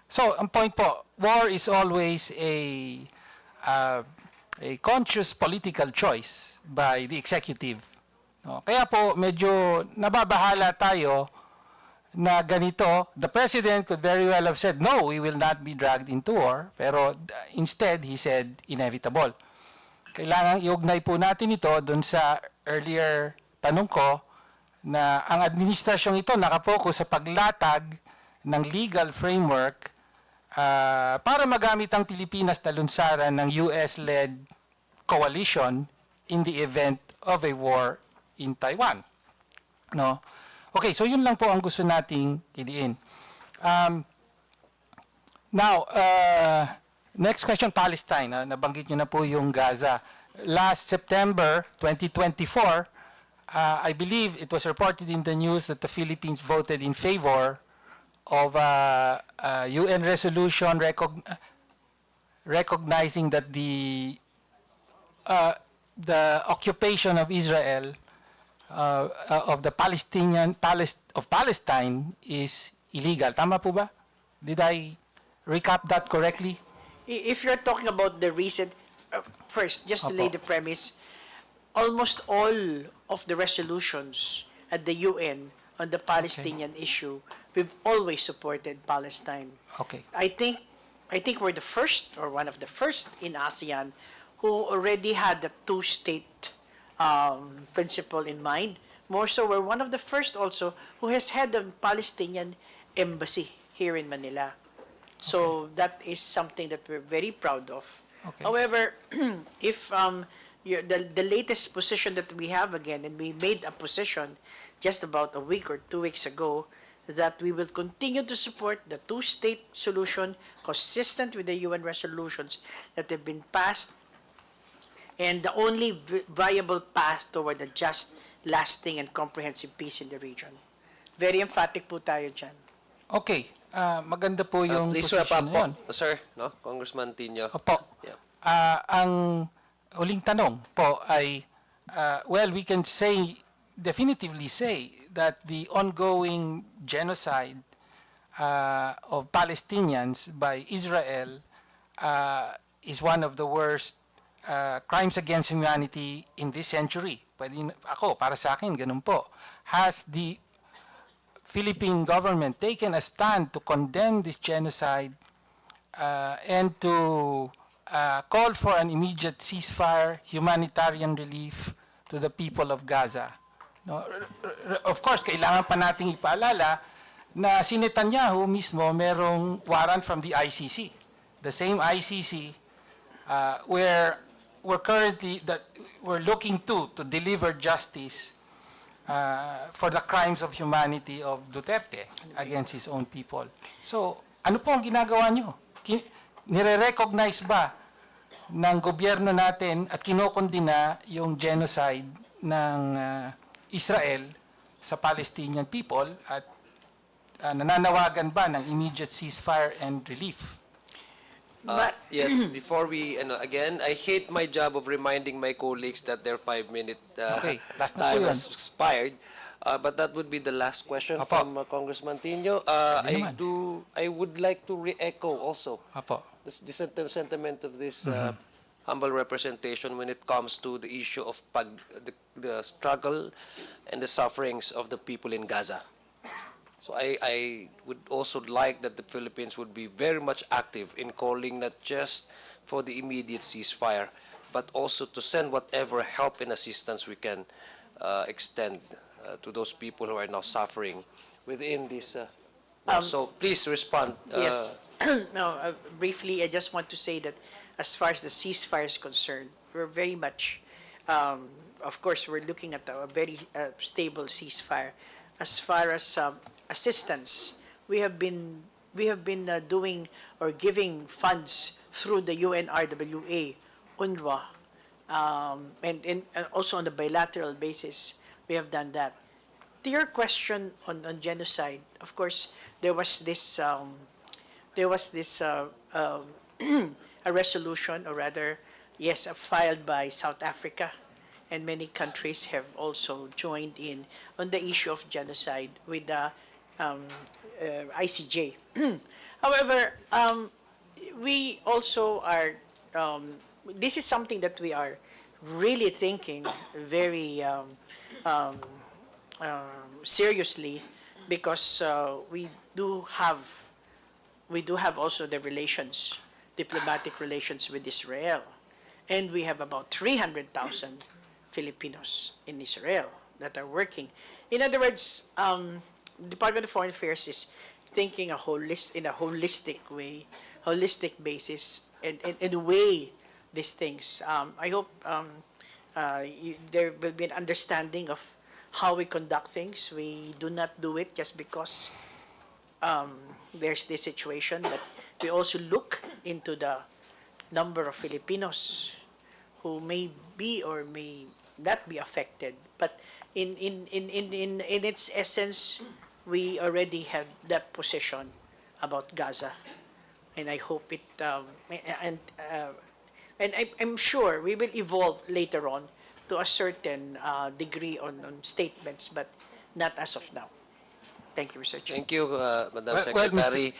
So, ang point po, war is always a conscious political choice by the executive. No? Kaya po, medyo nababahala tayo na ganito. The president could very well have said, no, we will not be dragged into war. Pero instead, he said, inevitable. Kailangan iugnay po natin ito doon sa earlier tanong ko na ang administrasyong ito nakapokus sa paglatag ng legal framework para magamit ang Pilipinas na lunsaran ng US-led coalition in the event of a war in Taiwan. No? Okay, so yun lang po ang gusto nating idiin. Now, next question, Palestine. Nabanggit nyo na po yung Gaza. Last September 2024, I believe it was reported in the news that the Philippines voted in favor of a UN resolution recognizing that the occupation of Israel of the Palestine is illegal. Tama po ba? Did I recap that correctly? If you're talking about the recent, first, just to lay the premise, almost all of the resolutions at the UN on the Palestinian issue, we've always supported Palestine. Okay. I think we're the first, or one of the first in ASEAN, who already had the two-state principle in mind. More so, we're one of the first also who has had a Palestinian embassy here in Manila. So that is something that we're very proud of. Okay. However, if the latest position that we have again, and we made a position just about a week or 2 weeks ago, that we will continue to support the two-state solution consistent with the UN resolutions that have been passed, and the only viable path toward a just, lasting, and comprehensive peace in the region. Very emphatic po tayo dyan. Okay. Maganda po yung Please wrap position up na yun. po, sir, no? Congressman Tino. Opo. Yeah. Ang uling tanong po ay, well, we can say, definitively say, that the ongoing genocide of Palestinians by Israel is one of the worst crimes against humanity in this century. Ako, para sa akin, ganun po. Has the Philippine government taken a stand to condemn this genocide and to call for an immediate ceasefire, humanitarian relief to the people of Gaza? No? Of course, kailangan pa nating ipaalala na si Netanyahu mismo merong warrant from the ICC. The same ICC where we're looking to deliver justice for the crimes of humanity of Duterte against his own people. So, ano po ang ginagawa nyo? Nire-recognize ba ng gobyerno natin at kinokondina yung genocide ng Israel sa Palestinian people at nananawagan ba ng immediate ceasefire and relief? Yes, before we, again, I hate my job of reminding my colleagues that their 5-minute Okay, last na po time yun. has expired. But that would be the last question Apo. from Congressman Tino. I would like to re-echo also Apo. the sentiment of this humble representation when it comes to the issue of the struggle and the sufferings of the people in Gaza. So I would also like that the Philippines would be very much active in calling not just for the immediate ceasefire, but also to send whatever help and assistance we can extend to those people who are now suffering within this. So please respond. Yes. No, briefly, I just want to say that as far as the ceasefire is concerned, we're very much, of course, we're looking at a very stable ceasefire. As far as assistance, we have been doing or giving funds through the UNRWA, UNRWA, And also on the bilateral basis, we have done that. To your question on genocide, of course, there was this a resolution, or rather, yes, filed by South Africa, and many countries have also joined in on the issue of genocide with the ICJ. However, we also are, this is something that we are really thinking very um, seriously, because we do have also the relations, diplomatic relations with Israel. And we have about 300,000 Filipinos in Israel that are working. In other words, Department of Foreign Affairs is thinking in a holistic way, holistic basis, and weigh these things. I hope there will be an understanding of how we conduct things. We do not do it just because there's this situation, but we also look into the number of Filipinos who may be or may not be affected. But in its essence, we already have that position about Gaza, and I hope it and I'm sure we will evolve later on to a certain degree on statements, but not as of now. Thank you, Mr. Chair. Thank you, Madam Well, Secretary.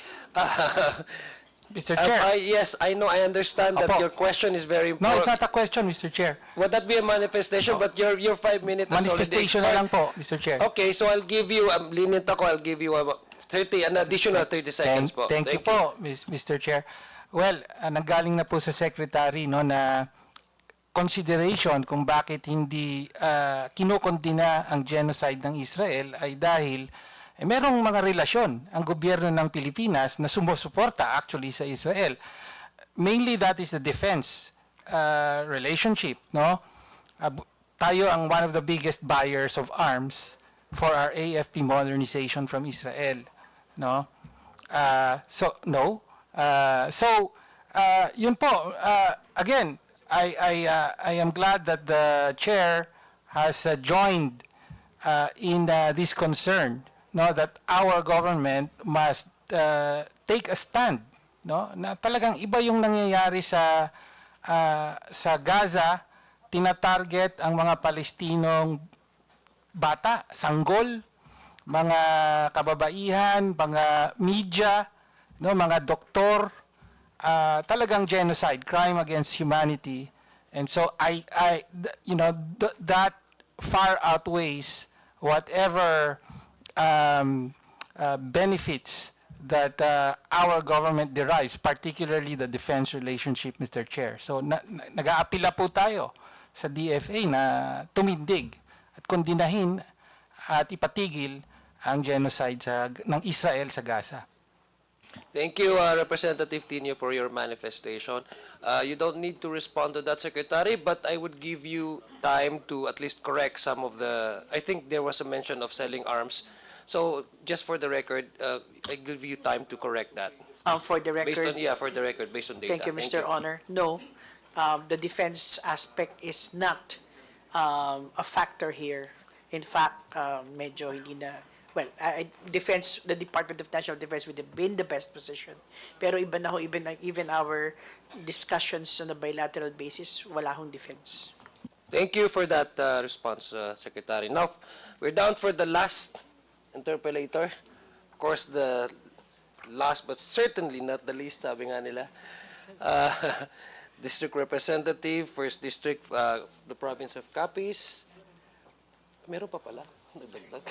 Mr. Chair. Yes, I know, I understand that Opo. your question is very No, important. it's not a question, Mr. Chair. Would that be a manifestation? But your 5 minutes has already Manifestation na expired. lang po, Mr. Chair. Okay, so I'll give you, lenient ako, I'll give you an additional 30 seconds po. Thank you po, Mr. Chair. Well, nanggaling na po sa Secretary no, na consideration kung bakit hindi kinokondena ang genocide ng Israel ay dahil merong mga relasyon ang gobyerno ng Pilipinas na sumusuporta actually sa Israel. Mainly that is the defense relationship, no? Tayo ang one of the biggest buyers of arms for our AFP modernization from Israel, no? Yun po. Again, I am glad that the chair has joined in this concern, no, that our government must take a stand, no, na talagang iba yung nangyayari sa Gaza. Tinatarget ang mga Palestinong bata, sanggol, mga kababaihan, mga media, no, mga doktor, talagang genocide, crime against humanity. And so that far outweighs whatever benefits that our government derives, particularly the defense relationship, Mr. Chair. So nag-aapila po tayo sa DFA na tumindig at kondinahin at ipatigil ang genocide ng Israel sa Gaza. Thank you, Representative Tino, for your manifestation. You don't need to respond to that, Secretary, but I would give you time to at least correct some of the, I think there was a mention of selling arms. So just for the record, I give you time to correct that. For the record. For the record, based on data. Thank you, Mr. Honor. No, the defense aspect is not a factor here. In fact, medyo hindi na, well, the Department of National Defense would have been the best position. Pero iba na ho, even our discussions on a bilateral basis, wala hong defense. Thank you for that response, Secretary. Now, we're down for the last interpellator. Of course, the last but certainly not the least, sabi nga nila. District Representative, 1st District, the Province of Capiz. Meron pa pala. Nagdagdag.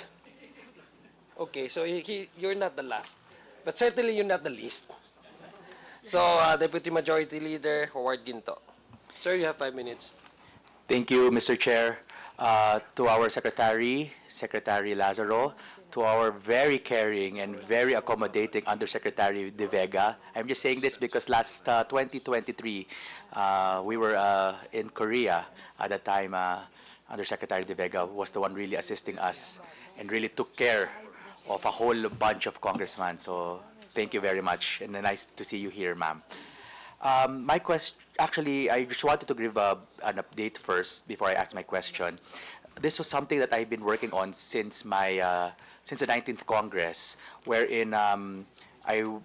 Okay, so you're not the last. But certainly you're not the least. So, Deputy Majority Leader, Howard Ginto. Sir, you have 5 minutes. Thank you, Mr. Chair. To our Secretary, Secretary Lazaro, to our very caring and very accommodating Undersecretary De Vega. I'm just saying this because last 2023, we were in Korea. At that time, Undersecretary De Vega was the one really assisting us and really took care of a whole bunch of congressmen. So thank you very much, and nice to see you here, ma'am. Actually, I just wanted to give an update first before I ask my question. This was something that I've been working on since since the 19th Congress, wherein I'm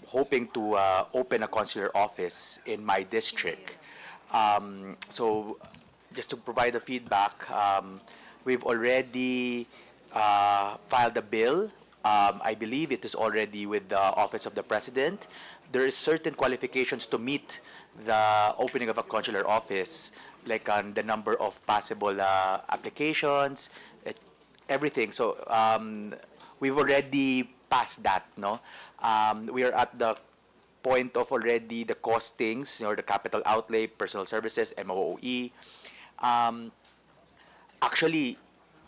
hoping to open a consular office in my district. So just to provide the feedback, we've already filed a bill. I believe it is already with the Office of the President. There is certain qualifications to meet the opening of a consular office, like on the number of possible applications, everything. So we've already passed that, no? We are at the point of already the costings, the capital outlay, personal services, MOOE. Actually,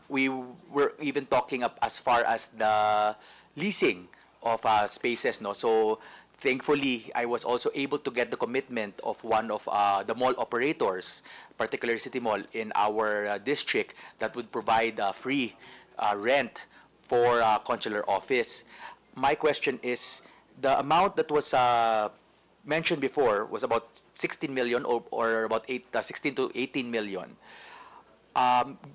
we were even talking up as far as the leasing of spaces, no? So thankfully, I was also able to get the commitment of one of the mall operators, particularly City Mall in our district, that would provide free rent for consular office. My question is, the amount that was mentioned before was about 16 million or about 16 to 18 million.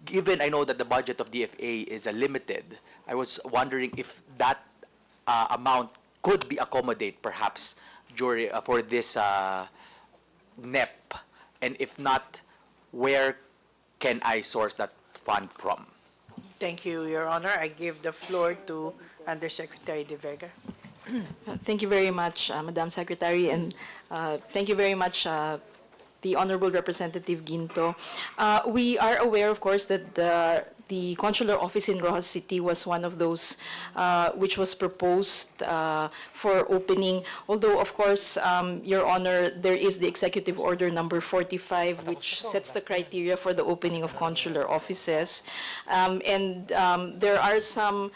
Given I know that the budget of DFA is limited, I was wondering if that amount could be accommodated perhaps during for this NEP, and if not, where can I source that fund from? Thank you, Your Honor. I give the floor to Undersecretary De Vega. Thank you very much, Madam Secretary, and thank you very much, the Honorable Representative Ginto. We are aware, of course, that the consular office in Rojas City was one of those which was proposed for opening. Although, of course, Your Honor, there is the Executive Order number 45, which sets the criteria for the opening of consular offices. And there are some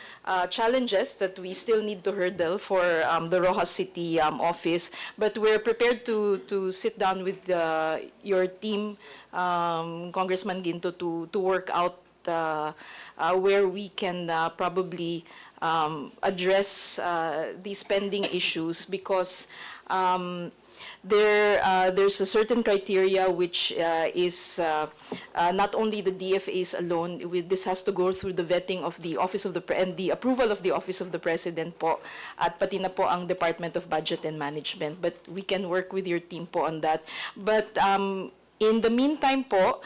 challenges that we still need to hurdle for the Rojas City office. But we're prepared to sit down with your team, Congressman Ginto, to work out where we can probably address these pending issues, because there's a certain criteria which is not only the DFAs alone. This has to go through the vetting of the Office of the and the approval of the Office of the President po, at pati na po ang Department of Budget and Management. But we can work with your team po on that. But in the meantime po,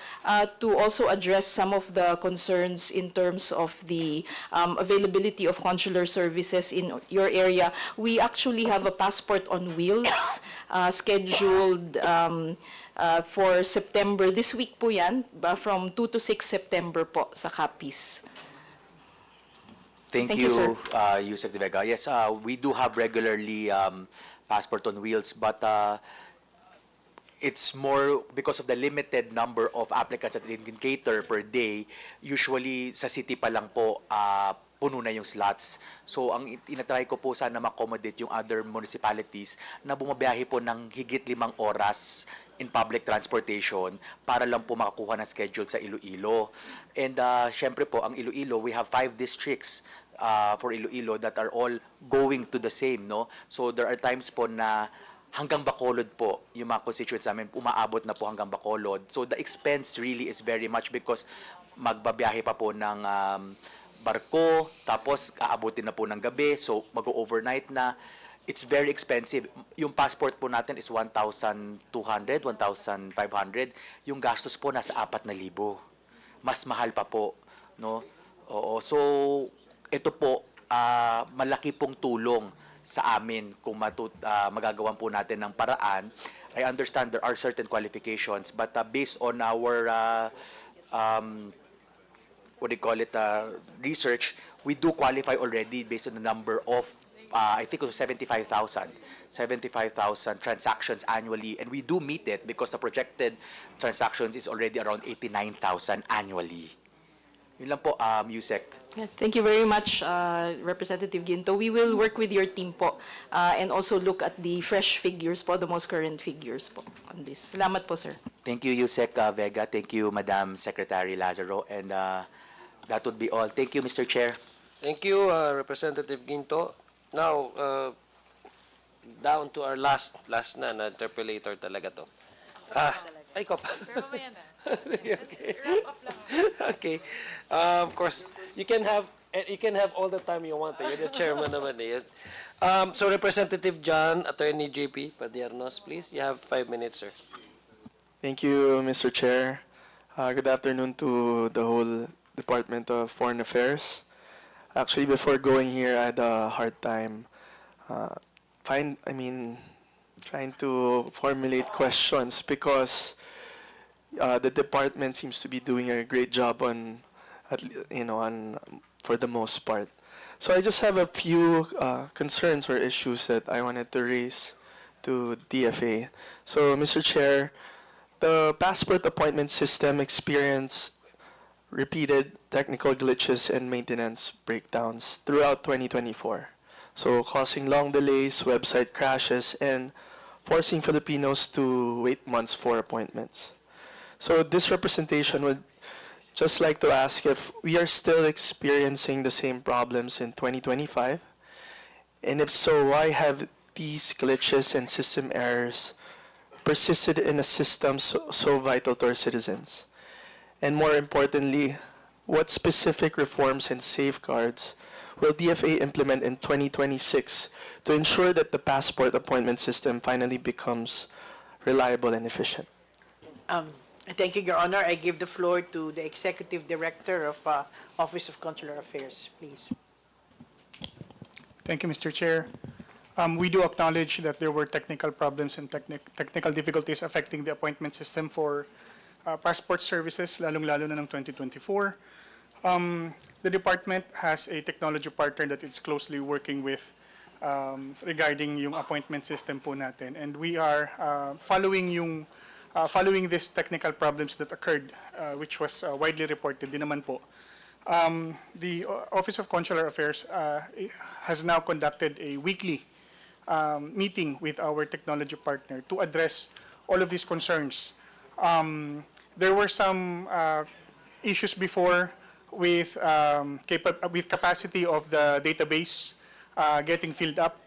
to also address some of the concerns in terms of the availability of consular services in your area, we actually have a passport on wheels scheduled for September. This week po yan, from 2 to 6 September po sa Capiz. Thank Thank you, you, sir. Yusek De Vega. Yes, we do have regularly passport on wheels, but it's more because of the limited number of applicants that it can cater per day. Usually, sa city pa lang po, puno na yung slots. So, ang inatry ko po sana ma-accommodate yung other municipalities na bumabiyahe po ng higit 5 oras in public transportation para lang po makakuha ng schedule sa Iloilo. And syempre po, ang Iloilo, we have 5 districts for Iloilo that are all going to the same, no? So, there are times po na hanggang Bacolod po, yung mga constituents namin, umaabot na po hanggang Bacolod. So the expense really is very much because magbabiyahe pa po ng barko, tapos aabutin na po ng gabi, so mag-overnight na. It's very expensive. Yung passport po natin is 1,200, 1,500. Yung gastos po nasa 4,000. Mas mahal pa po, no? Oo. So ito po, malaki pong tulong sa amin kung magagawan po natin ng paraan. I understand there are certain qualifications, but based on our research, we do qualify already based on the number of I think it was 75,000 transactions annually, and we do meet it because the projected transactions is already around 89,000 annually. Yun lang po, Yusek. Yeah, thank you very much, Representative Ginto. We will work with your team po and also look at the fresh figures po, the most current figures po on this. Salamat po, sir. Thank you, Yusek Vega. Thank you, Madam Secretary Lazaro. And that would be all. Thank you, Mr. Chair. Thank you, Representative Ginto. Now, down to our last na interpolator talaga to. Ay, ko pa. Okay. Okay. Of course, you can have all the time you want. You're the chairman naman eh. So Representative John, Attorney JP Padiernos, please. You have 5 minutes, sir. Thank you, Mr. Chair. Good afternoon to the whole Department of Foreign Affairs. Actually, before going here, I had a hard time trying to formulate questions because the department seems to be doing a great job for the most part. So I just have a few concerns or issues that I wanted to raise to DFA. So, Mr. Chair, the passport appointment system experienced repeated technical glitches and maintenance breakdowns throughout 2024, so causing long delays, website crashes, and forcing Filipinos to wait months for appointments. So this representation would just like to ask if we are still experiencing the same problems in 2025, and if so, why have these glitches and system errors persisted in a system so vital to our citizens? And more importantly, what specific reforms and safeguards will DFA implement in 2026 to ensure that the passport appointment system finally becomes reliable and efficient? Thank you, Your Honor. I give the floor to the Executive Director of Office of Consular Affairs, please. Thank you, Mr. Chair. We do acknowledge that there were technical problems and technical difficulties affecting the appointment system for passport services, lalong-lalo na ng 2024. The department has a technology partner that it's closely working with regarding yung appointment system po natin. And we are following these technical problems that occurred, which was widely reported din naman po. The Office of Consular Affairs has now conducted a weekly meeting with our technology partner to address all of these concerns. There were some issues before with capacity of the database getting filled up.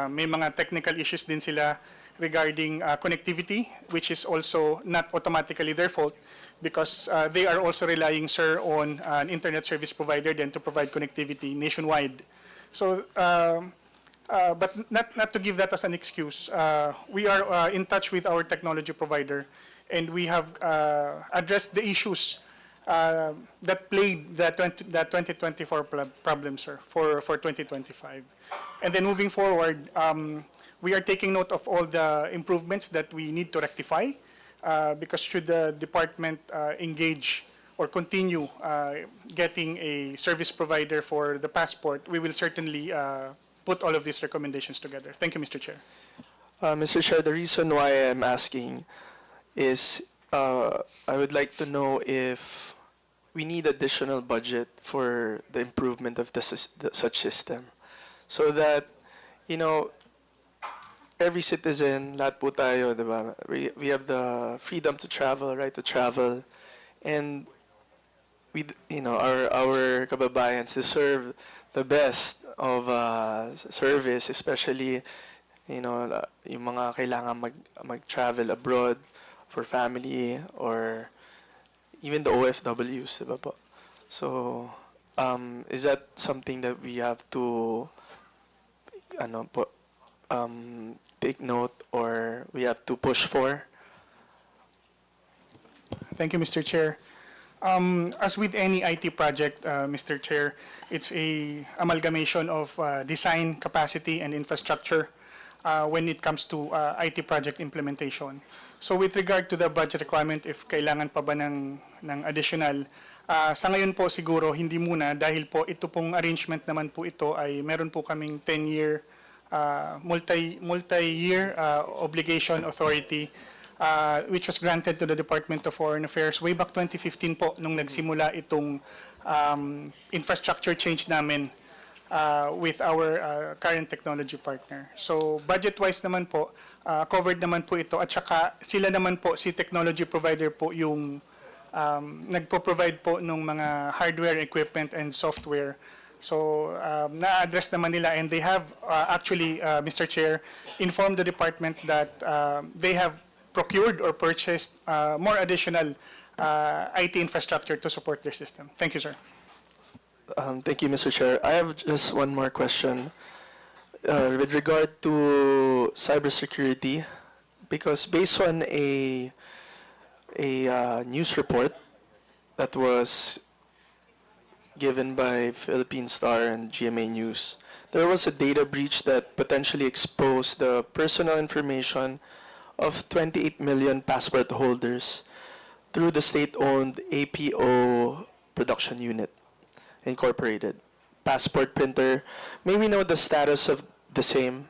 May mga technical issues din sila regarding connectivity, which is also not automatically their fault because they are also relying, sir, on an internet service provider then to provide connectivity nationwide. So, but not to give that as an excuse, we are in touch with our technology provider and we have addressed the issues that plagued the 2024 problem, sir, for 2025. And then moving forward, we are taking note of all the improvements that we need to rectify because should the department engage or continue getting a service provider for the passport, we will certainly put all of these recommendations together. Thank you, Mr. Chair. Mr. Chair, the reason why I'm asking is I would like to know if we need additional budget for the improvement of such system so that, every citizen, lahat po tayo, diba? We have the freedom to travel, right to travel, and our kababayans deserve the best of service, especially yung mga kailangan mag-travel abroad for family or even the OFWs, diba po? So, is that something that we have to take note or we have to push for? Thank you, Mr. Chair. As with any IT project, Mr. Chair, it's a amalgamation of design, capacity, and infrastructure when it comes to IT project implementation. So with regard to the budget requirement, if kailangan pa ba ng additional, sa ngayon po siguro hindi muna dahil po ito pong arrangement naman po ito ay meron po kaming 10-year multi-year obligation authority which was granted to the Department of Foreign Affairs way back 2015 po nung nagsimula itong infrastructure change namin with our current technology partner. So budget-wise naman po, covered naman po ito at saka sila naman po, si technology provider po yung nagpo-provide po ng mga hardware, equipment, and software. So na-address naman nila and they have actually, Mr. Chair, informed the department that they have procured or purchased more additional IT infrastructure to support their system. Thank you, sir. Thank you, Mr. Chair. I have just one more question with regard to cybersecurity, because based on a news report that was given by Philippine Star and GMA News, there was a data breach that potentially exposed the personal information of 28 million passport holders through the state-owned APO production unit, Incorporated. Passport printer, may we know the status of the same?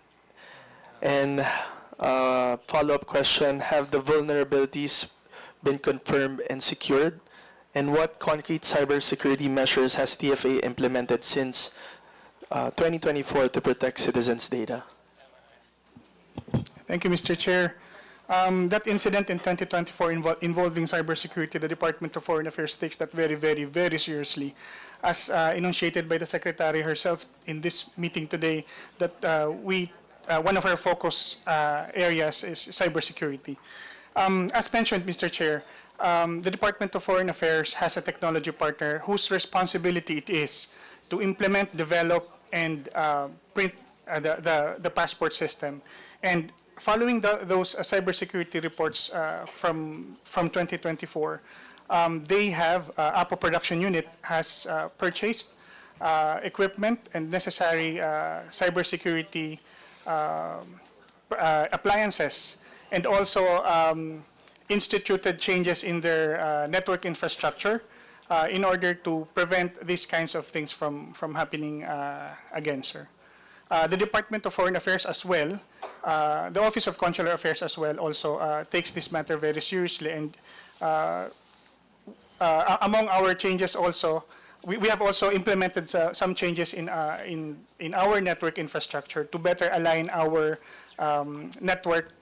And follow-up question, have the vulnerabilities been confirmed and secured? And what concrete cybersecurity measures has DFA implemented since 2024 to protect citizens' data? Thank you, Mr. Chair. That incident in 2024 involving cybersecurity, the Department of Foreign Affairs takes that very, very, very seriously. As enunciated by the Secretary herself in this meeting today, that one of our focus areas is cybersecurity. As mentioned, Mr. Chair, the Department of Foreign Affairs has a technology partner whose responsibility it is to implement, develop, and print the passport system. And following those cybersecurity reports from 2024, they have, APO production unit has purchased equipment and necessary cybersecurity appliances, and also instituted changes in their network infrastructure in order to prevent these kinds of things from happening again, sir. The Department of Foreign Affairs as well, the Office of Consular Affairs as well, also takes this matter very seriously. And among our changes also, we have also implemented some changes in our network infrastructure to better align our network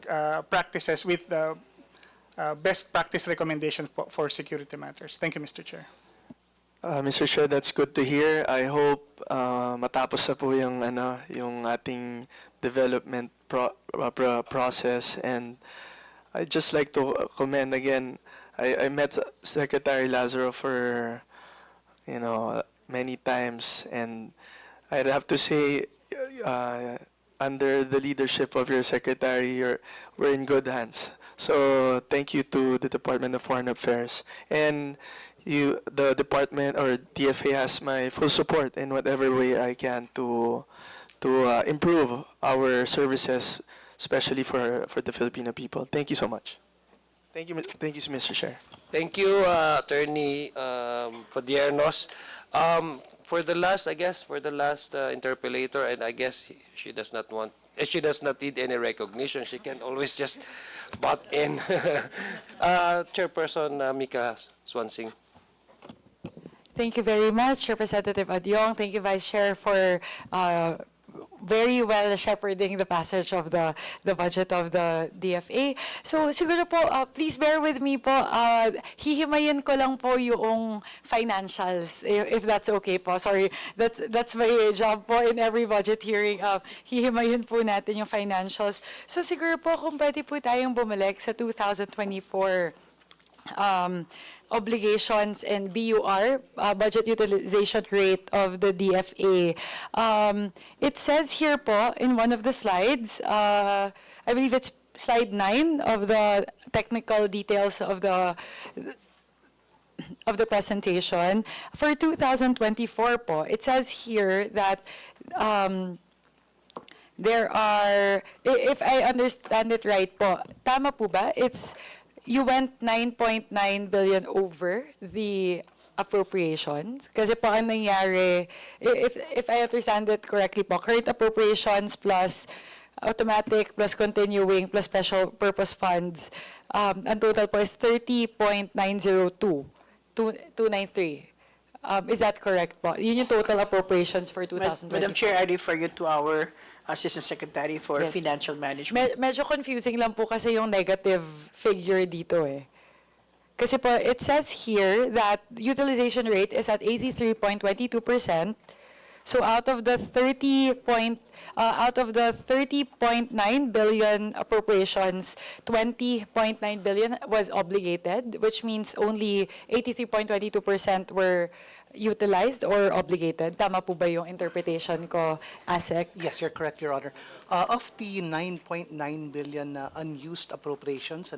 practices with the best practice recommendations for security matters. Thank you, Mr. Chair. Mr. Chair, that's good to hear. I hope matapos na po yung ating development process, and I'd just like to commend again. I met Secretary Lazaro for many times, and I'd have to say under the leadership of your secretary, we're in good hands. So thank you to the Department of Foreign Affairs, and the department or DFA has my full support in whatever way I can to improve our services, especially for the Filipino people. Thank you so much. Thank you, Mr. Chair. Thank you, Attorney Padiernos. For the last interpellator, and I guess she does not need any recognition. She can always just butt in. Chairperson Mika Swansing. Thank you very much, Representative Adyong. Thank you, Vice Chair, for very well shepherding the passage of the budget of the DFA. So siguro po, please bear with me po. Hihimayin ko lang po yung financials, if that's okay po. Sorry, that's my job po in every budget hearing. Hihimayin po natin yung financials. So siguro po kung pwede po tayong bumalik sa 2024 obligations and BUR, budget utilization rate of the DFA. It says here po in one of the slides, I believe it's slide 9 of the technical details of the presentation. For 2024 po, it says here that there are, if I understand it right po, tama po ba? You went 9.9 billion over the appropriations. Kasi po ang nangyari, if I understand it correctly po, current appropriations plus automatic plus continuing plus special purpose funds, ang total po is 30.902,293. Is that correct po? Yun yung total appropriations for 2020. Madam Chair, I refer you to our Assistant Secretary for Yes. Financial Management. Medyo confusing lang po kasi yung negative figure dito eh. Kasi po, it says here that utilization rate is at 83.22%. So out of the 30.902 out of the 30.9 billion appropriations, 20.9 billion was obligated, which means only 83.22% were utilized or obligated. Tama po ba yung interpretation ko, ASEC? Yes, you're correct, Your Honor. Of the 9.9 billion unused appropriations,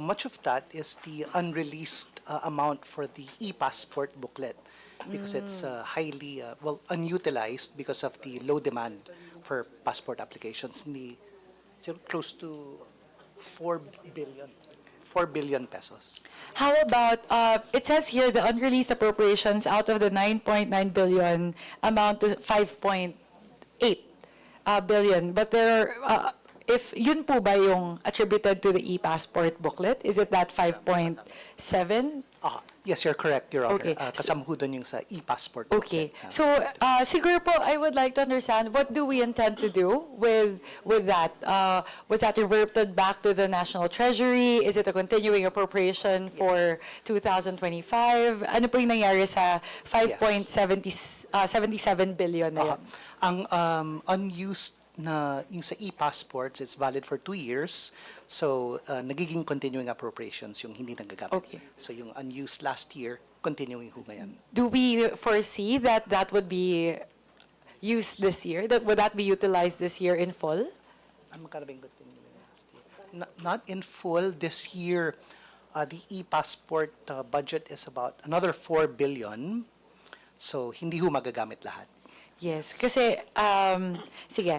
much of that is the unreleased amount for the e-passport booklet because it's highly, unutilized because of the low demand for passport applications. It's close to 4 billion pesos. How about, it says here the unreleased appropriations out of the 9.9 billion amount to 5.8 billion. But there are, if yun po ba yung attributed to the e-passport booklet, is it that 5.7? Yes, you're correct, Your Honor. Okay. Kasama ho doon yung sa e-passport Okay. booklet. So, siguro po, I would like to understand, what do we intend to do with that? Was that reverted back to the National Treasury? Is it a continuing appropriation for 2025? Ano po yung nangyari sa 5.77 billion na yun? Ang unused na yung sa e-passports, it's valid for 2 years. So, nagiging continuing appropriations yung hindi nagagamit. Okay. So, yung unused last year, continuing ho ngayon. Do we foresee that that would be used this year? That would that be utilized this year in full? Magkano ba yung continuing last year? Not in full. This year, the e-passport budget is about another 4 billion. So, hindi ho magagamit lahat. Yes, kasi, sige,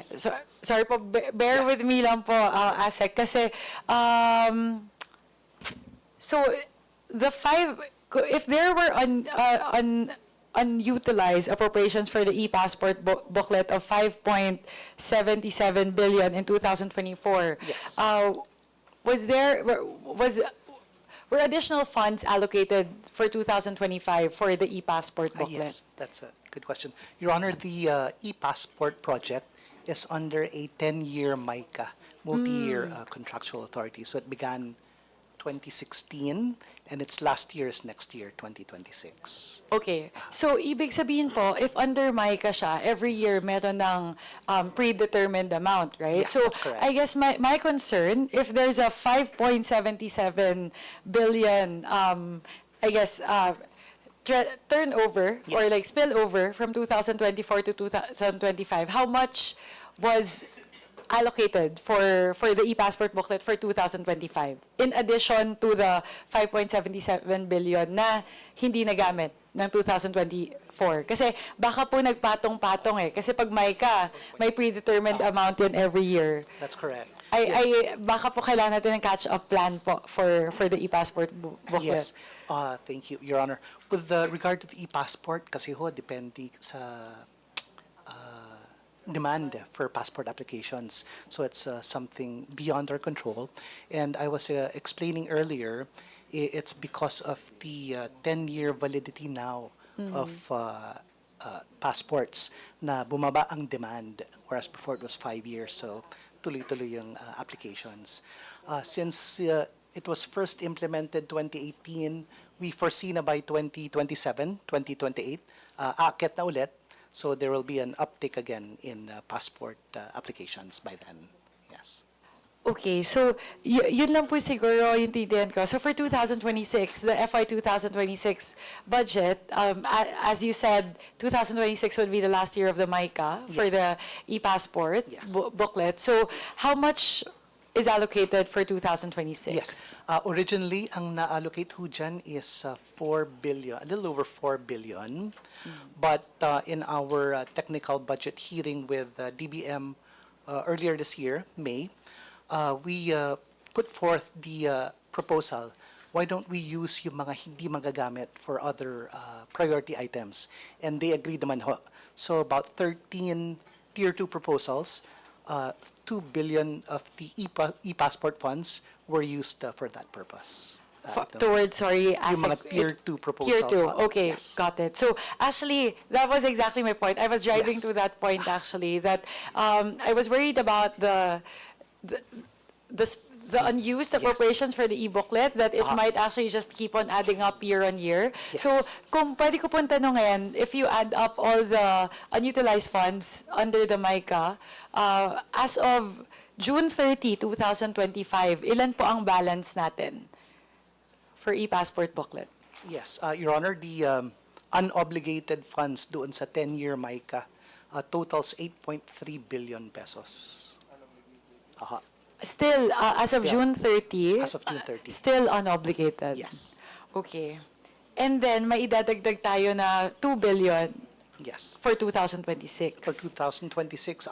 sorry po, bear with me lang po, ASEC, kasi, so, if there were unutilized appropriations for the e-passport booklet of 5.77 billion in 2024, yes. Were additional funds allocated for 2025 for the e-passport booklet? Yes, that's a good question. Your Honor, the e-passport project is under a 10-year MICA, multi-year contractual authority. So it began 2016 and its last year is next year, 2026. Okay. So, ibig sabihin po, if under MICA siya, every year meron ng predetermined amount, right? Yes, so, that's correct. I guess my concern, if there's a 5.77 billion, turnover or like spillover from 2024 to 2025, how much was allocated for the e-passport booklet for 2025 in addition to the 5.77 billion na hindi nagamit ng 2024? Kasi baka po nagpatong-patong kasi pag MICA, may predetermined amount yun every year. That's correct. Baka po kailangan natin ng catch-up plan po for the e-passport booklet. Yes. Thank you, Your Honor. With regard to the e-passport, kasi ho, depende sa demand for passport applications. So it's something beyond our control. And I was explaining earlier, it's because of the 10-year validity now of passports na bumaba ang demand, whereas before it was 5 years. So tuloy-tuloy yung applications. Since it was first implemented 2018, we foresee na by 2027, 2028, aakyat na ulit. So there will be an uptick again in passport applications by then. Yes. Okay, so yun lang po siguro yung tindihan ko. So for 2026, the FY 2026 budget, as you said, 2026 would be the last year of the MICA for the e-passport booklet. So how much is allocated for 2026? Yes. Originally, ang na-allocate ho dyan is 4 billion, a little over 4 billion. But in our technical budget hearing with DBM earlier this year, May, we put forth the proposal, why don't we use yung mga hindi magagamit for other priority items? And they agreed naman ho. So about 13 Tier 2 proposals, 2 billion of the e-passport funds were used for that purpose. Towards, sorry, Yung mga Tier 2 proposals. Tier 2, okay, Yes. got it. So actually, that was exactly my point. I was driving Yes. to that point actually, that I was worried about the the unused appropriations for the e-booklet, that it might actually just keep on adding up year on year. So, kung pwede ko pong tanong ngayon, if you add up all the unutilized funds under the MICA, as of June 30, 2025, ilan po ang balance natin for e-passport booklet? Yes, Your Honor, the unobligated funds doon sa 10-year MICA totals 8.3 billion pesos. Still, as of Still. June 30? As of June 30. Still unobligated? Yes. Okay. And then, may idadagdag tayo na 2 billion Yes. for 2026. For 2026,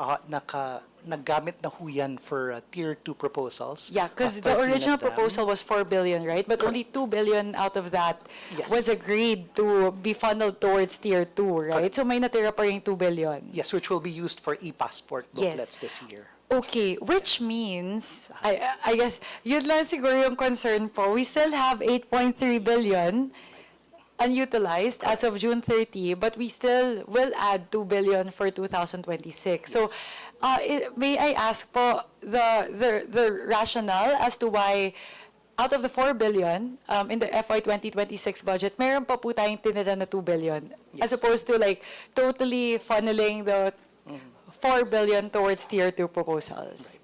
naggamit na ho yan for Tier 2 proposals. Yeah, because the 13 original of them. proposal was 4 billion, right? But only 2 billion out of that Yes. was agreed to be funneled towards Tier 2, right? So may natira pa ring 2 billion. Yes, which will be used for e-passport Yes. booklets this year. Okay, which means, I guess, yun lang siguro yung concern po. We still have 8.3 billion unutilized as of June 30, but we still will add 2 billion for 2026. So, may I ask po the rationale as to why out of the 4 billion in the FY 2026 budget, meron pa po tayong tinira na 2 billion as opposed to like totally funneling the 4 billion towards Tier 2 proposals.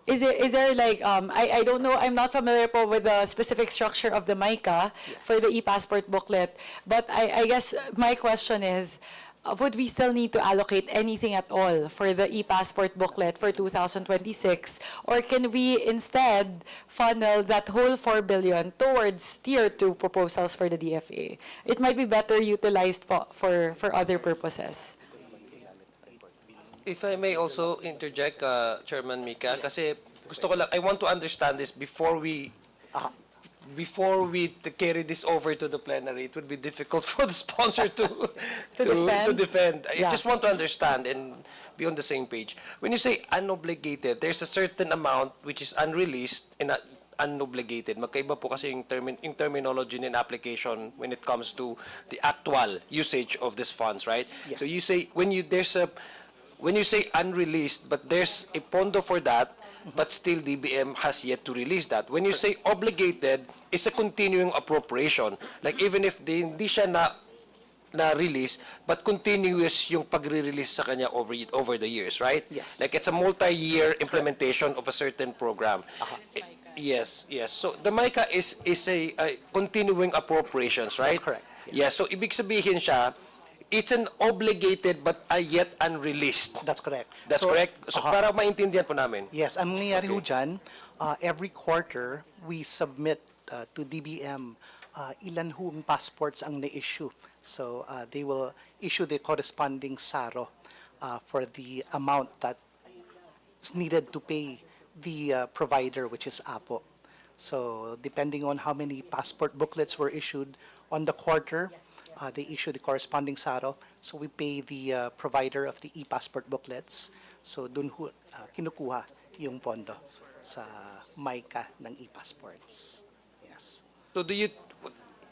Is there like, I don't know, I'm not familiar po with the specific structure of the MICA for the e-passport booklet, but I guess my question is, would we still need to allocate anything at all for the e-passport booklet for 2026, or can we instead funnel that whole 4 billion towards Tier 2 proposals for the DFA? It might be better utilized po for other purposes. If I may also interject, Chairman Mika, kasi gusto ko lang, I want to understand this before we carry this over to the plenary. It would be difficult for the sponsor to defend. I just want to understand and be on the same page. When you say unobligated, there's a certain amount which is unreleased and unobligated. Magkaiba po kasi yung terminology in application when it comes to the actual usage of these funds, right? Yes. So you say when you say unreleased, but there's a pondo for that, but still DBM has yet to release that. When you say obligated, it's a continuing appropriation. Like even if hindi siya na-release, but continuous yung pagre-release sa kanya over the years, right? Yes. Like it's a multi-year implementation of a certain program. Yes. So the MICA is a continuing appropriations, right? That's correct. Yes. So ibig sabihin siya, it's an obligated but yet unreleased. That's correct. That's correct? So para maintindihan po namin. Yes, ang nangyayari ho dyan, every quarter, we submit to DBM ilan hong passports ang na-issue. So they will issue the corresponding SARO for the amount that's needed to pay the provider, which is APO. So depending on how many passport booklets were issued on the quarter, they issue the corresponding SARO. So we pay the provider of the e-passport booklets. So dun kinukuha yung pondo sa MICA ng e-passports. Yes. So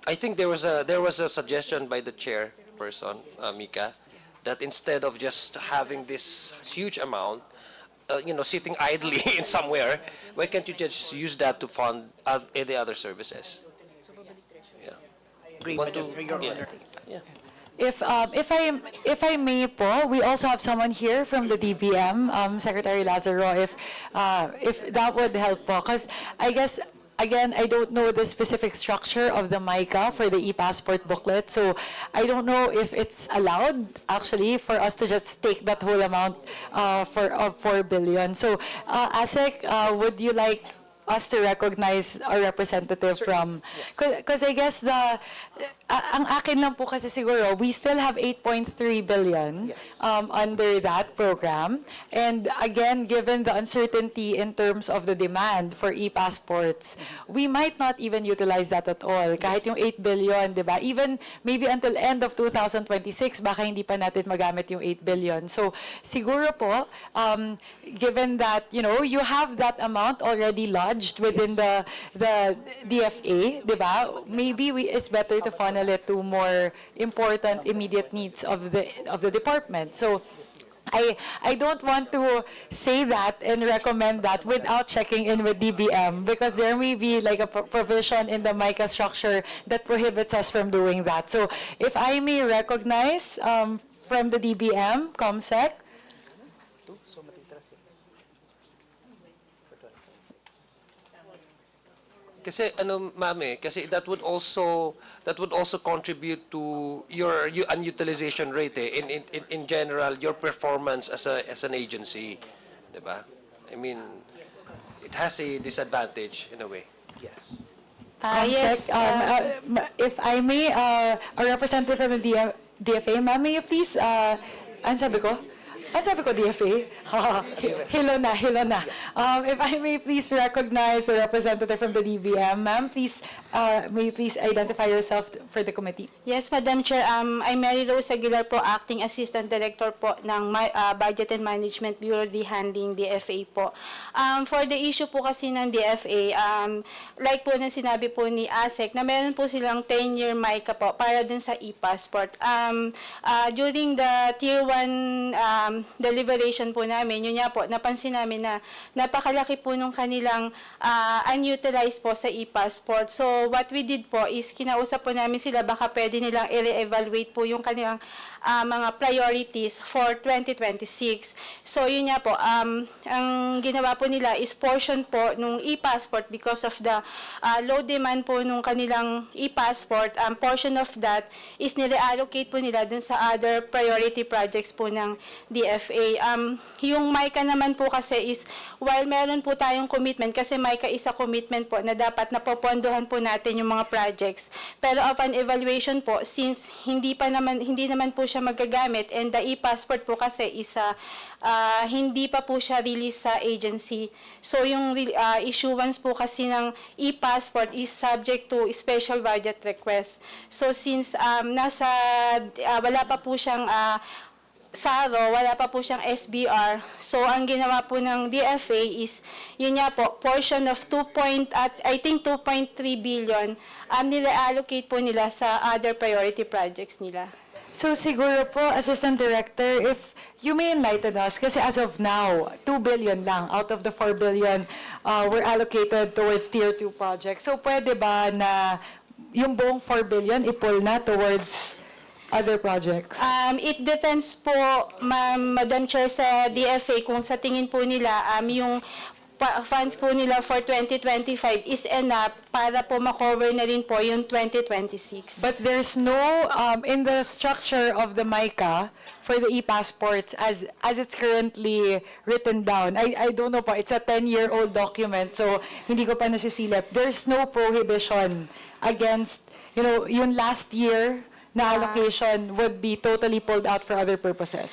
I think there was a suggestion by the chairperson, Mika, that instead of just having this huge amount, sitting idly in somewhere, why can't you just use that to fund any other services? Agree with Your Honor. If I may po, we also have someone here from the DBM, Secretary Lazaro, if that would help po, because I guess again, I don't know the specific structure of the MICA for the e-passport booklet, so I don't know if it's allowed actually for us to just take that whole amount of 4 billion. So, ASEC, would you like us to recognize our representative from, because I guess ang akin lang po kasi siguro, we still have 8.3 billion under that program. And again, given the uncertainty in terms of the demand for e-passports, we might not even utilize that at all. Kahit yung 8 billion, di ba? Even maybe until end of 2026, baka hindi pa natin magamit yung 8 billion. So siguro po, given that, you have that amount already lodged within the DFA, di ba? Maybe it's better to funnel it to more important immediate needs of the department. So I don't want to say that and recommend that without checking in with DBM, because there may be like a provision in the MICA structure that prohibits us from doing that. So if I may recognize from the DBM, ComSec. Kasi ano ma'am kasi that would also contribute to your unutilization rate in general, your performance as an agency, 'di ba? I mean, it has a disadvantage in a way. Yes. ComSec, if I may, a representative from the DFA, ma'am, may you please, ano sabi ko? Ano sabi ko, DFA? Hilo na. If I may please recognize the representative from the DBM, ma'am, please, may you please identify yourself for the committee? Yes, Madam Chair. I'm Mary Rose Aguilar po, Acting Assistant Director po ng Budget and Management Bureau de Handling DFA po. For the issue po kasi ng DFA, like po na sinabi po ni ASEC, na meron po silang 10-year MICA po para dun sa e-passport. During the Tier 1 deliberation po namin, yun nga po, napansin namin na napakalaki po nung kanilang unutilized po sa e-passport. So, what we did po is kinausap po namin sila, baka pwede nilang i-re-evaluate po yung kanilang mga priorities for 2026. So, yun nga po, ang ginawa po nila is portion po nung e-passport because of the low demand po nung kanilang e-passport. Portion of that is nire-allocate po nila dun sa other priority projects po ng DFA. Yung MICA naman po kasi is, while meron po tayong commitment, kasi MICA is a commitment po na dapat napopondohan po natin yung mga projects. Pero upon evaluation po, since hindi naman po siya magagamit, and the e-passport po kasi is hindi pa po siya release sa agency. So yung issuance po kasi ng e-passport is subject to special budget request. So since wala pa po siyang SARO, wala pa po siyang SBR. So, ang ginawa po ng DFA is, yun nga po, portion of 2.3 billion, nila-allocate po nila sa other priority projects nila. So siguro po, Assistant Director, if you may enlighten us, kasi as of now, 2 billion lang out of the 4 billion were allocated towards Tier 2 projects. So pwede ba na yung buong 4 billion i-pull na towards other projects? It depends po, Madam Chair, sa DFA, kung sa tingin po nila, yung funds po nila for 2025 is enough para po makover na rin po yung 2026. But there's no, in the structure of the MICA, for the e-passports, as it's currently written down, I don't know po, it's a 10-year-old document, so hindi ko pa nasisilip. There's no prohibition against, yung last year, na allocation would be totally pulled out for other purposes?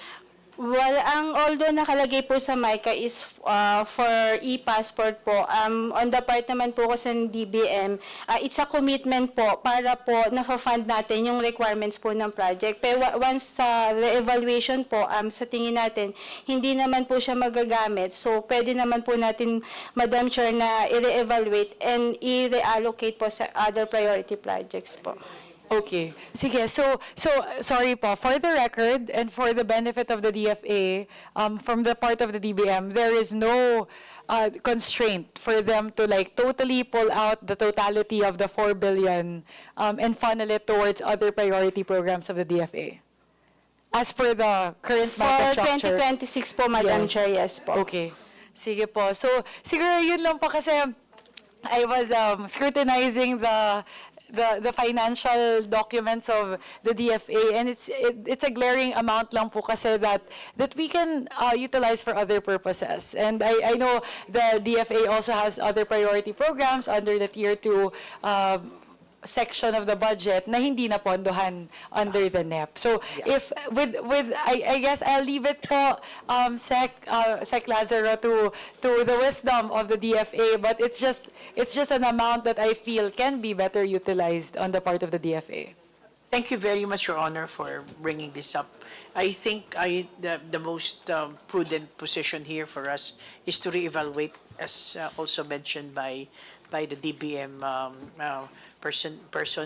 Well, although nakalagay po sa MICA is for e-passport po, on the part naman po kasi ng DBM, it's a commitment po para po na-fund natin yung requirements po ng project. Pero once sa re-evaluation po, sa tingin natin, hindi naman po siya magagamit. So, pwede naman po natin, Madam Chair, na i-re-evaluate and i-reallocate po sa other priority projects po. Okay. Sige. So sorry po. For the record and for the benefit of the DFA, from the part of the DBM, there is no constraint for them to totally pull out the totality of the 4 billion and funnel it towards other priority programs of the DFA. As per the current MICA structure. For 2026 po, Madam Chair, yes po. Okay. Sige po. So siguro yun lang po kasi I was scrutinizing the financial documents of the DFA, and it's a glaring amount lang po kasi that we can utilize for other purposes. And I know the DFA also has other priority programs under the Tier 2 section of the budget na hindi napondohan under the NEP. So if I guess I'll leave it po Sec Lazaro to the wisdom of the DFA, but it's just an amount that I feel can be better utilized on the part of the DFA. Thank you very much, Your Honor, for bringing this up. I think the most prudent position here for us is to reevaluate, as also mentioned by the DBM person,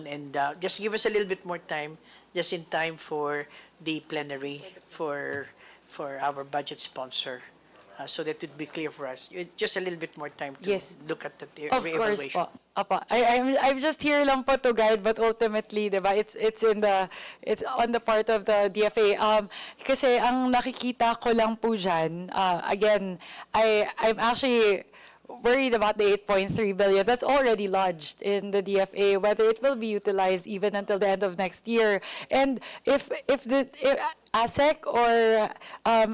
and just give us a little bit more time, just in time for the plenary for for our budget sponsor, so that it would be clear for us. Just a little bit more time to Yes. look at the Of course re-evaluation. po. Apo. I'm just here lang po to guide, but ultimately, 'di ba? It's on the part of the DFA. Kasi ang nakikita ko lang po diyan, again, I'm actually worried about the 8.3 billion that's already lodged in the DFA, whether it will be utilized even until the end of next year. And if ASEC or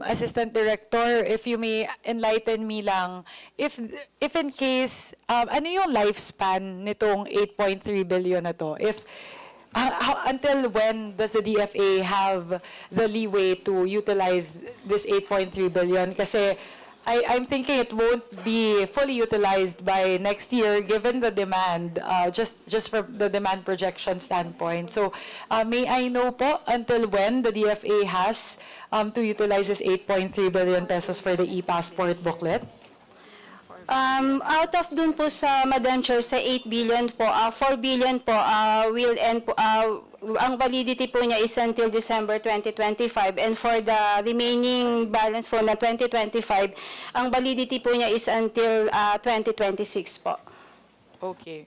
Assistant Director, if you may enlighten me lang, if in case, ano yung lifespan nitong 8.3 billion na to? If until when does the DFA have the leeway to utilize this 8.3 billion? Kasi I'm thinking it won't be fully utilized by next year given the demand, just from the demand projection standpoint. So may I know po until when the DFA has to utilize this 8.3 billion pesos for the e-passport booklet? Out of dun po sa Madam Chair, sa 8 billion po, 4 billion po will end po, ang validity po niya is until December 2025, and for the remaining balance po na 2025, ang validity po niya is until 2026 po. Okay.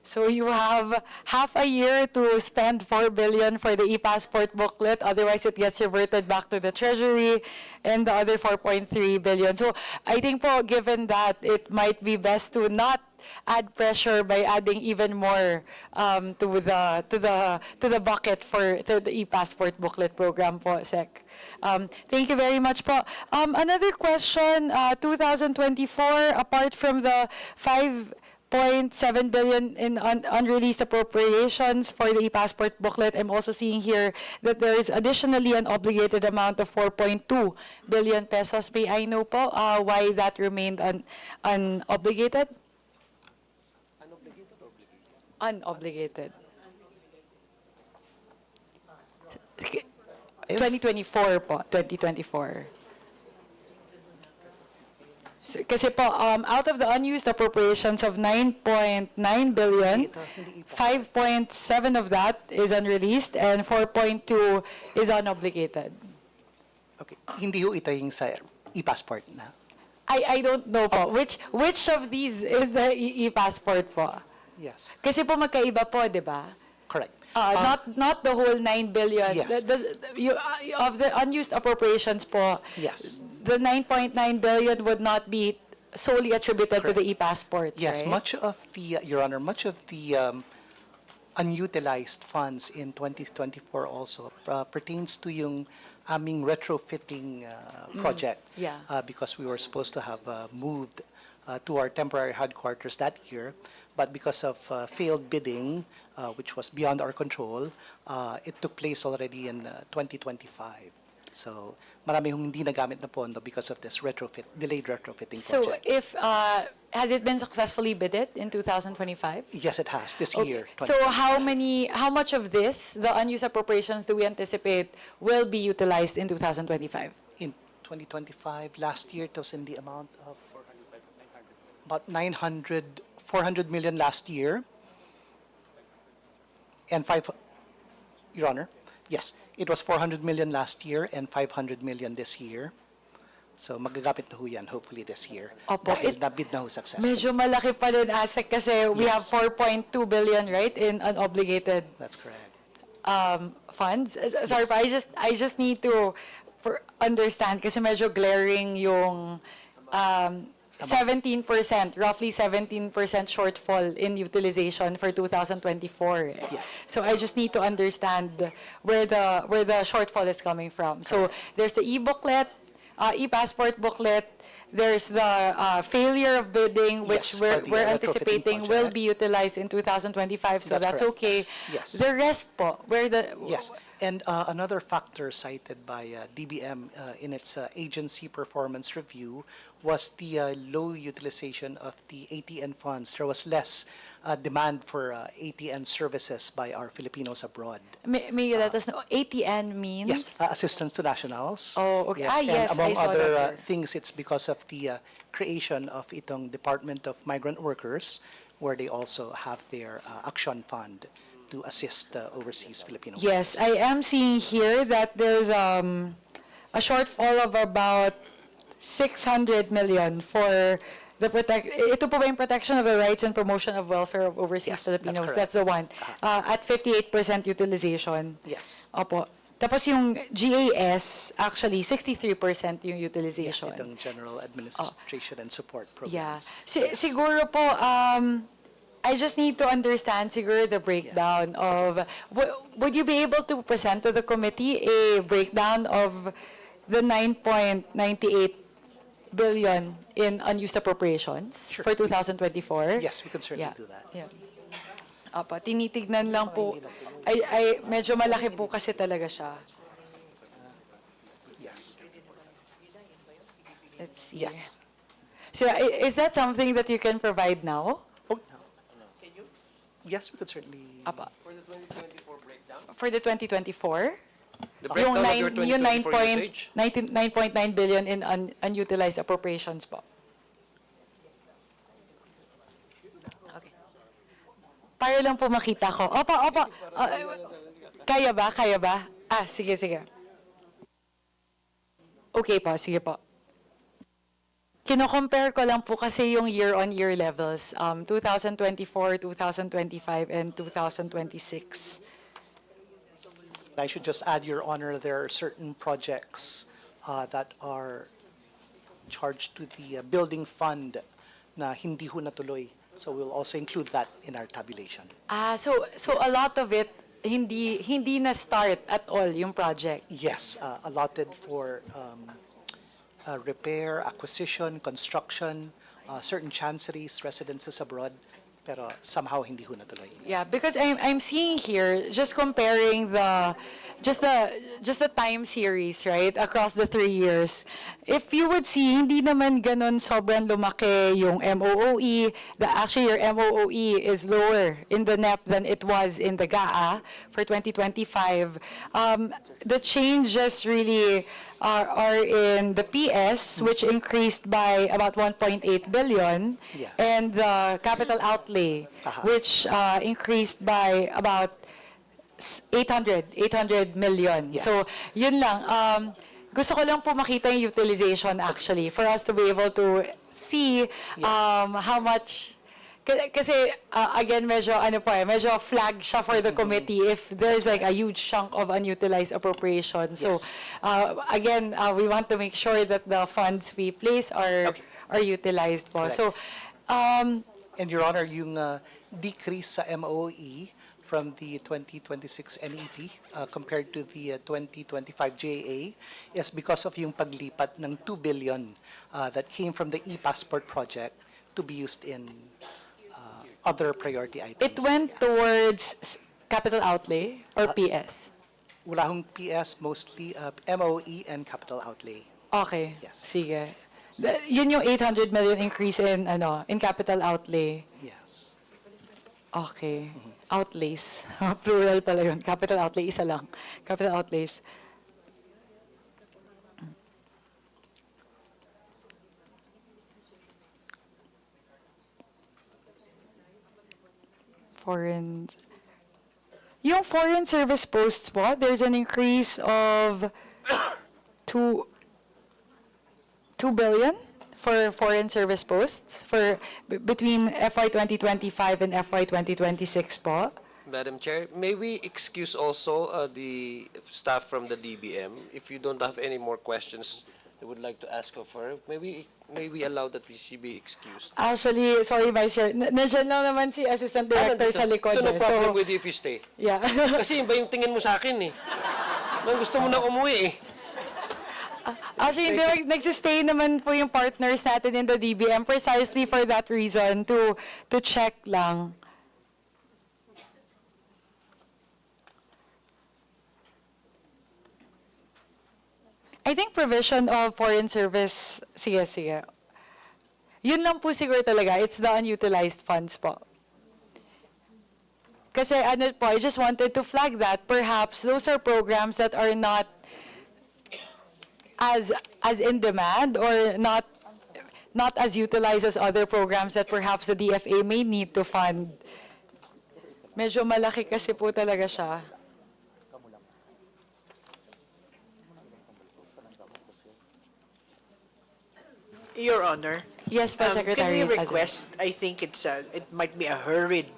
So you have half a year to spend 4 billion for the e-passport booklet, otherwise it gets reverted back to the Treasury, and the other 4.3 billion. So I think po, given that, it might be best to not add pressure by adding even more to the bucket for the e-passport booklet program po, Sec. Thank you very much po. Another question, 2024, apart from the 5.7 billion in unreleased appropriations for the e-passport booklet, I'm also seeing here that there is additionally an obligated amount of 4.2 billion pesos. May I know po why that remained unobligated? Unobligated. 2024 po, 2024. Kasi po, out of the unused appropriations of 9.9 billion, 5.7 of that is unreleased and 4.2 is unobligated. Okay. Hindi ho ito yung sa e-passport na. I don't know po. Which of these is the e-passport po? Yes. Kasi po magkaiba po, di ba? Correct. Not the whole 9 billion. Yes. Of the unused appropriations po, Yes. the 9.9 billion would not be solely attributed to the e-passports, Yes, right? much of the, Your Honor, much of the unutilized funds in 2024 also pertains to yung aming retrofitting project. Yeah. Because we were supposed to have moved to our temporary headquarters that year, but because of failed bidding, which was beyond our control, it took place already in 2025. So, marami hong hindi nagamit na pondo because of this delayed retrofitting So project. if, has it been successfully bidded in 2025? Yes, it has, this Okay. year. So how much of this, the unused appropriations, do we anticipate will be utilized in 2025? In 2025, last year, it was in the amount of about 400 million last year, and Your Honor, yes, it was 400 million last year and 500 million this year. So magagamit na ho yan, hopefully this year. Opo, Dahil nabid na ho successfully. Medyo malaki pa din, ASEC, kasi we have Yes. 4.2 billion, right, in unobligated That's correct. funds. Sorry pa, I just need to understand kasi medyo glaring yung 17%, roughly 17% shortfall in utilization for 2024. Yes. So I just need to understand where the shortfall is coming from. So there's the e-booklet, e-passport booklet, there's the failure of bidding, which Yes, we're for the anticipating retrofitting will project. be utilized in 2025, so That's that's correct. okay. Yes. The rest po, Yes, and another factor cited by DBM in its agency performance review was the low utilization of the ATN funds. There was less demand for ATN services by our Filipinos abroad. may you let us know, ATN means? Yes, assistance to nationals. Oh, okay. Yes, Yes, and I among saw other that there. things, it's because of the creation of itong Department of Migrant Workers, where they also have their action fund to assist overseas Filipino Yes, workers. I am seeing here that there's a shortfall of about 600 million for the ito po ba yung protection of the rights and promotion of welfare of overseas Yes, that's Filipinos? correct. That's the one. At 58% utilization. Yes. Opo. Tapos yung GAS, actually, 63% yung Yes, utilization. itong General Administration and Support Yeah. Programs. Siguro po, I just need to understand siguro the breakdown of, would you be able to present to the committee a breakdown of the 9.98 billion in unused appropriations for 2024? Yes, we can certainly do that. Yeah. Apa, tinitignan lang po. Ay, medyo malaki po kasi talaga siya. Yes. Let's see. Yes. So, is that something that you can provide now? Oh, no. Yes, we could certainly. Apa. For the 2024 breakdown? For the 2024? The breakdown of your 2024 usage? 9.9 billion in unutilized appropriations po. Okay. Para lang po makita ko. Opo. Kaya ba? Sige. Okay po, sige po. Kino-compare ko lang po kasi yung year-on-year levels, 2024, 2025, and 2026. I should just add, Your Honor, there are certain projects that are charged to the building fund na hindi ho natuloy. So we'll also include that in our tabulation. So a lot of it, hindi na start at all yung project. Yes, allotted for repair, acquisition, construction, certain chanceries, residences abroad, pero somehow hindi ho natuloy. Yeah, because I'm seeing here, just comparing just the time series, right, across the 3 years. If you would see, hindi naman ganon sobrang lumaki yung MOOE. Actually, your MOOE is lower in the NEP than it was in the GAA for 2025. The changes really are in the PS, which increased by about 1.8 billion, Yes. and the capital outlay, which increased by about 800 million. Yes. So, yun lang. Gusto ko lang po makita yung utilization actually for us to be able to see how much. Kasi again, medyo flag siya for the committee if there's like a huge chunk of unutilized appropriation. So again, we want to make sure that the funds we place are utilized po. Correct. So And Your Honor, yung decrease sa MOE from the 2026 NEP compared to the 2025 JA is because of yung paglipat ng 2 billion that came from the e-passport project to be used in other priority items. it went towards capital outlay or PS? Wala hong PS, mostly MOE and capital outlay. Okay. Yes. Sige. Yun yung 800 million increase in capital outlay. Yes. Okay. Outlays. Plural pala yun. Capital outlay, isa lang. Capital outlays. Foreign. Yung foreign service posts po, there's an increase of 2 billion for foreign service posts for between FY 2025 and FY 2026 po. Madam Chair, may we excuse also the staff from the DBM? If you don't have any more questions you would like to ask of her, may we allow that she be excused? Actually, sorry Vice Chair, nandiyan lang naman si Assistant Director sa likod. So no eh. problem with you if you stay? Yeah. Kasi iba yung tingin mo sa akin eh. Gusto mo na umuwi eh. Actually, hindi, nagsistay naman po yung partners natin in the DBM precisely for that reason, to check lang. I think provision of foreign service, sige. Yun lang po siguro talaga, it's the unutilized funds po. Kasi I just wanted to flag that perhaps those are programs that are not as in demand or not as utilized as other programs that perhaps the DFA may need to fund. Medyo malaki kasi po talaga siya. Your Honor. Yes po, Can Secretary. we request, I think it might be a hurried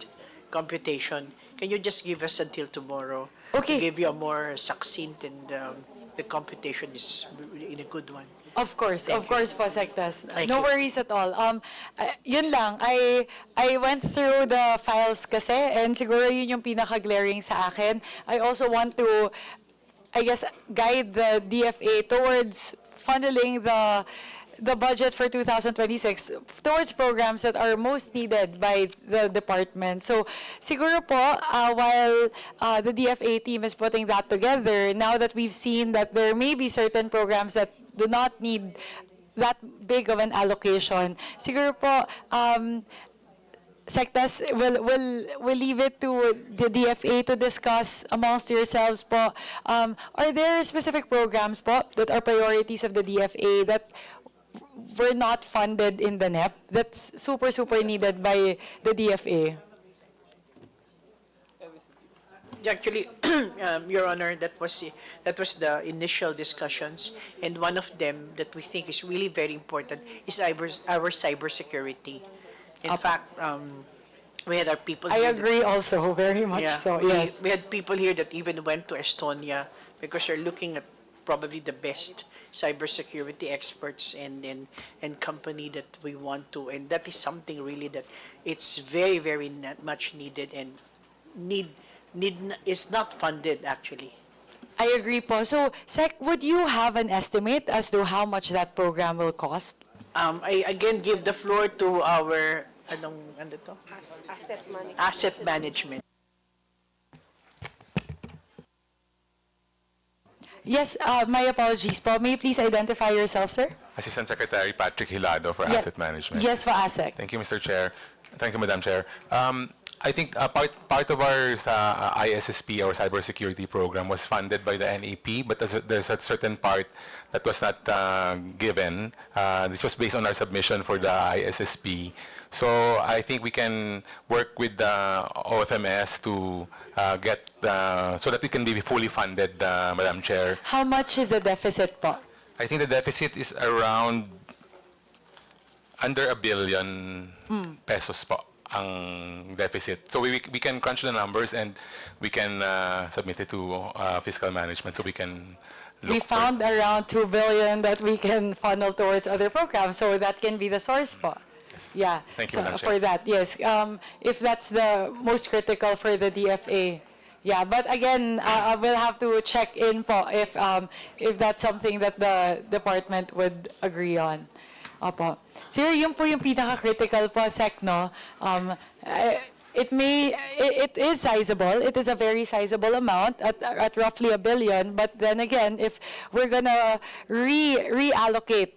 computation. Can you just give us until tomorrow? Okay. To give you a more succinct and the computation is in a good one. Of course po, Sectas. Thank No you. worries at all. Yun lang, I went through the files kasi, and siguro yun yung pinaka-glaring sa akin. I also want to, I guess, guide the DFA towards funneling the budget for 2026 towards programs that are most needed by the department. So siguro po, while the DFA team is putting that together, now that we've seen that there may be certain programs that do not need that big of an allocation, siguro po, Sectas, we'll leave it to the DFA to discuss amongst yourselves po. Are there specific programs po that are priorities of the DFA that were not funded in the NEP that's super needed by the DFA? Actually, Your Honor, that was the initial discussions, and one of them that we think is really very important is our cybersecurity. In fact, we had our people. I agree also, very much so, yes. We had people here that even went to Estonia because they're looking at probably the best cybersecurity experts and company that we want to, and that is something really that it's very much needed and is not funded actually. I agree po. So, Sec, would you have an estimate as to how much that program will cost? I again give the floor to our ano to? Asset management. Yes, my apologies po. May you please identify yourself, sir? Assistant Secretary Patrick Hilado for Asset Management. Yes, for ASEC. Thank you, Mr. Chair. Thank you, Madam Chair. I think part of our ISSP, our cybersecurity program, was funded by the NAP, but there's a certain part that was not given. This was based on our submission for the ISSP. So I think we can work with the OFMS to get so that we can be fully funded, Madam Chair. How much is the deficit po? I think the deficit is around under 1 billion pesos po ang deficit. So we can crunch the numbers and we can submit it to fiscal management so we can look We found around 2 billion that we can funnel towards other programs, so that can be the source po. Yeah. Thank you, So Madam Chair. for that, yes. If that's the most critical for the DFA. Yeah, but again, we'll have to check in po if that's something that the department would agree on. Opo. Sir, yun po yung pinaka-critical po, Sec, no? It is sizable. It is a very sizable amount at roughly 1 billion. But then again, if we're gonna reallocate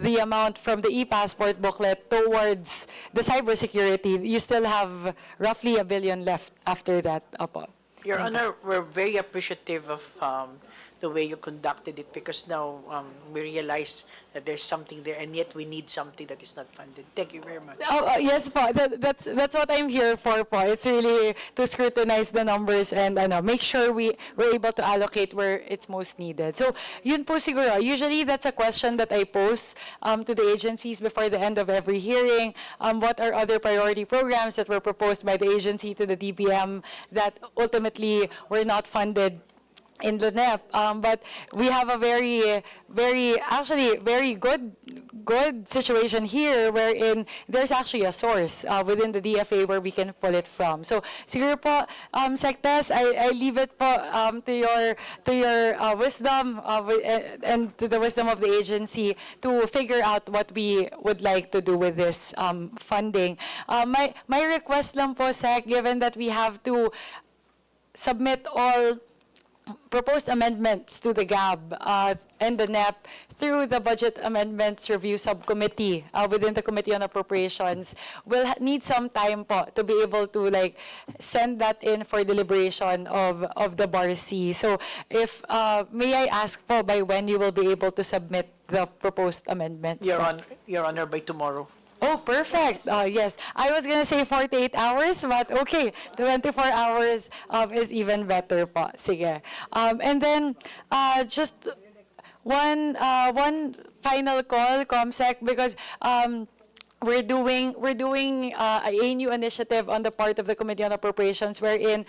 the amount from the e-passport booklet towards the cybersecurity, you still have roughly 1 billion left after that. Opo. Your Honor, we're very appreciative of the way you conducted it because now we realize that there's something there and yet we need something that is not funded. Thank you very much. Yes po, that's what I'm here for po. It's really to scrutinize the numbers and make sure we're able to allocate where it's most needed. So yun po siguro. Usually that's a question that I pose to the agencies before the end of every hearing. What are other priority programs that were proposed by the agency to the DBM that ultimately were not funded in the NEP, but we have a very good situation here wherein there's actually a source within the DFA where we can pull it from. So siguro po, Sectas, I leave it po to your wisdom and to the wisdom of the agency to figure out what we would like to do with this funding. My request lang po, Sec, given that we have to submit all proposed amendments to the GAB and the NEP through the Budget Amendments Review Subcommittee within the Committee on Appropriations. We'll need some time po to be able to send that in for deliberation of the Bar C. So if, may I ask po by when you will be able to submit the proposed amendments? Your Honor, by tomorrow. Oh, perfect. Yes. I was going to say 48 hours, but okay. 24 hours is even better po. Sige. And then, just one final call, ComSec, because we're doing a new initiative on the part of the Committee on Appropriations, wherein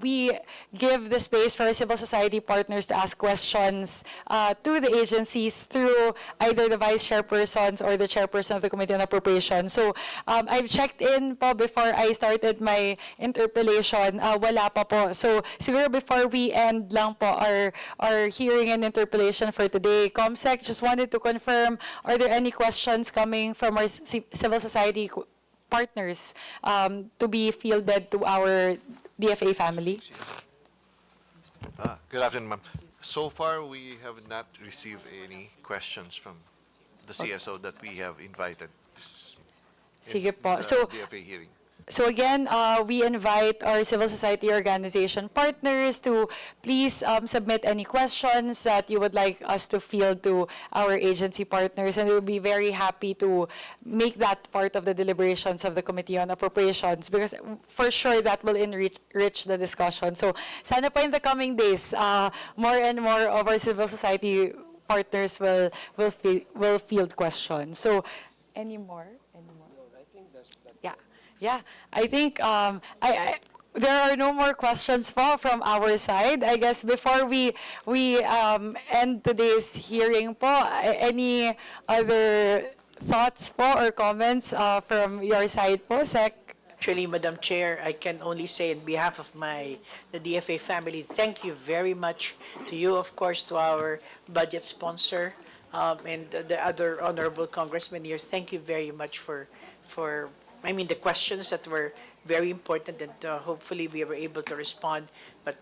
we give the space for our civil society partners to ask questions to the agencies through either the vice chairpersons or the chairperson of the Committee on Appropriations. So I've checked in po before I started my interpellation, wala pa po. So siguro before we end lang po our hearing and interpellation for today, ComSec, just wanted to confirm, are there any questions coming from our civil society partners to be fielded to our DFA family? Good afternoon, ma'am. So far, we have not received any questions from the CSO that we have invited Sige po. the So, DFA hearing. So again, we invite our civil society organization partners to please submit any questions that you would like us to field to our agency partners, and we'll be very happy to make that part of the deliberations of the Committee on Appropriations, because for sure that will enrich the discussion. So sana po in the coming days, more and more of our civil society partners will field questions. So any more? Yeah. Yeah, I think there are no more questions po from our side. I guess before we end today's hearing po, any other thoughts po or comments from your side po, Sec? Actually, Madam Chair, I can only say on behalf of the DFA family, thank you very much to you, of course, to our budget sponsor, and the other honorable congressmen here. Thank you very much for the questions that were very important, and hopefully we were able to respond. But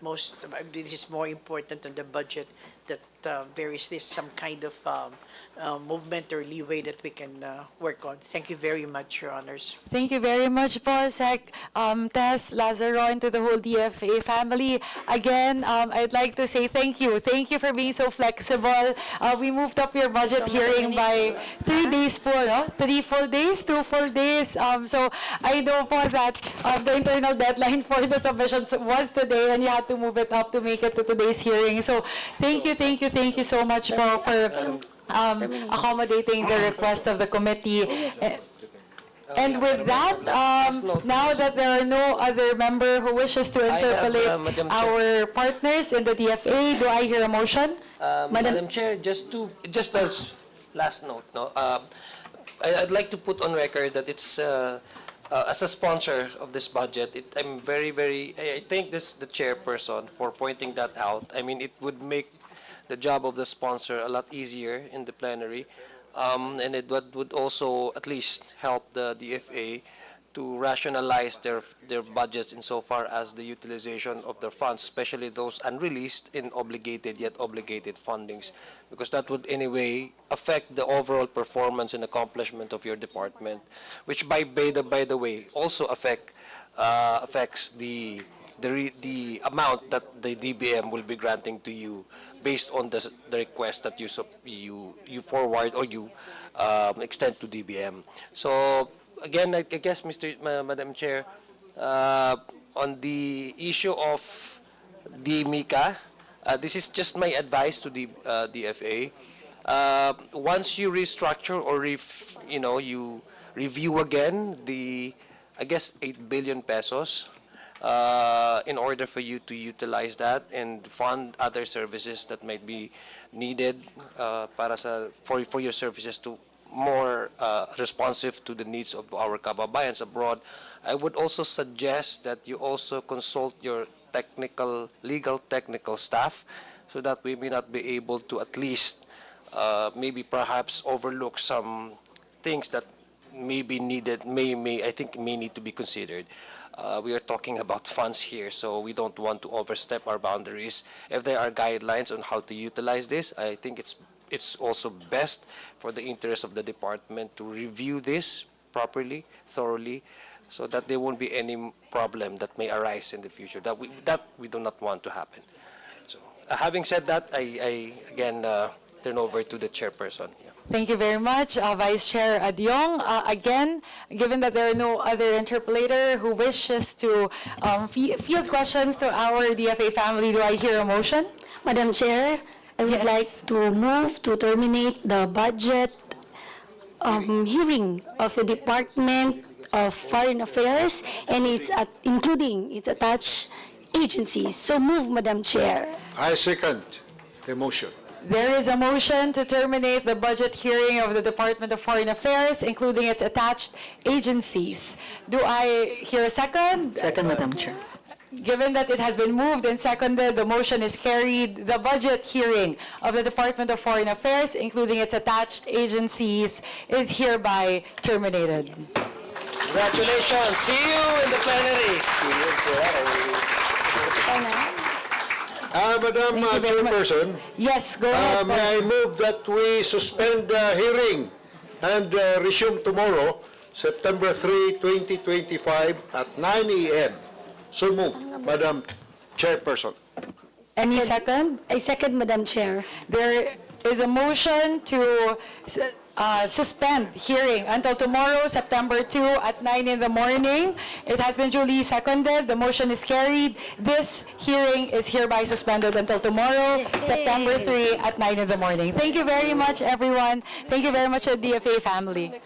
this is more important on the budget, that there is some kind of movement or leeway that we can work on. Thank you very much, Your Honors. Thank you very much po, Sec. Tess, Lazaro, and to the whole DFA family. Again, I'd like to say thank you. Thank you for being so flexible. We moved up your budget hearing by 3 days po, no? 3 full days, 2 full days. So I know po that the internal deadline for the submissions was today, and you had to move it up to make it to today's hearing. So thank you so much po for accommodating the request of the committee. And with that, now that there are no other member who wishes to interpolate our partners in the DFA, do I hear a motion? Madam Chair, just as last note, no, I'd like to put on record that it's as a sponsor of this budget, I'm very, I thank the chairperson for pointing that out. I mean, it would make the job of the sponsor a lot easier in the plenary, and it would also at least help the DFA to rationalize their budgets insofar as the utilization of their funds, especially those unreleased and yet obligated fundings, because that would anyway affect the overall performance and accomplishment of your department, which by the way also affects the amount that the DBM will be granting to you based on the request that you forward or you extend to DBM. So again, I guess, Madam Chair, on the issue of the MICA, this is just my advice to the DFA. Once you restructure or you review again I guess 8 billion pesos, in order for you to utilize that and fund other services that might be needed for your services to more responsive to the needs of our kababayans abroad, I would also suggest that you also consult your legal technical staff, so that we may not be able to at least maybe perhaps overlook some things that may be needed, may need to be considered. We are talking about funds here, so we don't want to overstep our boundaries. If there are guidelines on how to utilize this, I think it's also best for the interest of the department to review this properly, thoroughly, so that there won't be any problem that may arise in the future that we do not want to happen. So, having said that, I again turn over to the chairperson. Yeah. Thank you very much, Vice Chair Adyong. Again, given that there are no other interpolator who wishes to field questions to our DFA family, do I hear a motion? Madam Chair, I would Yes. like to move to terminate the budget hearing of the Department of Foreign Affairs and including its attached agencies. So move, Madam Chair. I second the motion. There is a motion to terminate the budget hearing of the Department of Foreign Affairs, including its attached agencies. Do I hear a second? Second, Madam Chair. Given that it has been moved and seconded, the motion is carried. The budget hearing of the Department of Foreign Affairs, including its attached agencies, is hereby terminated. Congratulations. See you in the plenary. Madam Chairperson, Yes, go ahead. may I move that we suspend the hearing and resume tomorrow, September 3, 2025 at 9 a.m. So move, Madam Chairperson. Any second? I second, Madam Chair. There is a motion to suspend hearing until tomorrow, September 2 at 9 in the morning. It has been duly seconded. The motion is carried. This hearing is hereby suspended until tomorrow, September 3 at 9 in the morning. Thank you very much, everyone. Thank you very much, the DFA family.